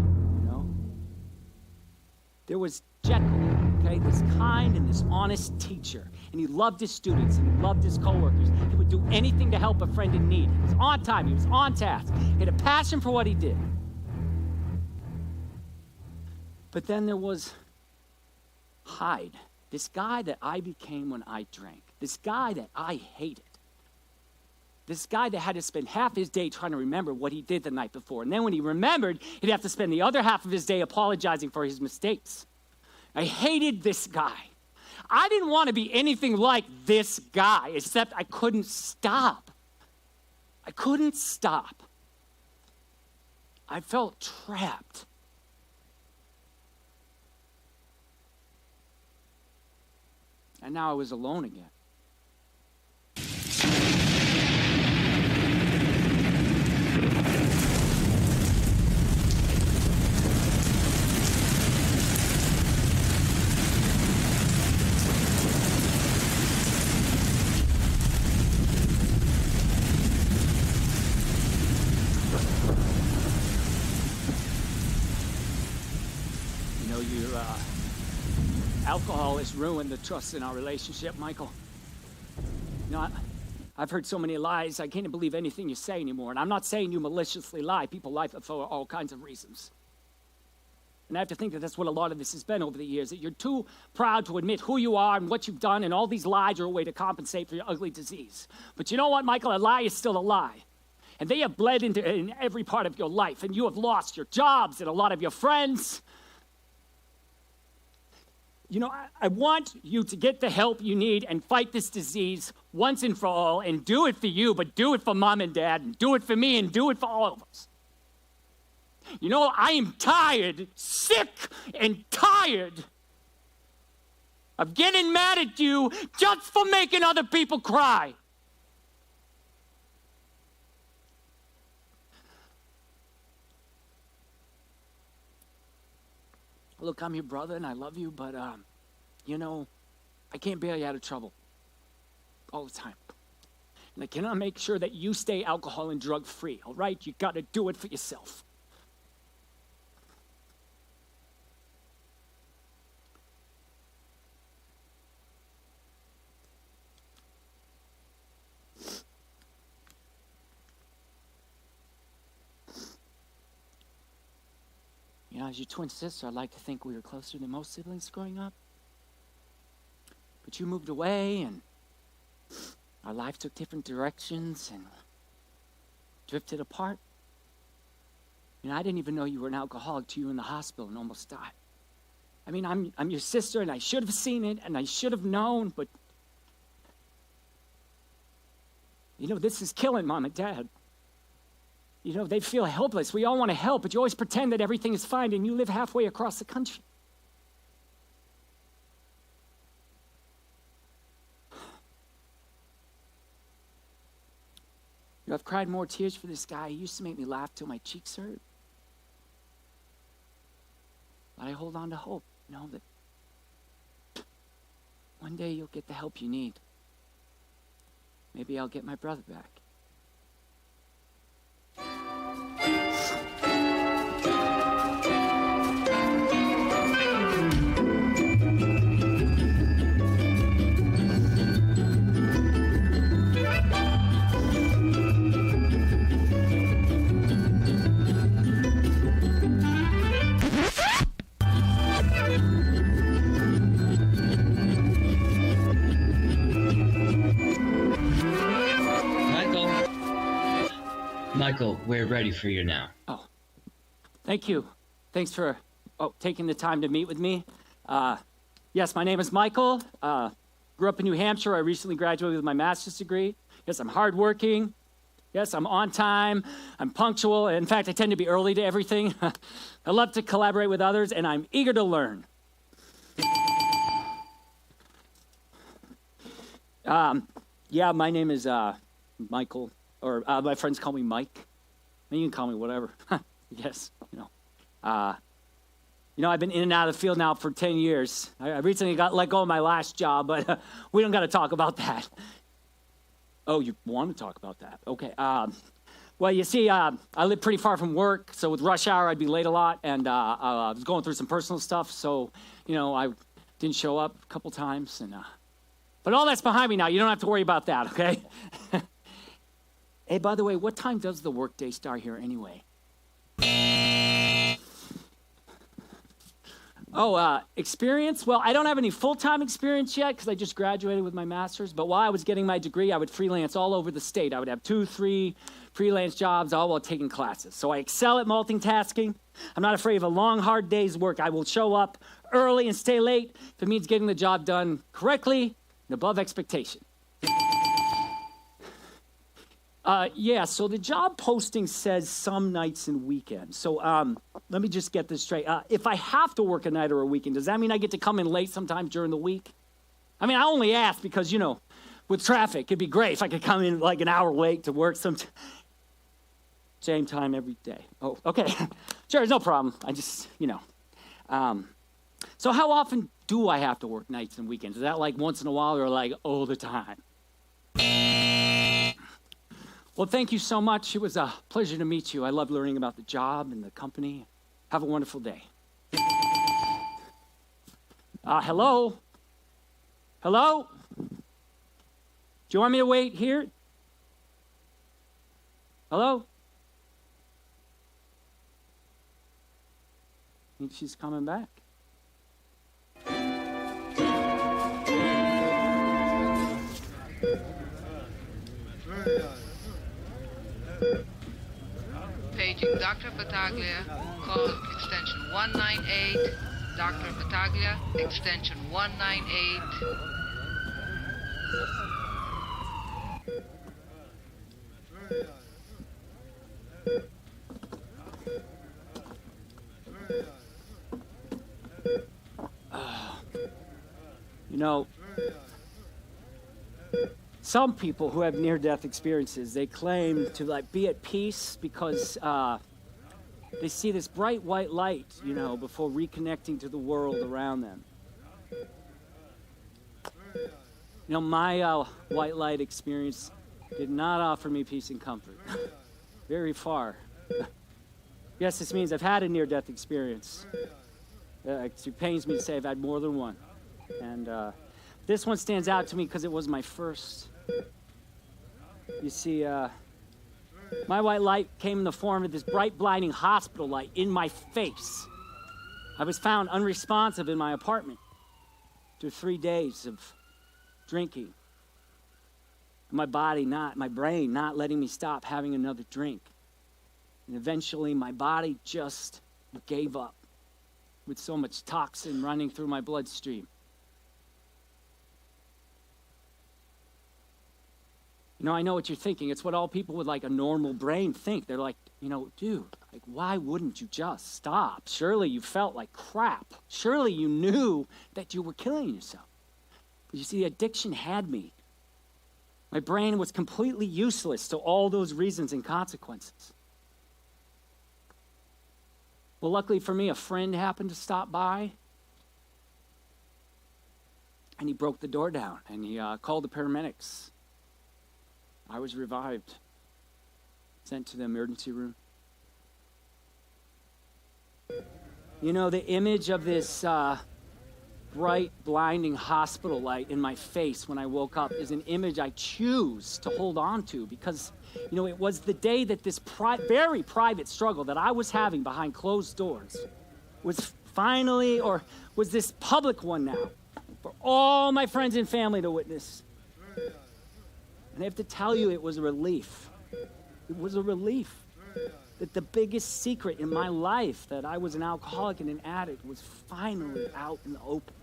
There was Jekyll, this kind and this honest teacher. And he loved his students, and he loved his coworkers. He would do anything to help a friend in need. He was on time, he was on task. He had a passion for what he did. But then there was Hyde. This guy that I became when I drank. This guy that I hated. This guy that had to spend half his day trying to remember what he did the night before. And then when he remembered, he'd have to spend the other half of his day apologizing for his mistakes. I hated this guy. I didn't want to be anything like this guy, except I couldn't stop. I couldn't stop. I felt trapped. And now I was alone again. Alcohol has ruined the trust in our relationship, Michael. I've heard so many lies, I can't believe anything you say anymore. And I'm not saying you maliciously lie. People lie for all kinds of reasons. And I have to think that that's what a lot of this has been over the years, that you're too proud to admit who you are and what you've done, and all these lies are a way to compensate for your ugly disease. But you know what, Michael? A lie is still a lie. And they have bled in every part of your life, and you have lost your jobs and a lot of your friends. I want you to get the help you need and fight this disease once and for all, and do it for you, but do it for mom and dad, and do it for me, and do it for all of us. You know, I am tired, sick and tired of getting mad at you just for making other people cry. Look, I'm your brother and I love you, but, you know, I can't bail you out of trouble all the time. And I cannot make sure that you stay alcohol and drug free, all right? You got to do it for yourself. You know, as your twin sister, I'd like to think we were closer than most siblings growing up. But you moved away, and our life took different directions and drifted apart. You know, I didn't even know you were an alcoholic till you were in the hospital and almost died. I mean, I'm your sister, and I should have seen it, and I should have known, but you know, this is killing Mom and Dad. You know, they feel helpless. We all want to help, but you always pretend that everything is fine, and you live halfway across the country. You know, I've cried more tears for this guy. He used to make me laugh till my cheeks hurt. But I hold on to hope, you know, that one day you'll get the help you need. Maybe I'll get my brother back. Michael, we're ready for you now. Oh, thank you. Thanks for taking the time to meet with me. Yes, my name is Michael. Grew up in New Hampshire. I recently graduated with my master's degree. Yes, I'm hardworking. Yes, I'm on time. I'm punctual. In fact, I tend to be early to everything. I love to collaborate with others, and I'm eager to learn. Yeah, my name is Michael. Or my friends call me Mike. And you can call me whatever. Yes, you know. I've been in and out of the field now for 10 years. I recently got let go of my last job, but we don't got to talk about that. Oh, you want to talk about that? Okay. Well, you see, I live pretty far from work, so with rush hour, I'd be late a lot, and I was going through some personal stuff, so, I didn't show up a couple times. But all that's behind me now. You don't have to worry about that, okay? Hey, by the way, what time does the workday start here anyway? Experience? Well, I don't have any full-time experience yet because I just graduated with my master's, but while I was getting my degree, I would freelance all over the state. I would have 2-3 freelance jobs, all while taking classes. So I excel at multitasking. I'm not afraid of a long, hard day's work. I will show up early and stay late if it means getting the job done correctly and above expectation. So the job posting says some nights and weekends. So let me just get this straight. If I have to work a night or a weekend, does that mean I get to come in late sometime during the week? I mean, I only ask because, with traffic, it'd be great if I could come in like an hour late to work same time every day. Oh, okay. Sure, no problem. I just, So how often do I have to work nights and weekends? Is that like once in a while or like all the time? Well, thank you so much. It was a pleasure to meet you. I love learning about the job and the company. Have a wonderful day. Hello? Hello? Do you want me to wait here? Hello? I think she's coming back. Paging Dr. Battaglia, call extension 198. Dr. Battaglia, extension 198. know, some people who have near-death experiences, they claim to like be at peace because they see this bright white light, you know, before reconnecting to the world around them. You know, my white light experience did not offer me peace and comfort. Very far. Yes, this means I've had a near-death experience. It pains me to say I've had more than one. And this one stands out to me because it was my first. You see, my white light came in the form of this bright, blinding hospital light in my face. I was found unresponsive in my apartment after 3 days of drinking. My brain not letting me stop having another drink. And eventually my body just gave up with so much toxin running through my bloodstream. You know, I know what you're thinking. It's what all people with like a normal brain think. They're like, you know, dude, like, why wouldn't you just stop? Surely you felt like crap. Surely you knew that you were killing yourself. But you see, the addiction had me. My brain was completely useless to all those reasons and consequences. Well, luckily for me, a friend happened to stop by. And he broke the door down. And he called the paramedics. I was revived. Sent to the emergency room. You know, the image of this bright, blinding hospital light in my face when I woke up is an image I choose to hold on to because, you know, it was the day that this very private struggle that I was having behind closed doors was finally, or was this public one now, for all my friends and family to witness. And I have to tell you, it was a relief. It was a relief that the biggest secret in my life, that I was an alcoholic and an addict, was finally out in the open.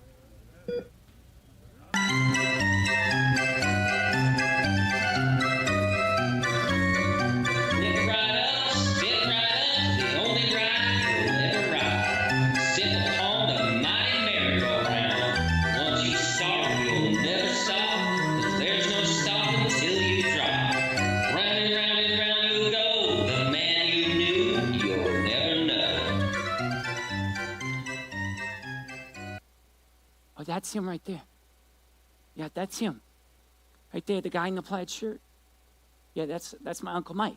Oh, that's him right there. Yeah, that's him. Right there, the guy in the plaid shirt. Yeah, that's my Uncle Mike.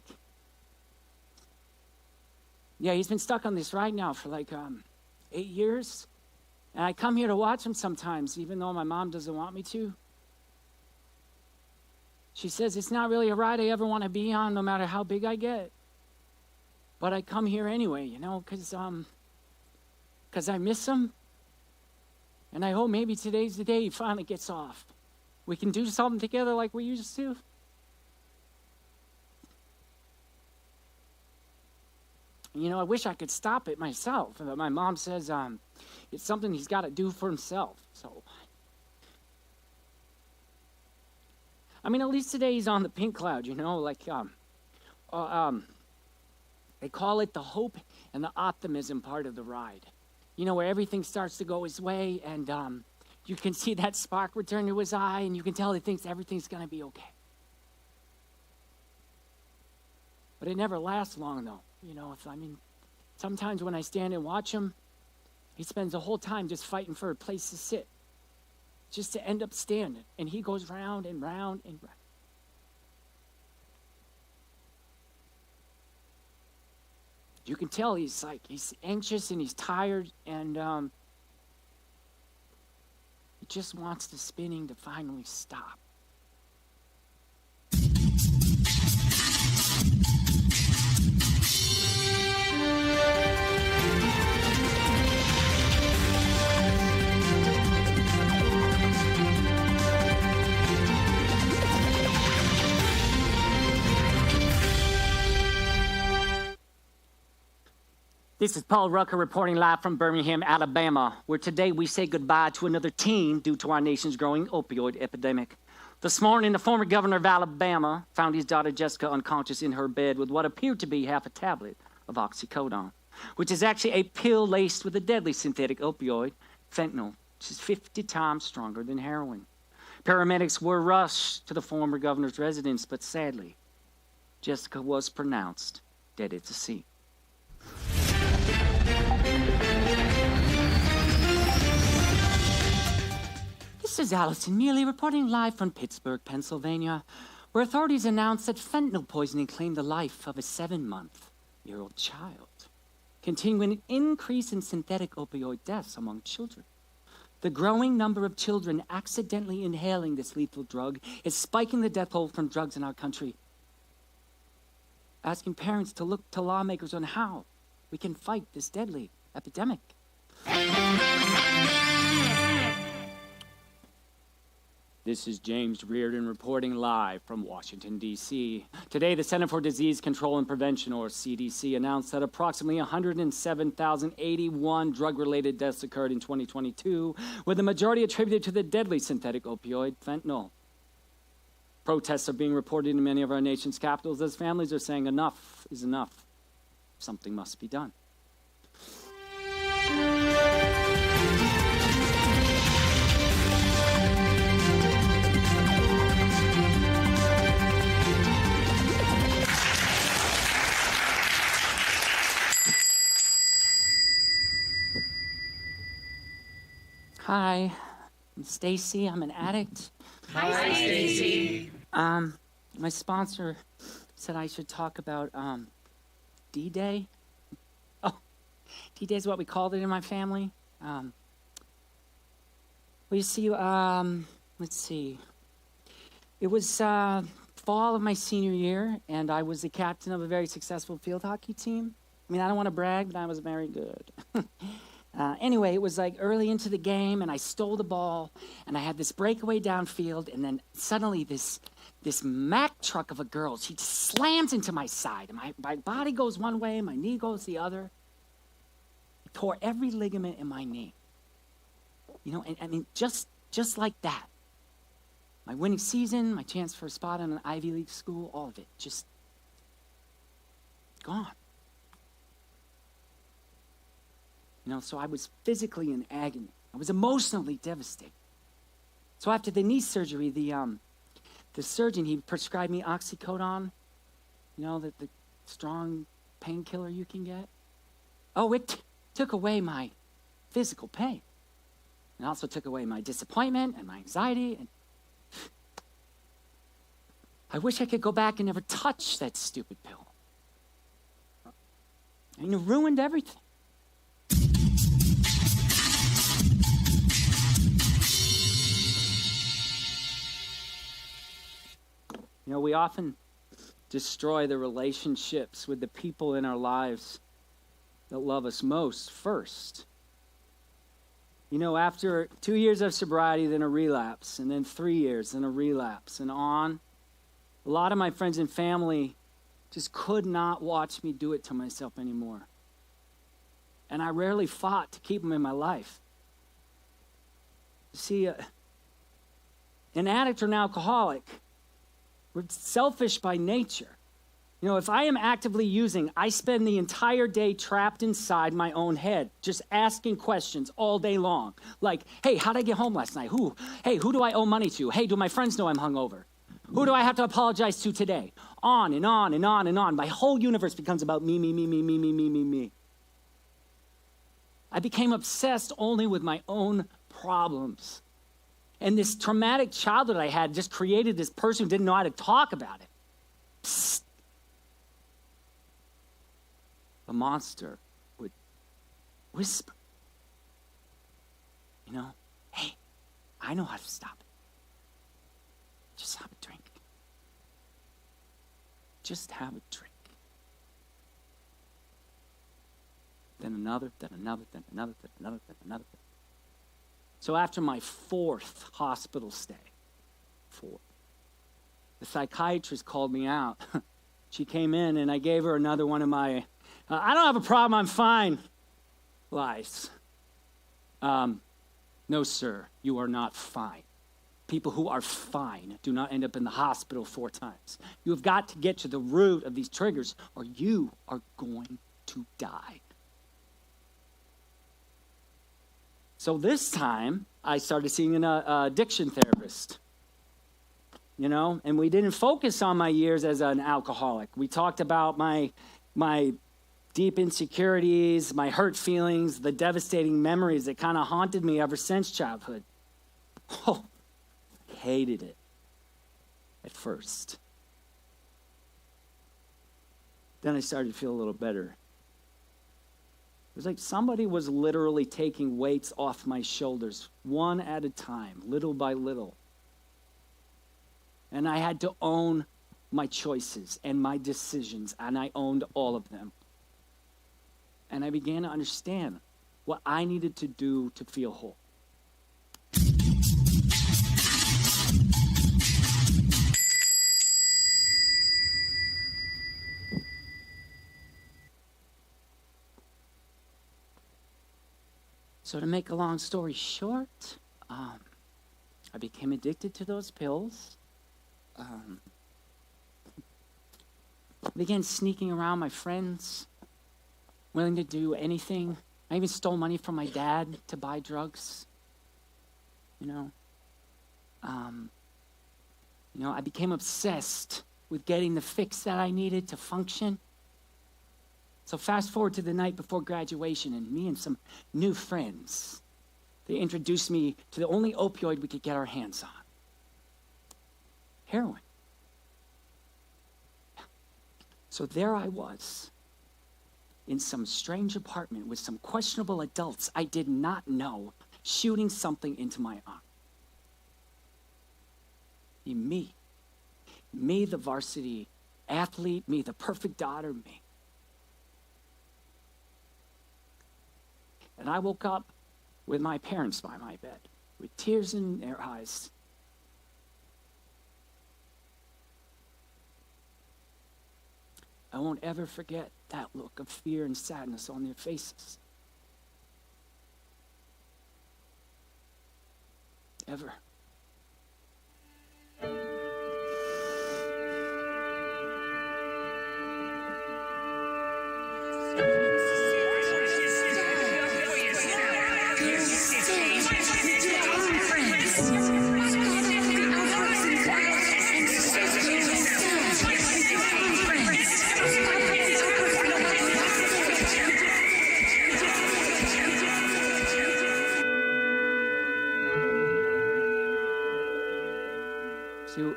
Yeah, he's been stuck on this ride now for like 8 years. And I come here to watch him sometimes, even though my mom doesn't want me to. She says it's not really a ride I ever want to be on, no matter how big I get. But I come here anyway, you know, because I miss him. And I hope maybe today's the day he finally gets off. We can do something together like we used to. You know, I wish I could stop it myself. But my mom says it's something he's got to do for himself. So, I mean, at least today he's on the pink cloud, you know, like they call it the hope and the optimism part of the ride. You know, where everything starts to go his way, and you can see that spark return to his eye, and you can tell he thinks everything's going to be okay. But it never lasts long, though. You know, sometimes when I stand and watch him, he spends the whole time just fighting for a place to sit, just to end up standing, and he goes round and round and round. You can tell he's anxious and he's tired, and he just wants the spinning to finally stop. This is Paul Rucker reporting live from Birmingham, Alabama, where today we say goodbye to another teen due to our nation's growing opioid epidemic. This morning, the former governor of Alabama found his daughter Jessica unconscious in her bed with what appeared to be half a tablet of oxycodone, which is actually a pill laced with a deadly synthetic opioid, fentanyl, which is 50 times stronger than heroin. Paramedics were rushed to the former governor's residence, but sadly, Jessica was pronounced dead at the scene. This is Allison Mealy reporting live from Pittsburgh, Pennsylvania, where authorities announced that fentanyl poisoning claimed the life of a 7-month-old child, continuing an increase in synthetic opioid deaths among children. The growing number of children accidentally inhaling this lethal drug is spiking the death toll from drugs in our country, asking parents to look to lawmakers on how we can fight this deadly epidemic. This is James Reardon reporting live from Washington, D.C. Today, the Center for Disease Control and Prevention, or CDC, announced that approximately 107,081 drug-related deaths occurred in 2022, with the majority attributed to the deadly synthetic opioid, fentanyl. Protests are being reported in many of our nation's capitals as families are saying enough is enough. Something must be done. Hi, I'm Stacy. I'm an addict. Hi, Stacy. My sponsor said I should talk about D-Day. Oh, D-Day is what we called it in my family. Well, you see, let's see. It was fall of my senior year, and I was the captain of a very successful field hockey team. I mean, I don't want to brag, but I was very good. Anyway, it was like early into the game, and I stole the ball, and I had this breakaway downfield, and then suddenly this Mack truck of a girl, she just slams into my side, and my body goes one way, my knee goes the other. I tore every ligament in my knee. You know, and I mean, just like that. My winning season, my chance for a spot in an Ivy League school, all of it, just gone. You know, so I was physically in agony. I was emotionally devastated. So after the knee surgery, the surgeon, he prescribed me oxycodone, you know, the strong painkiller you can get. Oh, it took away my physical pain. It also took away my disappointment and my anxiety. And I wish I could go back and never touch that stupid pill. I mean, it ruined everything. You know, we often destroy the relationships with the people in our lives that love us most first. You know, after 2 years of sobriety, then a relapse, and then 3 years, then a relapse, and on, a lot of my friends and family just could not watch me do it to myself anymore. And I rarely fought to keep them in my life. You see, an addict or an alcoholic, we're selfish by nature. You know, if I am actively using, I spend the entire day trapped inside my own head, just asking questions all day long. Like, hey, how'd I get home last night? Who do I owe money to? Hey, do my friends know I'm hungover? Who do I have to apologize to today? On and on and on and on. My whole universe becomes about me, me, me, me, me, me, me, me, me. I became obsessed only with my own problems. And this traumatic childhood I had just created this person who didn't know how to talk about it. Psst. The monster would whisper, you know, hey, I know how to stop it. Just have a drink. Just have a drink. Then another, then another, then another, then another, then another. So after my 4th hospital stay, the psychiatrist called me out. She came in and I gave her another one of my, I don't have a problem, I'm fine, lies. No, sir, you are not fine. People who are fine do not end up in the hospital 4 times. You have got to get to the root of these triggers or you are going to die. So this time, I started seeing an addiction therapist, you know, and we didn't focus on my years as an alcoholic. We talked about my deep insecurities, my hurt feelings, the devastating memories that kind of haunted me ever since childhood. Oh, hated it at first. Then I started to feel a little better. It was like somebody was literally taking weights off my shoulders, one at a time, little by little. And I had to own my choices and my decisions, and I owned all of them. And I began to understand what I needed to do to feel whole. So to make a long story short, I became addicted to those pills. I began sneaking around my friends, willing to do anything. I even stole money from my dad to buy drugs. I became obsessed with getting the fix that I needed to function. So fast forward to the night before graduation, and me and some new friends, they introduced me to the only opioid we could get our hands on. Heroin. So there I was, in some strange apartment with some questionable adults I did not know, shooting something into my arm. Me, the varsity athlete, me, the perfect daughter, me. And I woke up with my parents by my bed, with tears in their eyes. I won't ever forget that look of fear and sadness on their faces. Ever. See,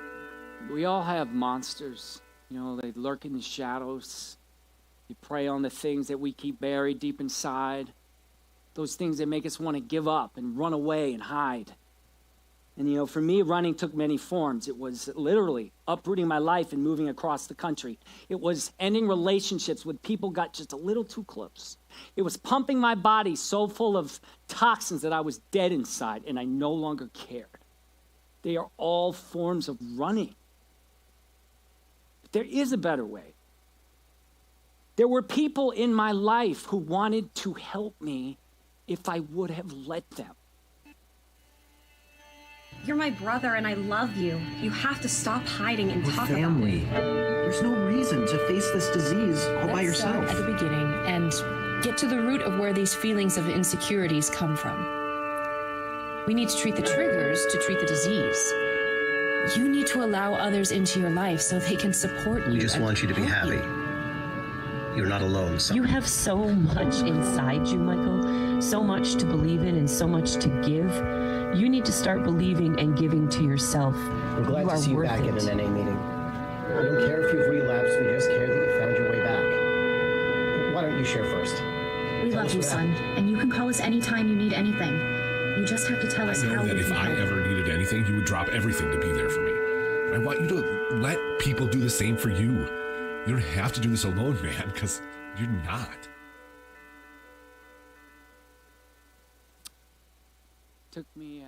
we all have monsters. They lurk in the shadows. We prey on the things that we keep buried deep inside. Those things that make us want to give up and run away and hide. And for me, running took many forms. It was literally uprooting my life and moving across the country. It was ending relationships with people got just a little too close. It was pumping my body so full of toxins that I was dead inside and I no longer cared. They are all forms of running. But there is a better way. There were people in my life who wanted to help me if I would have let them. You're my brother and I love you. You have to stop hiding and talk family. about it. There's no reason to face this disease all by Let's start yourself. at the beginning and get to the root of where these feelings of insecurities come from. We need to treat the triggers to treat the disease. You need to allow others into your life so they can support you. We just want you to be happy. You're not alone, son. You have so much inside you, Michael. So much to believe in and so much to give. You need to start believing and giving to yourself. We're glad to see you back in an NA meeting. We don't care if you've relapsed. We just care that you found your way back. Why don't you share first? We love you, son, and you can call us anytime you need anything. You just have to tell us I know how that we if can I help. ever needed anything, you would drop everything to be there for me. I want you to let people do the same for you. You don't have to do this alone, man, because you're not. Took me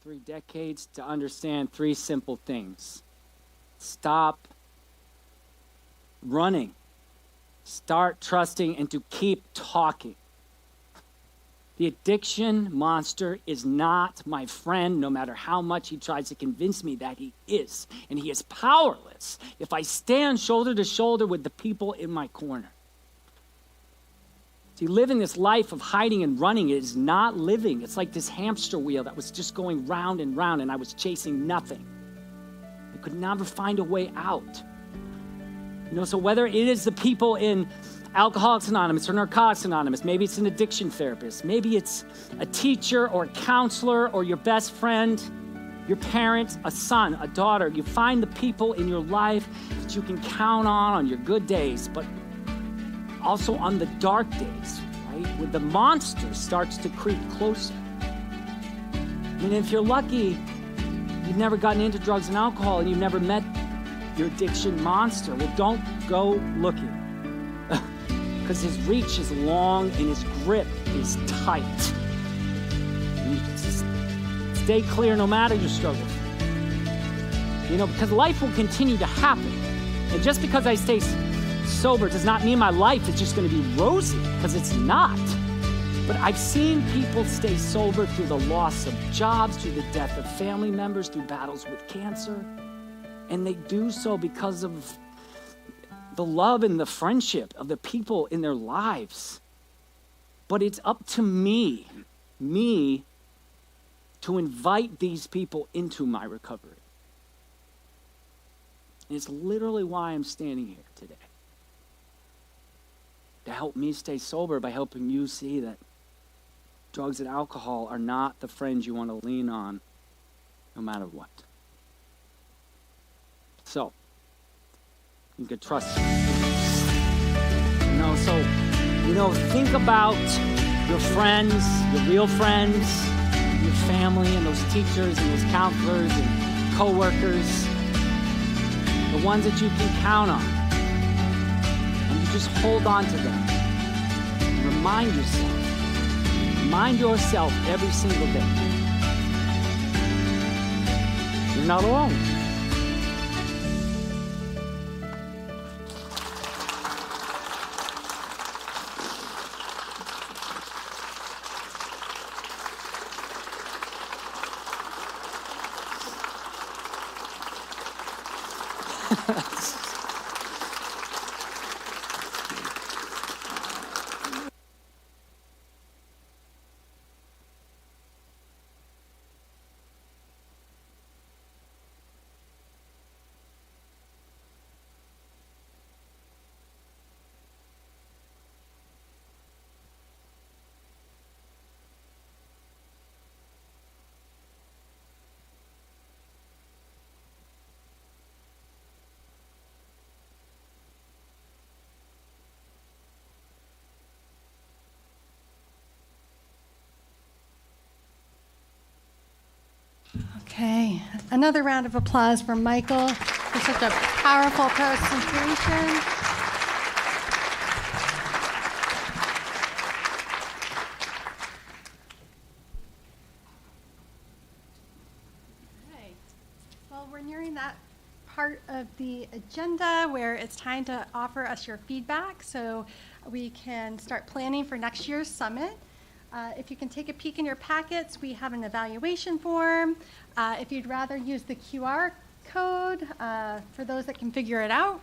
3 decades to understand 3 simple things. Stop running. Start trusting and to keep talking. The addiction monster is not my friend, no matter how much he tries to convince me that he is. And he is powerless if I stand shoulder to shoulder with the people in my corner. See, living this life of hiding and running is not living. It's like this hamster wheel that was just going round and round, and I was chasing nothing. I could never find a way out. So whether it is the people in Alcoholics Anonymous or Narcotics Anonymous, maybe it's an addiction therapist, maybe it's a teacher or a counselor or your best friend, your parents, a son, a daughter. You find the people in your life that you can count on your good days, but also on the dark days, right? When the monster starts to creep closer. If you're lucky, you've never gotten into drugs and alcohol and you've never met your addiction monster. Well, don't go looking. Because his reach is long and his grip is tight. And you just stay clear no matter your struggles. Because life will continue to happen. And just because I stay sober does not mean my life is just going to be rosy, because it's not. But I've seen people stay sober through the loss of jobs, through the death of family members, through battles with cancer. And they do so because of the love and the friendship of the people in their lives. But it's up to me to invite these people into my recovery. And it's literally why I'm standing here today. To help me stay sober by helping you see that drugs and alcohol are not the friends you want to lean on no matter what. So, you can trust me. Think about your friends, your real friends, your family, and those teachers and those counselors and coworkers, the ones that you can count on. And you just hold on to them. And remind yourself every single day. You're not alone. Okay, another round of applause for Michael for such a powerful presentation. Okay. Well, we're nearing that part of the agenda where it's time to offer us your feedback so we can start planning for next year's summit. If you can take a peek in your packets, we have an evaluation form. If you'd rather use the QR code, for those that can figure it out,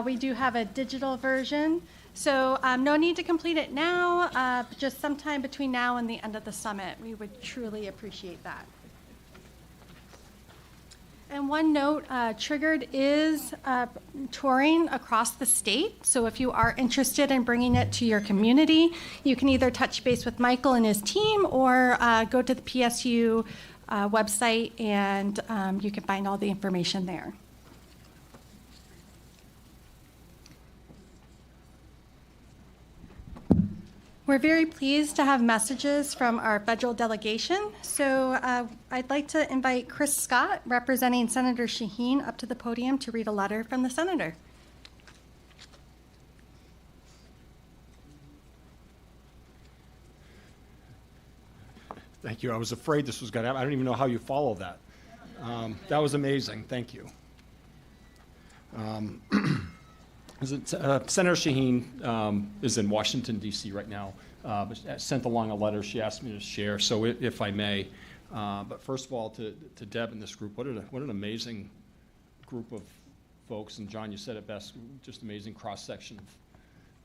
we do have a digital version. So no need to complete it now, but just sometime between now and the end of the summit. We would truly appreciate that. And one note, Triggered is touring across the state. So if you are interested in bringing it to your community, you can either touch base with Michael and his team or go to the PSU website and you can find all the information there. We're very pleased to have messages from our federal delegation. So I'd like to invite Chris Scott, representing Senator Shaheen, up to the podium to read a letter from the senator. Thank you. I was afraid this was going to happen. I don't even know how you follow that. That was amazing. Thank you. Senator Shaheen is in Washington, D.C. right now, but sent along a letter she asked me to share, so if I may. But first of all, to Deb and this group, what an amazing group of folks. And John, you said it best, just amazing cross-section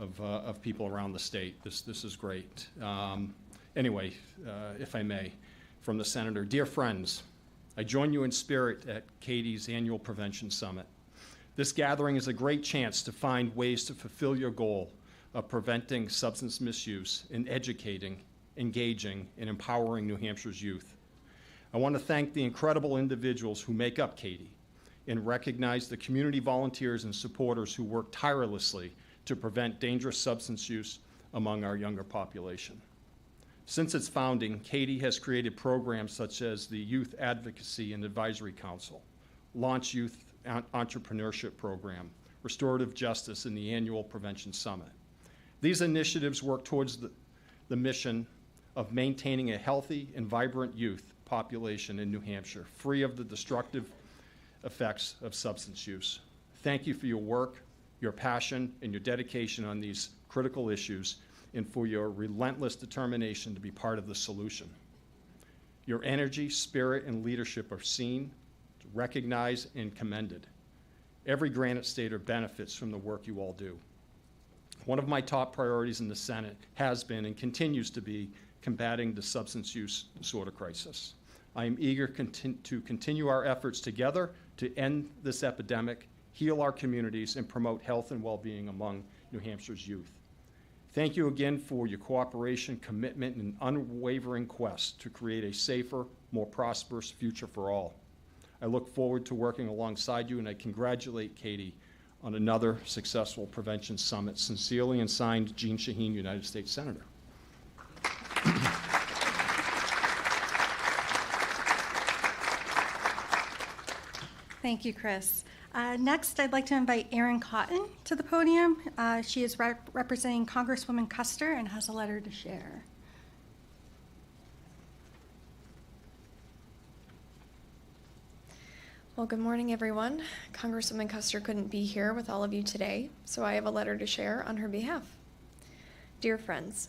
of people around the state. This is great. Anyway, if I may, from the Senator, dear friends, I join you in spirit at CADY's annual Prevention Summit. This gathering is a great chance to find ways to fulfill your goal of preventing substance misuse and educating, engaging, and empowering New Hampshire's youth. I want to thank the incredible individuals who make up CADY and recognize the community volunteers and supporters who work tirelessly to prevent dangerous substance use among our younger population. Since its founding, CADY has created programs such as the Youth Advocacy and Advisory Council, Launch Youth Entrepreneurship Program, Restorative Justice, and the annual Prevention Summit. These initiatives work towards the mission of maintaining a healthy and vibrant youth population in New Hampshire, free of the destructive effects of substance use. Thank you for your work, your passion, and your dedication on these critical issues, and for your relentless determination to be part of the solution. Your energy, spirit, and leadership are seen, recognized, and commended. Every Granite Stater benefits from the work you all do. One of my top priorities in the Senate has been and continues to be combating the substance use disorder crisis. I am eager to continue our efforts together to end this epidemic, heal our communities, and promote health and well-being among New Hampshire's youth. Thank you again for your cooperation, commitment, and unwavering quest to create a safer, more prosperous future for all. I look forward to working alongside you, and I congratulate CADY on another successful Prevention Summit. Sincerely and signed, Jean Shaheen, United States Senator. Thank you, Chris. Next, I'd like to invite Erin Cotton to the podium. She is representing Congresswoman Custer and has a letter to share. Well, good morning, everyone. Congresswoman Custer couldn't be here with all of you today, so I have a letter to share on her behalf. Dear friends,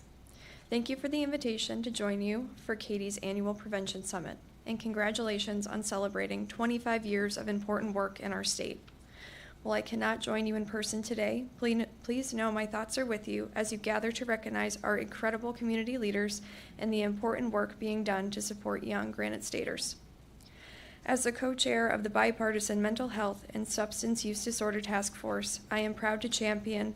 thank you for the invitation to join you for CADY's annual Prevention Summit, and congratulations on celebrating 25 years of important work in our state. While I cannot join you in person today, please know my thoughts are with you as you gather to recognize our incredible community leaders and the important work being done to support young Granite Staters. As the co-chair of the Bipartisan Mental Health and Substance Use Disorder Task Force, I am proud to champion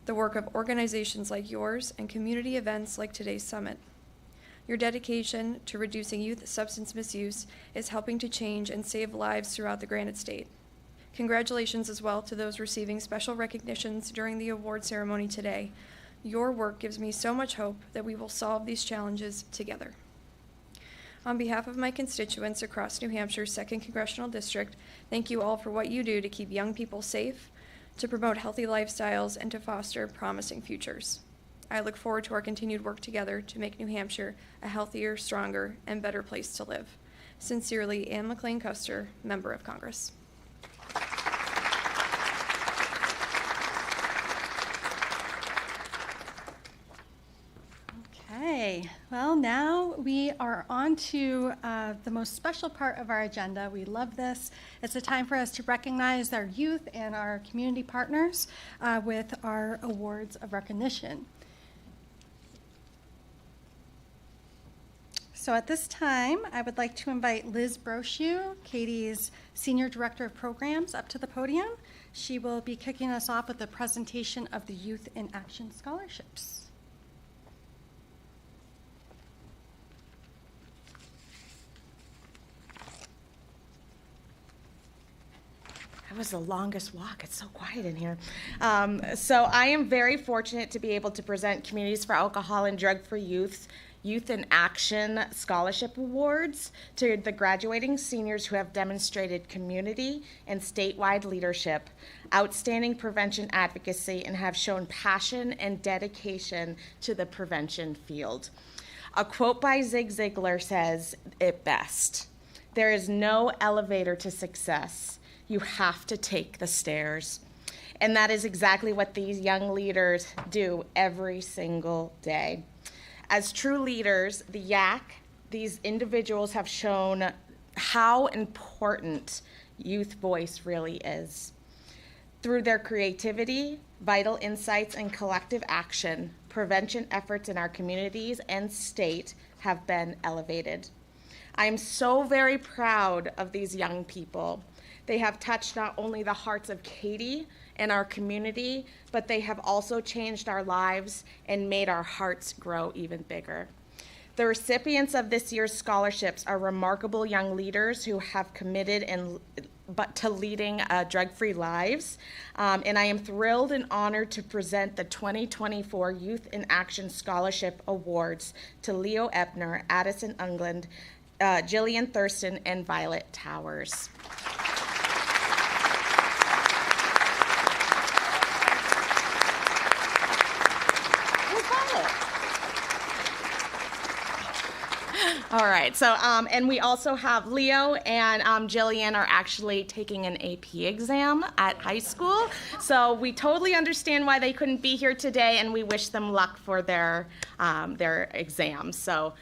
the work of organizations like yours and community events like today's summit. Your dedication to reducing youth substance misuse is helping to change and save lives throughout the Granite State. Congratulations as well to those receiving special recognitions during the award ceremony today. Your work gives me so much hope that we will solve these challenges together. On behalf of my constituents across New Hampshire's 2nd Congressional District, thank you all for what you do to keep young people safe, to promote healthy lifestyles, and to foster promising futures. I look forward to our continued work together to make New Hampshire a healthier, stronger, and better place to live. Sincerely, Ann McLean Custer, Member of Congress. Okay, well, now we are on to the most special part of our agenda. We love this. It's a time for us to recognize our youth and our community partners with our awards of recognition. So at this time, I would like to invite Liz Brochu, CADY's Senior Director of Programs, up to the podium. She will be kicking us off with a presentation of the Youth in Action Scholarships. That was the longest walk. It's so quiet in here. So I am very fortunate to be able to present Communities for Alcohol and Drug for Youth in Action Scholarship Awards to the graduating seniors who have demonstrated community and statewide leadership, outstanding prevention advocacy, and have shown passion and dedication to the prevention field. A quote by Zig Ziglar says it best: "There is no elevator to success. You have to take the stairs." And that is exactly what these young leaders do every single day. As true leaders, the YAC, these individuals have shown how important youth voice really is. Through their creativity, vital insights, and collective action, prevention efforts in our communities and state have been elevated. I am so very proud of these young people. They have touched not only the hearts of CADY and our community, but they have also changed our lives and made our hearts grow even bigger. The recipients of this year's scholarships are remarkable young leaders who have committed to leading drug-free lives. And I am thrilled and honored to present the 2024 Youth in Action Scholarship Awards to Leo Ebner, Addison England, Jillian Thurston, and Violet Towers. All right, so, and we also have Leo and Jillian are actually taking an AP exam at high school. So we totally understand why they couldn't be here today, and we wish them luck for their exams. So.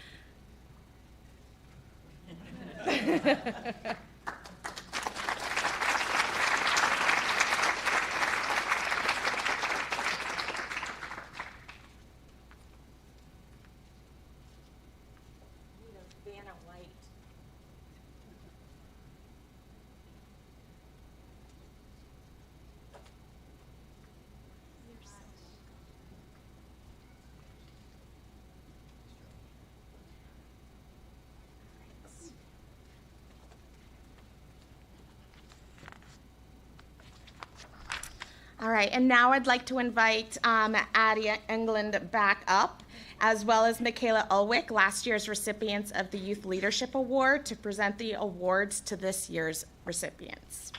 All right, and now I'd like to invite Addie England back up, as well as Michaela Ulwick, last year's recipients of the Youth Leadership Award, to present the awards to this year's recipients.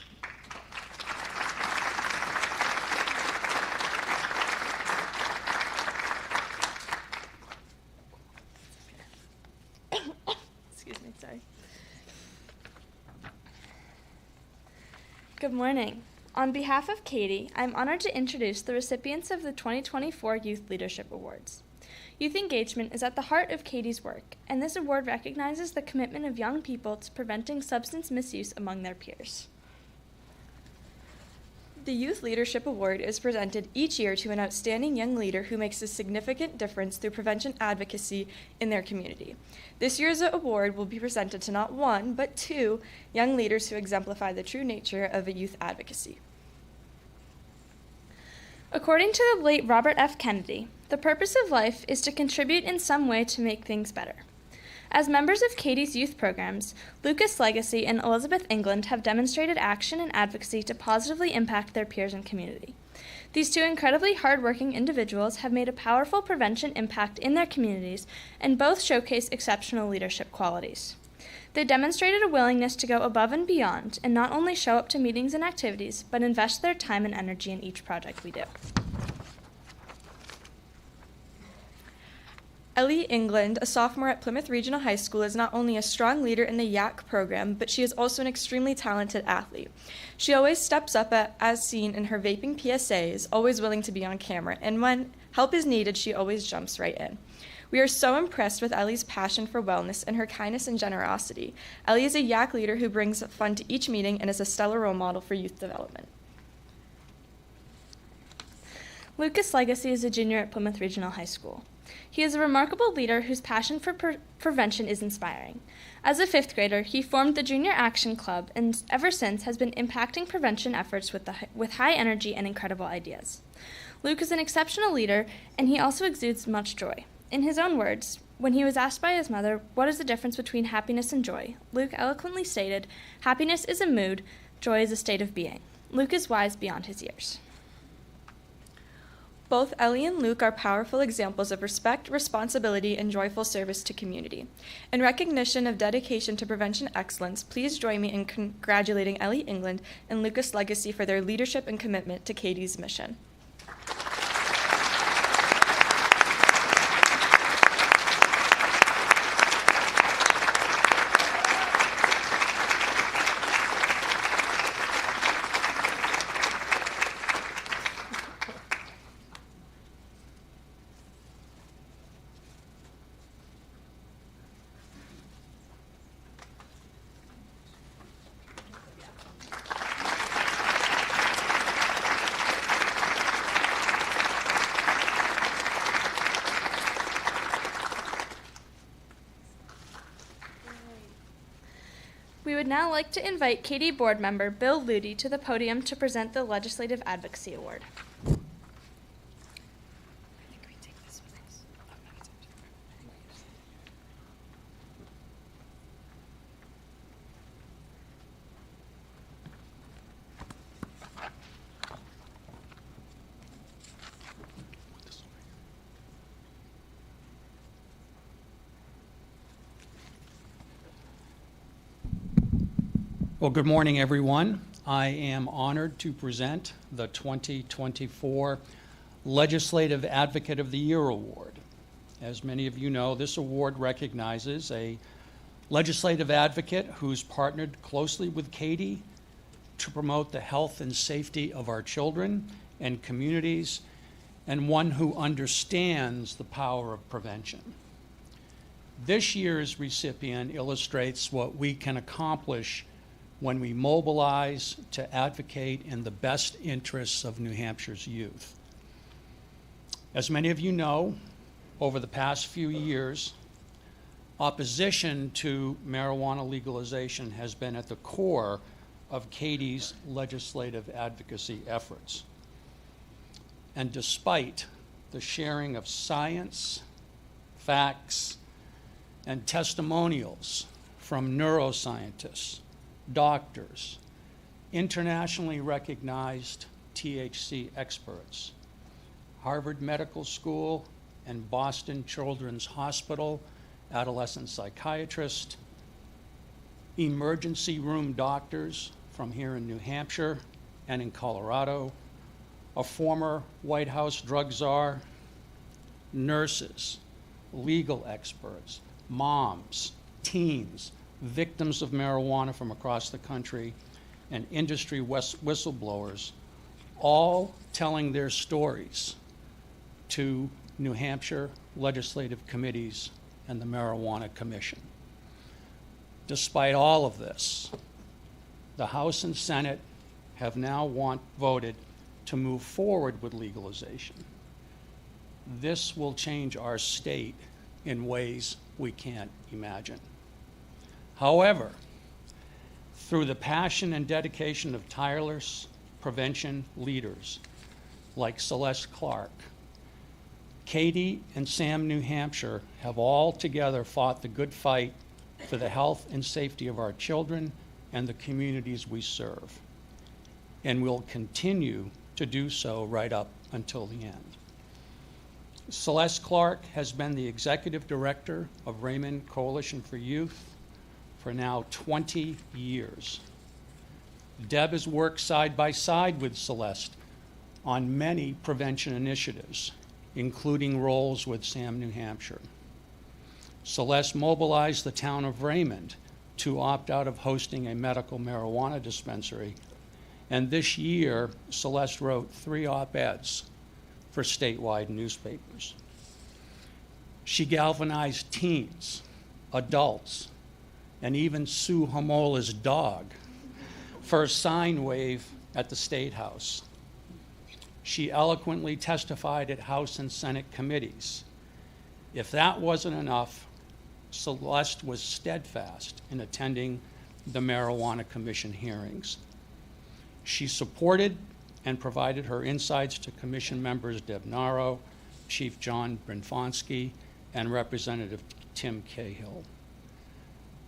Excuse me, sorry. Good morning. On behalf of CADY, I'm honored to introduce the recipients of the 2024 Youth Leadership Awards. Youth engagement is at the heart of CADY's work, and this award recognizes the commitment of young people to preventing substance misuse among their peers. The Youth Leadership Award is presented each year to an outstanding young leader who makes a significant difference through prevention advocacy in their community. This year's award will be presented to not one, but two young leaders who exemplify the true nature of a youth advocacy. According to the late Robert F. Kennedy, the purpose of life is to contribute in some way to make things better. As members of CADY's youth programs, Lucas Legacy and Elizabeth England have demonstrated action and advocacy to positively impact their peers and community. These two incredibly hardworking individuals have made a powerful prevention impact in their communities, and both showcase exceptional leadership qualities. They demonstrated a willingness to go above and beyond, and not only show up to meetings and activities, but invest their time and energy in each project we do. Ellie England, a sophomore at Plymouth Regional High School, is not only a strong leader in the YAC program, but she is also an extremely talented athlete. She always steps up as seen in her vaping PSAs, always willing to be on camera, and when help is needed, she always jumps right in. We are so impressed with Ellie's passion for wellness and her kindness and generosity. Ellie is a YAC leader who brings fun to each meeting and is a stellar role model for youth development. Lucas Legacy is a junior at Plymouth Regional High School. He is a remarkable leader whose passion for prevention is inspiring. As a fifth grader, he formed the Junior Action Club and ever since has been impacting prevention efforts with high energy and incredible ideas. Luke is an exceptional leader, and he also exudes much joy. In his own words, when he was asked by his mother, what is the difference between happiness and joy, Luke eloquently stated, "Happiness is a mood, joy is a state of being." Luke is wise beyond his years. Both Ellie and Luke are powerful examples of respect, responsibility, and joyful service to community. In recognition of dedication to prevention excellence, please join me in congratulating Ellie England and Lucas Legacy for their leadership and commitment to CADY's mission. We would now like to invite CADY board member Bill Ludy to the podium to present the Legislative Advocacy Award. Well, good morning, everyone. I am honored to present the 2024 Legislative Advocate of the Year Award. As many of you know, this award recognizes a legislative advocate who's partnered closely with CADY to promote the health and safety of our children and communities, and one who understands the power of prevention. This year's recipient illustrates what we can accomplish when we mobilize to advocate in the best interests of New Hampshire's youth. As many of you know, over the past few years, opposition to marijuana legalization has been at the core of CADY's legislative advocacy efforts. And despite the sharing of science, facts, and testimonials from neuroscientists, doctors, internationally recognized THC experts, Harvard Medical School and Boston Children's Hospital adolescent psychiatrist, emergency room doctors from here in New Hampshire and in Colorado, a former White House drug czar, nurses, legal experts, moms, teens, victims of marijuana from across the country, and industry whistleblowers, all telling their stories to New Hampshire legislative committees and the Marijuana Commission. Despite all of this, the House and Senate have now voted to move forward with legalization. This will change our state in ways we can't imagine. However, through the passion and dedication of tireless prevention leaders like Celeste Clark, CADY and SAM New Hampshire have all together fought the good fight for the health and safety of our children and the communities we serve, and will continue to do so right up until the end. Celeste Clark has been the executive director of Raymond Coalition for Youth for now 20 years. Deb has worked side by side with Celeste on many prevention initiatives, including roles with SAM New Hampshire. Celeste mobilized the town of Raymond to opt out of hosting a medical marijuana dispensary, and this year, Celeste wrote 3 op-eds for statewide newspapers. She galvanized teens, adults, and even Sue Homola's dog for a sign wave at the State House. She eloquently testified at House and Senate committees. If that wasn't enough, Celeste was steadfast in attending the Marijuana Commission hearings. She supported and provided her insights to Commission members Deb Naro, Chief John Brinfonsky, and Representative Tim Cahill.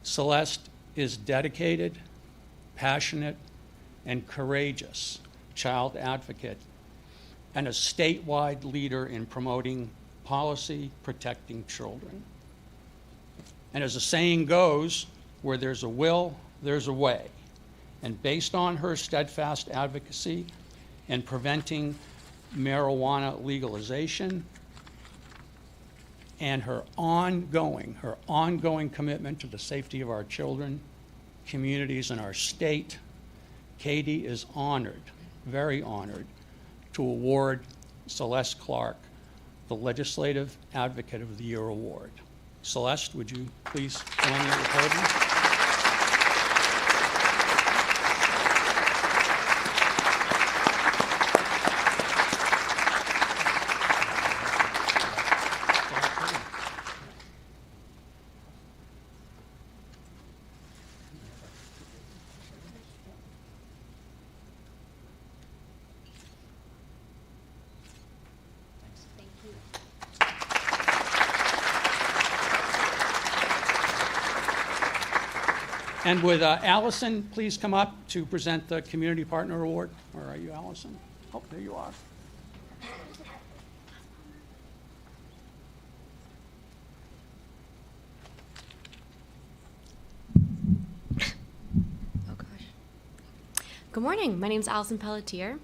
Celeste is dedicated, passionate, and courageous child advocate and a statewide leader in promoting policy protecting children. And as the saying goes, where there's a will, there's a way. And based on her steadfast advocacy in preventing marijuana legalization and her ongoing commitment to the safety of our children, communities, and our state, CADY is honored, very honored, to award Celeste Clark the Legislative Advocate of the Year Award. Celeste, would you please join me at the podium? And would Allison please come up to present the Community Partner Award? Where are you, Allison? Oh, there you are. Good morning. My name is Allison Pelletier.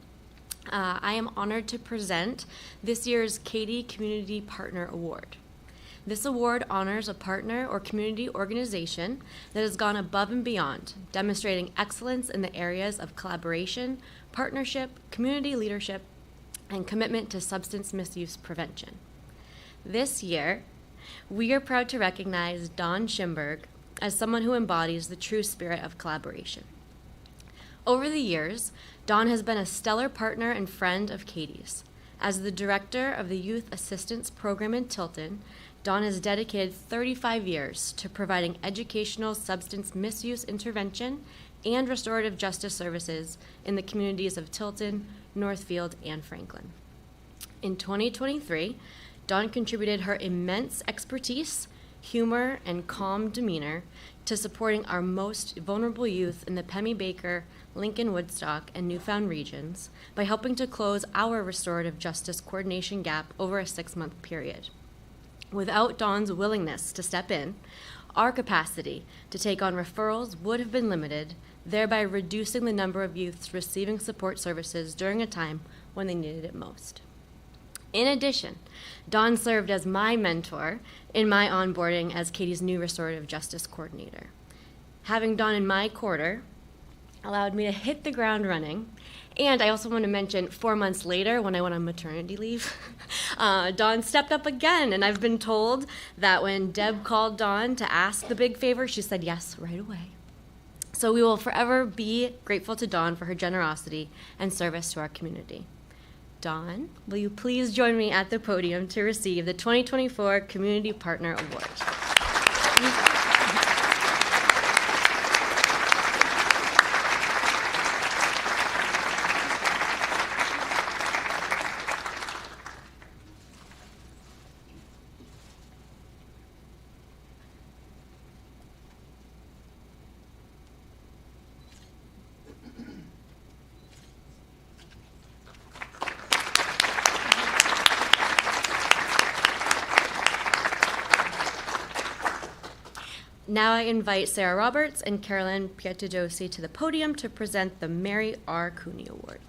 I am honored to present this year's CADY Community Partner Award. This award honors a partner or community organization that has gone above and beyond, demonstrating excellence in the areas of collaboration, partnership, community leadership, and commitment to substance misuse prevention. This year, we are proud to recognize Dawn Schimberg as someone who embodies the true spirit of collaboration. Over the years, Dawn has been a stellar partner and friend of CADY's. As the director of the Youth Assistance Program in Tilton, Dawn has dedicated 35 years to providing educational substance misuse intervention and restorative justice services in the communities of Tilton, Northfield, and Franklin. In 2023, Dawn contributed her immense expertise, humor, and calm demeanor to supporting our most vulnerable youth in the Pemmy-Baker, Lincoln, Woodstock, and Newfound regions by helping to close our restorative justice coordination gap over a 6-month period. Without Dawn's willingness to step in, our capacity to take on referrals would have been limited, thereby reducing the number of youths receiving support services during a time when they needed it most. In addition, Dawn served as my mentor in my onboarding as CADY's new restorative justice coordinator. Having Dawn in my quarter allowed me to hit the ground running. And I also want to mention 4 months later, when I went on maternity leave, Dawn stepped up again. And I've been told that when Deb called Dawn to ask the big favor, she said yes right away. So we will forever be grateful to Dawn for her generosity and service to our community. Dawn, will you please join me at the podium to receive the 2024 Community Partner Award? Now I invite Sarah Roberts and Carolyn Pietadosi to the podium to present the Mary R. Cooney Award.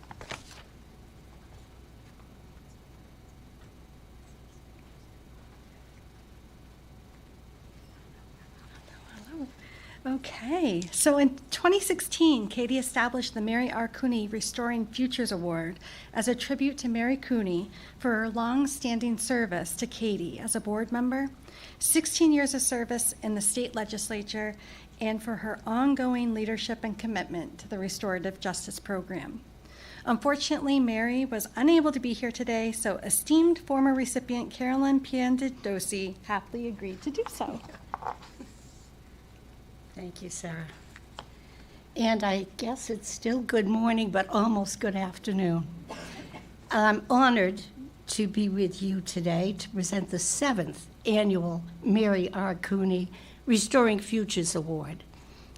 Okay, so in 2016, CADY established the Mary R. Cooney Restoring Futures Award as a tribute to Mary Cooney for her long-standing service to CADY as a board member, 16 years of service in the state legislature, and for her ongoing leadership and commitment to the restorative justice program. Unfortunately, Mary was unable to be here today, so esteemed former recipient Carolyn Pietadosi happily agreed to do so. Thank you, Sarah. And I guess it's still good morning, but almost good afternoon. I'm honored to be with you today to present the 7th annual Mary R. Cooney Restoring Futures Award.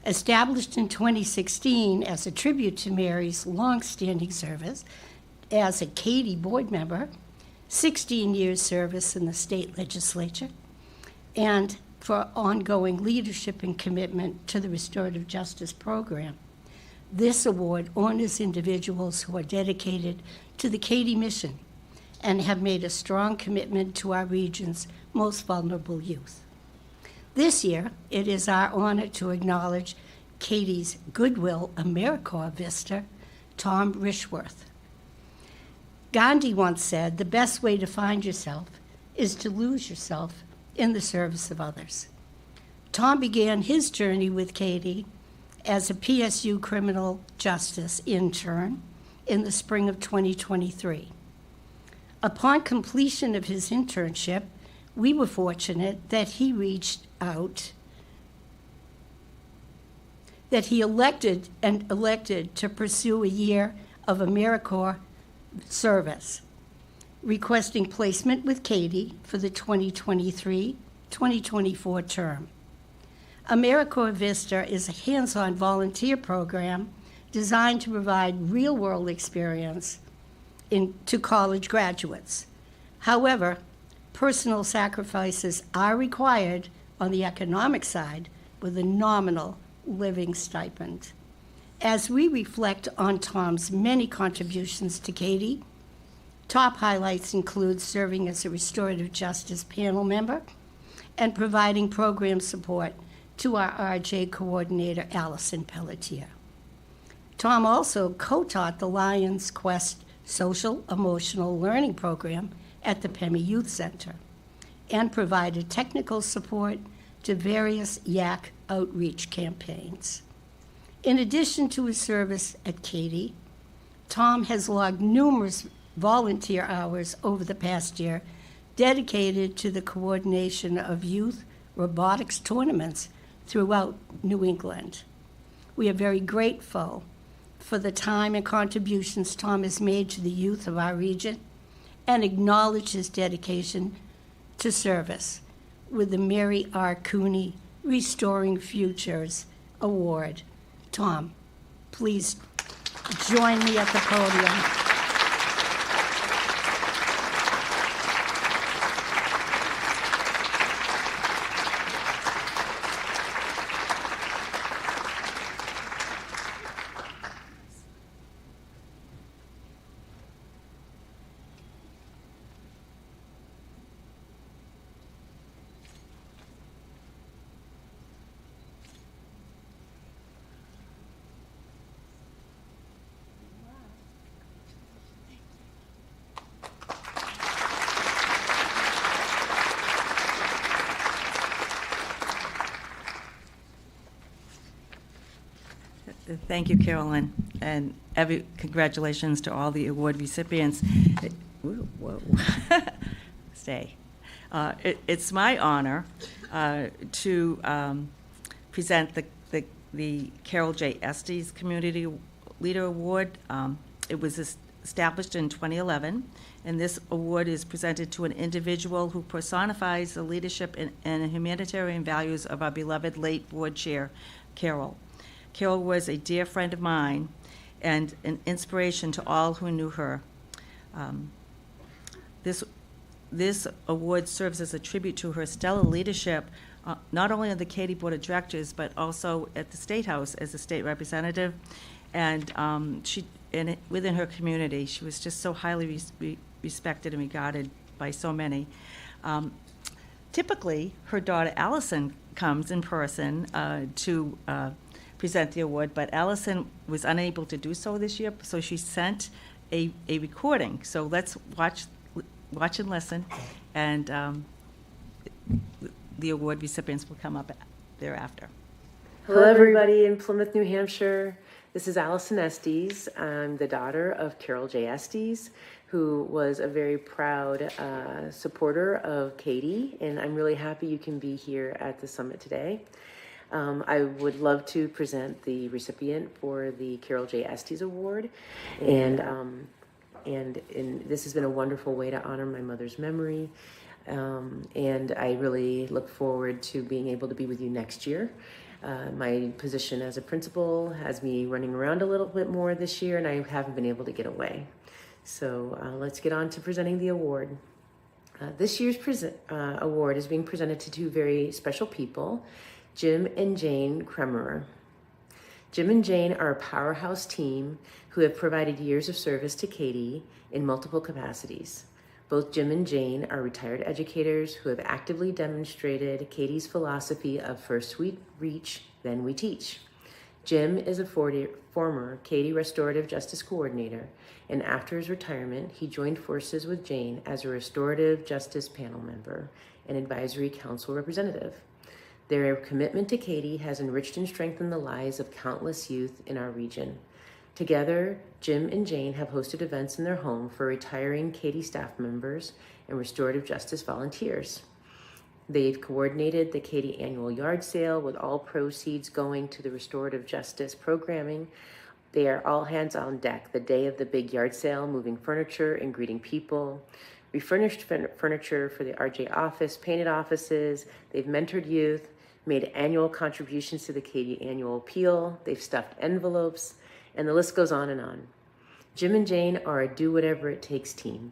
Established in 2016 as a tribute to Mary's longstanding service as a CADY board member, 16 years service in the state legislature, and for ongoing leadership and commitment to the restorative justice program. This award honors individuals who are dedicated to the CADY mission and have made a strong commitment to our region's most vulnerable youth. This year, it is our honor to acknowledge CADY's Goodwill AmeriCorps Vista, Tom Rishworth. Gandhi once said, the best way to find yourself is to lose yourself in the service of others. Tom began his journey with CADY as a PSU criminal justice intern in the spring of 2023. Upon completion of his internship, we were fortunate that he reached out, that he elected to pursue a year of AmeriCorps service, requesting placement with CADY for the 2023-2024 term. AmeriCorps Vista is a hands-on volunteer program designed to provide real-world experience to college graduates. However, personal sacrifices are required on the economic side with a nominal living stipend. As we reflect on Tom's many contributions to CADY, top highlights include serving as a restorative justice panel member and providing program support to our RJ coordinator, Allison Pelletier. Tom also co-taught the Lions Quest Social Emotional Learning Program at the PEMI Youth Center and provided technical support to various YAC outreach campaigns. In addition to his service at CADY, Tom has logged numerous volunteer hours over the past year dedicated to the coordination of youth robotics tournaments throughout New England. We are very grateful for the time and contributions Tom has made to the youth of our region and acknowledge his dedication to service with the Mary R. Cooney Restoring Futures Award. Tom, please join me at the podium. Thank you, Carolyn, and congratulations to all the award recipients. Stay. It's my honor to present the Carol J. Estes Community Leader Award. It was established in 2011, and this award is presented to an individual who personifies the leadership and humanitarian values of our beloved late board chair, Carol. Carol was a dear friend of mine and an inspiration to all who knew her. This award serves as a tribute to her stellar leadership, not only on the CADY Board of Directors, but also at the State House as a state representative. And within her community, she was just so highly respected and regarded by so many. Typically, her daughter Allison comes in person to present the award, but Allison was unable to do so this year, so she sent a recording. So let's watch and listen, and the award recipients will come up thereafter. Hello everybody in Plymouth, New Hampshire. This is Allison Estes. I'm the daughter of Carol J. Estes, who was a very proud supporter of CADY, and I'm really happy you can be here at the summit today. I would love to present the recipient for the Carol J. Estes Award, and this has been a wonderful way to honor my mother's memory, and I really look forward to being able to be with you next year. My position as a principal has me running around a little bit more this year, and I haven't been able to get away. So let's get on to presenting the award. This year's award is being presented to two very special people, Jim and Jane Kremerer. Jim and Jane are a powerhouse team who have provided years of service to CADY in multiple capacities. Both Jim and Jane are retired educators who have actively demonstrated CADY's philosophy of first we reach, then we teach. Jim is a former CADY Restorative Justice Coordinator, and after his retirement, he joined forces with Jane as a Restorative Justice Panel member and Advisory Council representative. Their commitment to CADY has enriched and strengthened the lives of countless youth in our region. Together, Jim and Jane have hosted events in their home for retiring CADY staff members and restorative justice volunteers. They've coordinated the CADY annual yard sale with all proceeds going to the restorative justice programming. They are all hands on deck the day of the big yard sale, moving furniture and greeting people. Refurnished furniture for the RJ office, painted offices. They've mentored youth, made annual contributions to the CADY annual appeal. They've stuffed envelopes, and the list goes on and on. Jim and Jane are a do-whatever-it-takes team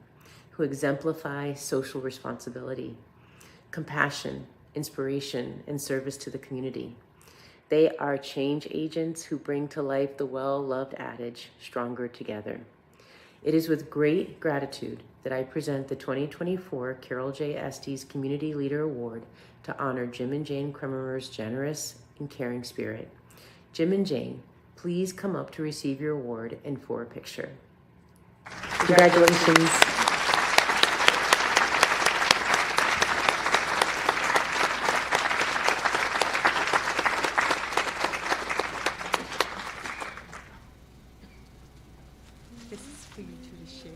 who exemplify social responsibility, compassion, inspiration, and service to the community. They are change agents who bring to life the well-loved adage, stronger together. It is with great gratitude that I present the 2024 Carol J. Estes Community Leader Award to honor Jim and Jane Kremer's generous and caring spirit. Jim and Jane, please come up to receive your award and for a picture. Congratulations. This is for you two to share.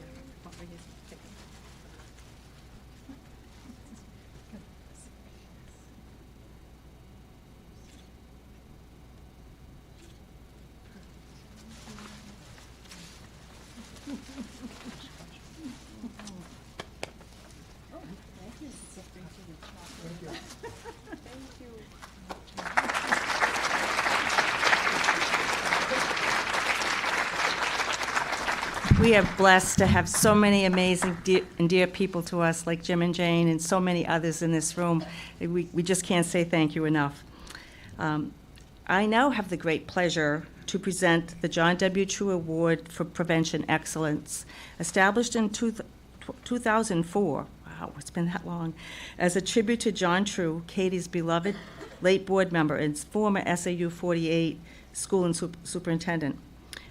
We are blessed to have so many amazing and dear people to us like Jim and Jane and so many others in this room. We just can't say thank you enough. I now have the great pleasure to present the John W. True Award for Prevention Excellence, established in 2004. Wow, it's been that long. As a tribute to John True, CADY's beloved late board member and former SAU 48 school and superintendent.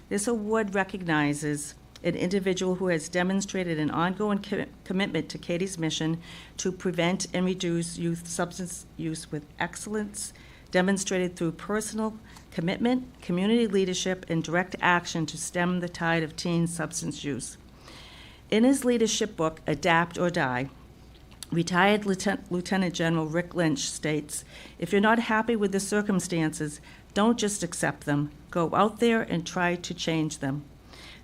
This award recognizes an individual who has demonstrated an ongoing commitment to CADY's mission to prevent and reduce youth substance use with excellence, demonstrated through personal commitment, community leadership, and direct action to stem the tide of teen substance use. In his leadership book, Adapt or Die, retired Lieutenant General Rick Lynch states, "If you're not happy with the circumstances, don't just accept them. Go out there and try to change them."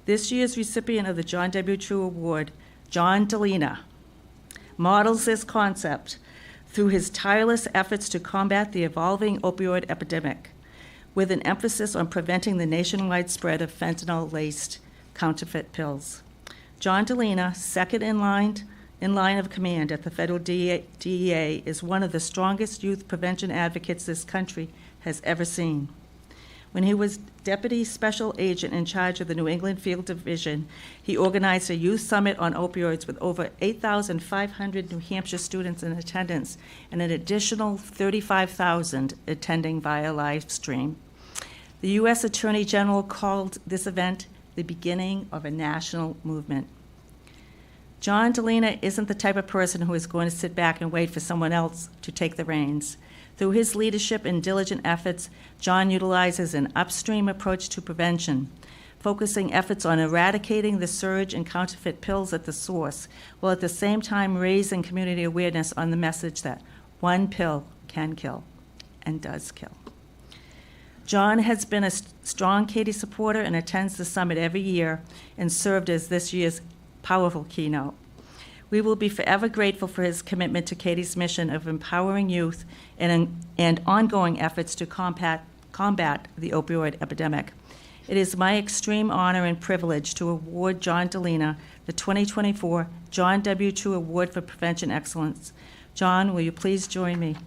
This year's recipient of the John W. True Award, John DeLena, models this concept through his tireless efforts to combat the evolving opioid epidemic, with an emphasis on preventing the nationwide spread of fentanyl-laced counterfeit pills. John DeLena, second in line of command at the federal DEA, is one of the strongest youth prevention advocates this country has ever seen. When he was Deputy Special Agent in charge of the New England Field Division, he organized a youth summit on opioids with over 8,500 New Hampshire students in attendance and an additional 35,000 attending via live stream. The U.S. Attorney General called this event the beginning of a national movement. John DeLena isn't the type of person who is going to sit back and wait for someone else to take the reins. Through his leadership and diligent efforts, John utilizes an upstream approach to prevention, focusing efforts on eradicating the surge in counterfeit pills at the source, while at the same time raising community awareness on the message that one pill can kill and does kill. John has been a strong CADY supporter and attends the summit every year and served as this year's powerful keynote. We will be forever grateful for his commitment to CADY's mission of empowering youth and ongoing efforts to combat the opioid epidemic. It is my extreme honor and privilege to award John DeLena the 2024 John W. True Award for Prevention Excellence. John, will you please join me?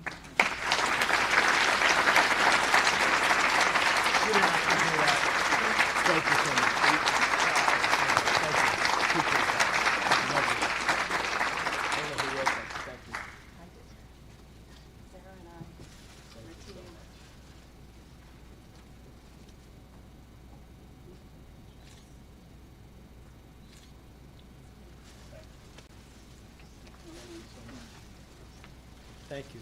Thank you.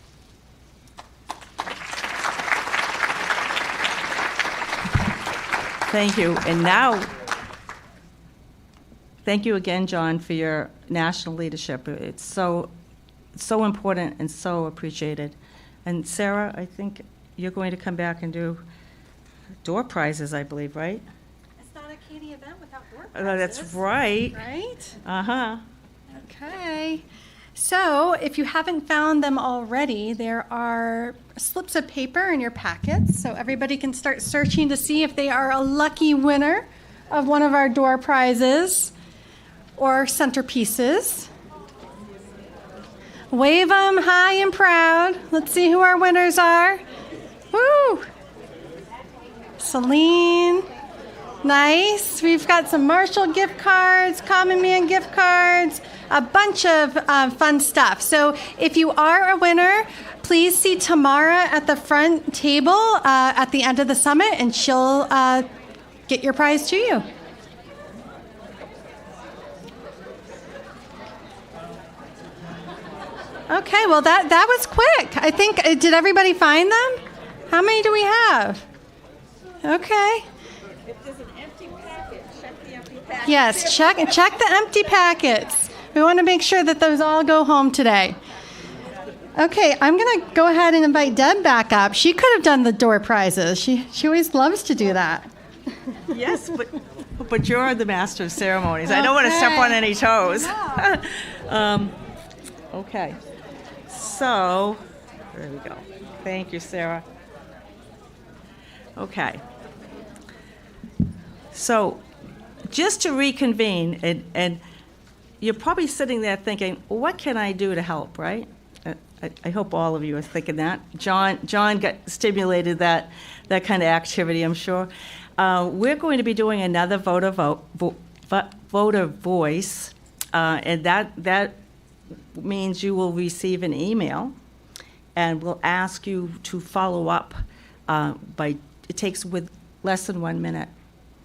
Thank you. And now, thank you again, John, for your national leadership. It's so important and so appreciated. And Sarah, I think you're going to come back and do door prizes, I believe, right? It's not a CADY event without door prizes. That's right. Right? Uh-huh. Okay. So if you haven't found them already, there are slips of paper in your packets, so everybody can start searching to see if they are a lucky winner of one of our door prizes or centerpieces. Wave them high and proud. Let's see who our winners are. Woo! Celine. Nice. We've got some Marshall gift cards, Common Man gift cards, a bunch of fun stuff. So if you are a winner, please see Tamara at the front table at the end of the summit, and she'll get your prize to you. Okay, well that was quick. I think, did everybody find them? How many do we have? Okay. If there's an empty packet, check the empty packet. Yes, check the empty packets. We want to make sure that those all go home today. Okay, I'm going to go ahead and invite Deb back up. She could have done the door prizes. She always loves to do that. Yes, but you're the master of ceremonies. I don't want to step on any toes. Okay. So, there we go. Thank you, Sarah. Okay. So, just to reconvene, and you're probably sitting there thinking, what can I do to help, right? I hope all of you are thinking that. John got stimulated that kind of activity, I'm sure. We're going to be doing another voter voice, and that means you will receive an email, and we'll ask you to follow up it takes with less than 1 minute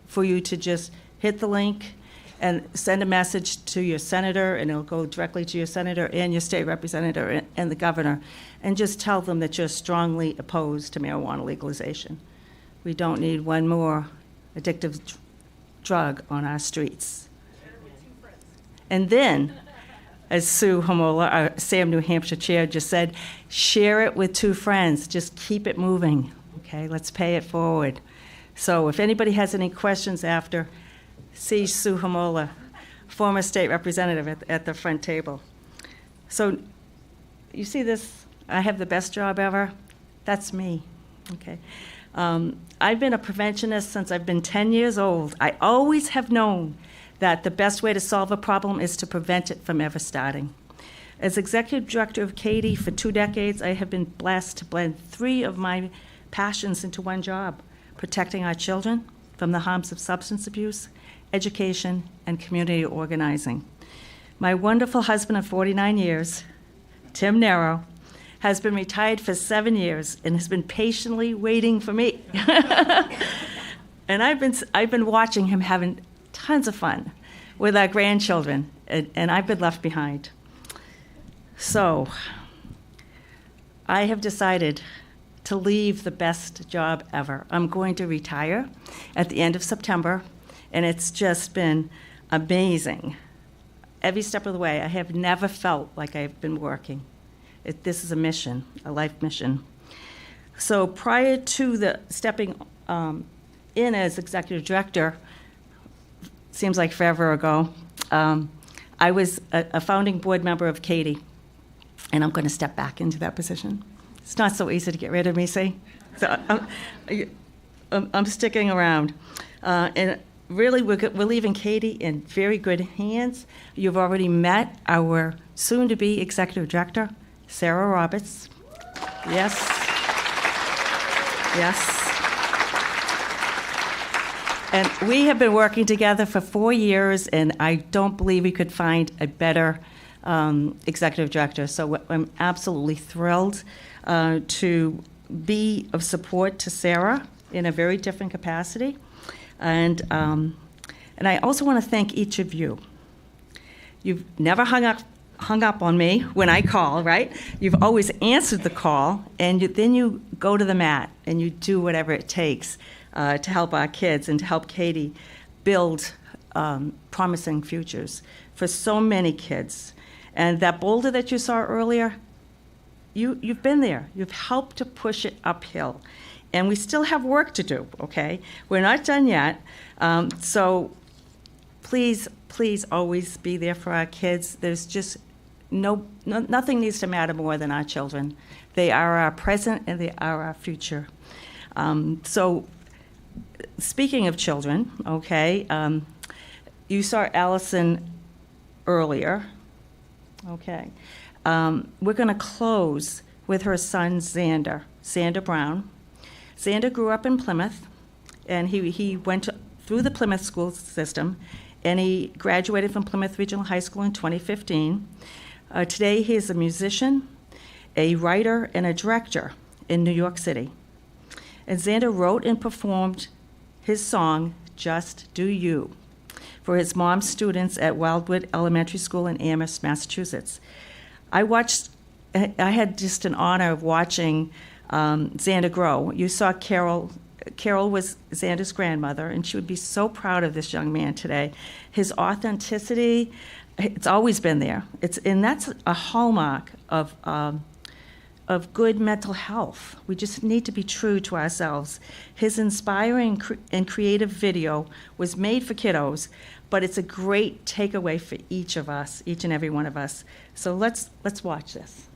for you to just hit the link and send a message to your senator, and it'll go directly to your senator and your state representative and the governor, and just tell them that you're strongly opposed to marijuana legalization. We don't need one more addictive drug on our streets. And then, as Sue Homola, our Sam New Hampshire chair, just said, share it with 2 friends. Just keep it moving. Okay, let's pay it forward. So if anybody has any questions after, see Sue Homola, former state representative at the front table. So you see this, I have the best job ever. That's me, okay? I've been a preventionist since I've been 10 years old. I always have known that the best way to solve a problem is to prevent it from ever starting. As executive director of CADY for 2 decades, I have been blessed to blend 3 of my passions into one job: protecting our children from the harms of substance abuse, education, and community organizing. My wonderful husband of 49 years, Tim Narrow, has been retired for 7 years and has been patiently waiting for me. And I've been watching him having tons of fun with our grandchildren, and I've been left behind. So I have decided to leave the best job ever. I'm going to retire at the end of September, and it's just been amazing. Every step of the way, I have never felt like I've been working. This is a mission, a life mission. So prior to the stepping in as executive director, seems like forever ago, I was a founding board member of CADY, and I'm going to step back into that position. It's not so easy to get rid of me, see? So I'm sticking around. And really, we're leaving CADY in very good hands. You've already met our soon-to-be executive director, Sarah Roberts. Yes. Yes. And we have been working together for 4 years, and I don't believe we could find a better executive director. So I'm absolutely thrilled to be of support to Sarah in a very different capacity. And I also want to thank each of you. You've never hung up on me when I call, right? You've always answered the call, and then you go to the mat and you do whatever it takes to help our kids and to help CADY build promising futures for so many kids. And that boulder that you saw earlier, you've been there. You've helped to push it uphill. And we still have work to do, okay? We're not done yet. So please always be there for our kids. There's just nothing needs to matter more than our children. They are our present and they are our future. So speaking of children, okay, you saw Allison earlier, okay. We're going to close with her son, Xander Brown. Xander grew up in Plymouth, and he went through the Plymouth school system, and he graduated from Plymouth Regional High School in 2015. Today, he is a musician, a writer, and a director in New York City. And Xander wrote and performed his song, Just Do You, for his mom's students at Wildwood Elementary School in Amherst, Massachusetts. I had just an honor of watching Xander grow. You saw Carol. Carol was Xander's grandmother, and she would be so proud of this young man today. His authenticity, it's always been there. And that's a hallmark of good mental health. We just need to be true to ourselves. His inspiring and creative video was made for kiddos, but it's a great takeaway for each of us, each and every one of us. So let's watch this.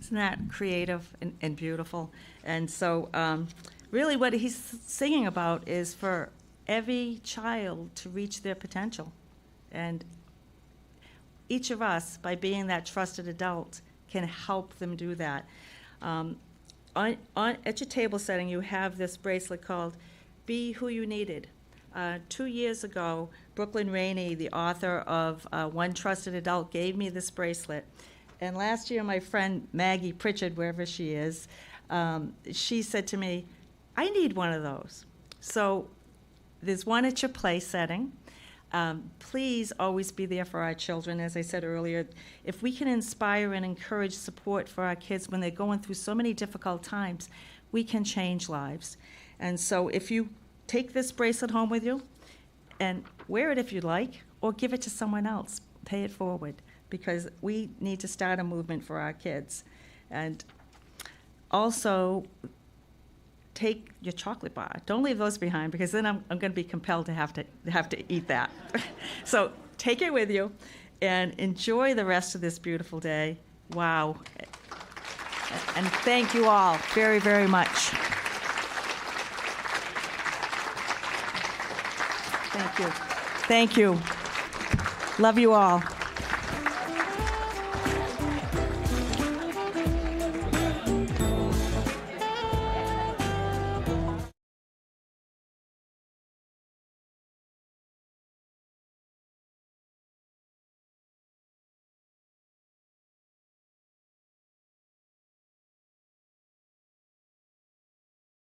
Isn't that creative and beautiful? And so really what he's singing about is for every child to reach their potential. And each of us, by being that trusted adult, can help them do that. At your table setting, you have this bracelet called Be Who You Needed. 2 years ago, Brooklyn Rainey, the author of One Trusted Adult, gave me this bracelet. And last year, my friend Maggie Pritchard, wherever she is, she said to me, I need one of those. So there's one at your place setting. Please always be there for our children. As I said earlier, if we can inspire and encourage support for our kids when they're going through so many difficult times, we can change lives. And so if you take this bracelet home with you and wear it if you like, or give it to someone else, pay it forward, because we need to start a movement for our kids. And also, take your chocolate bar. Don't leave those behind, because then I'm going to be compelled to have to eat that. So take it with you and enjoy the rest of this beautiful day. Wow. And thank you all very, very much. Thank you. Thank you. Love you all.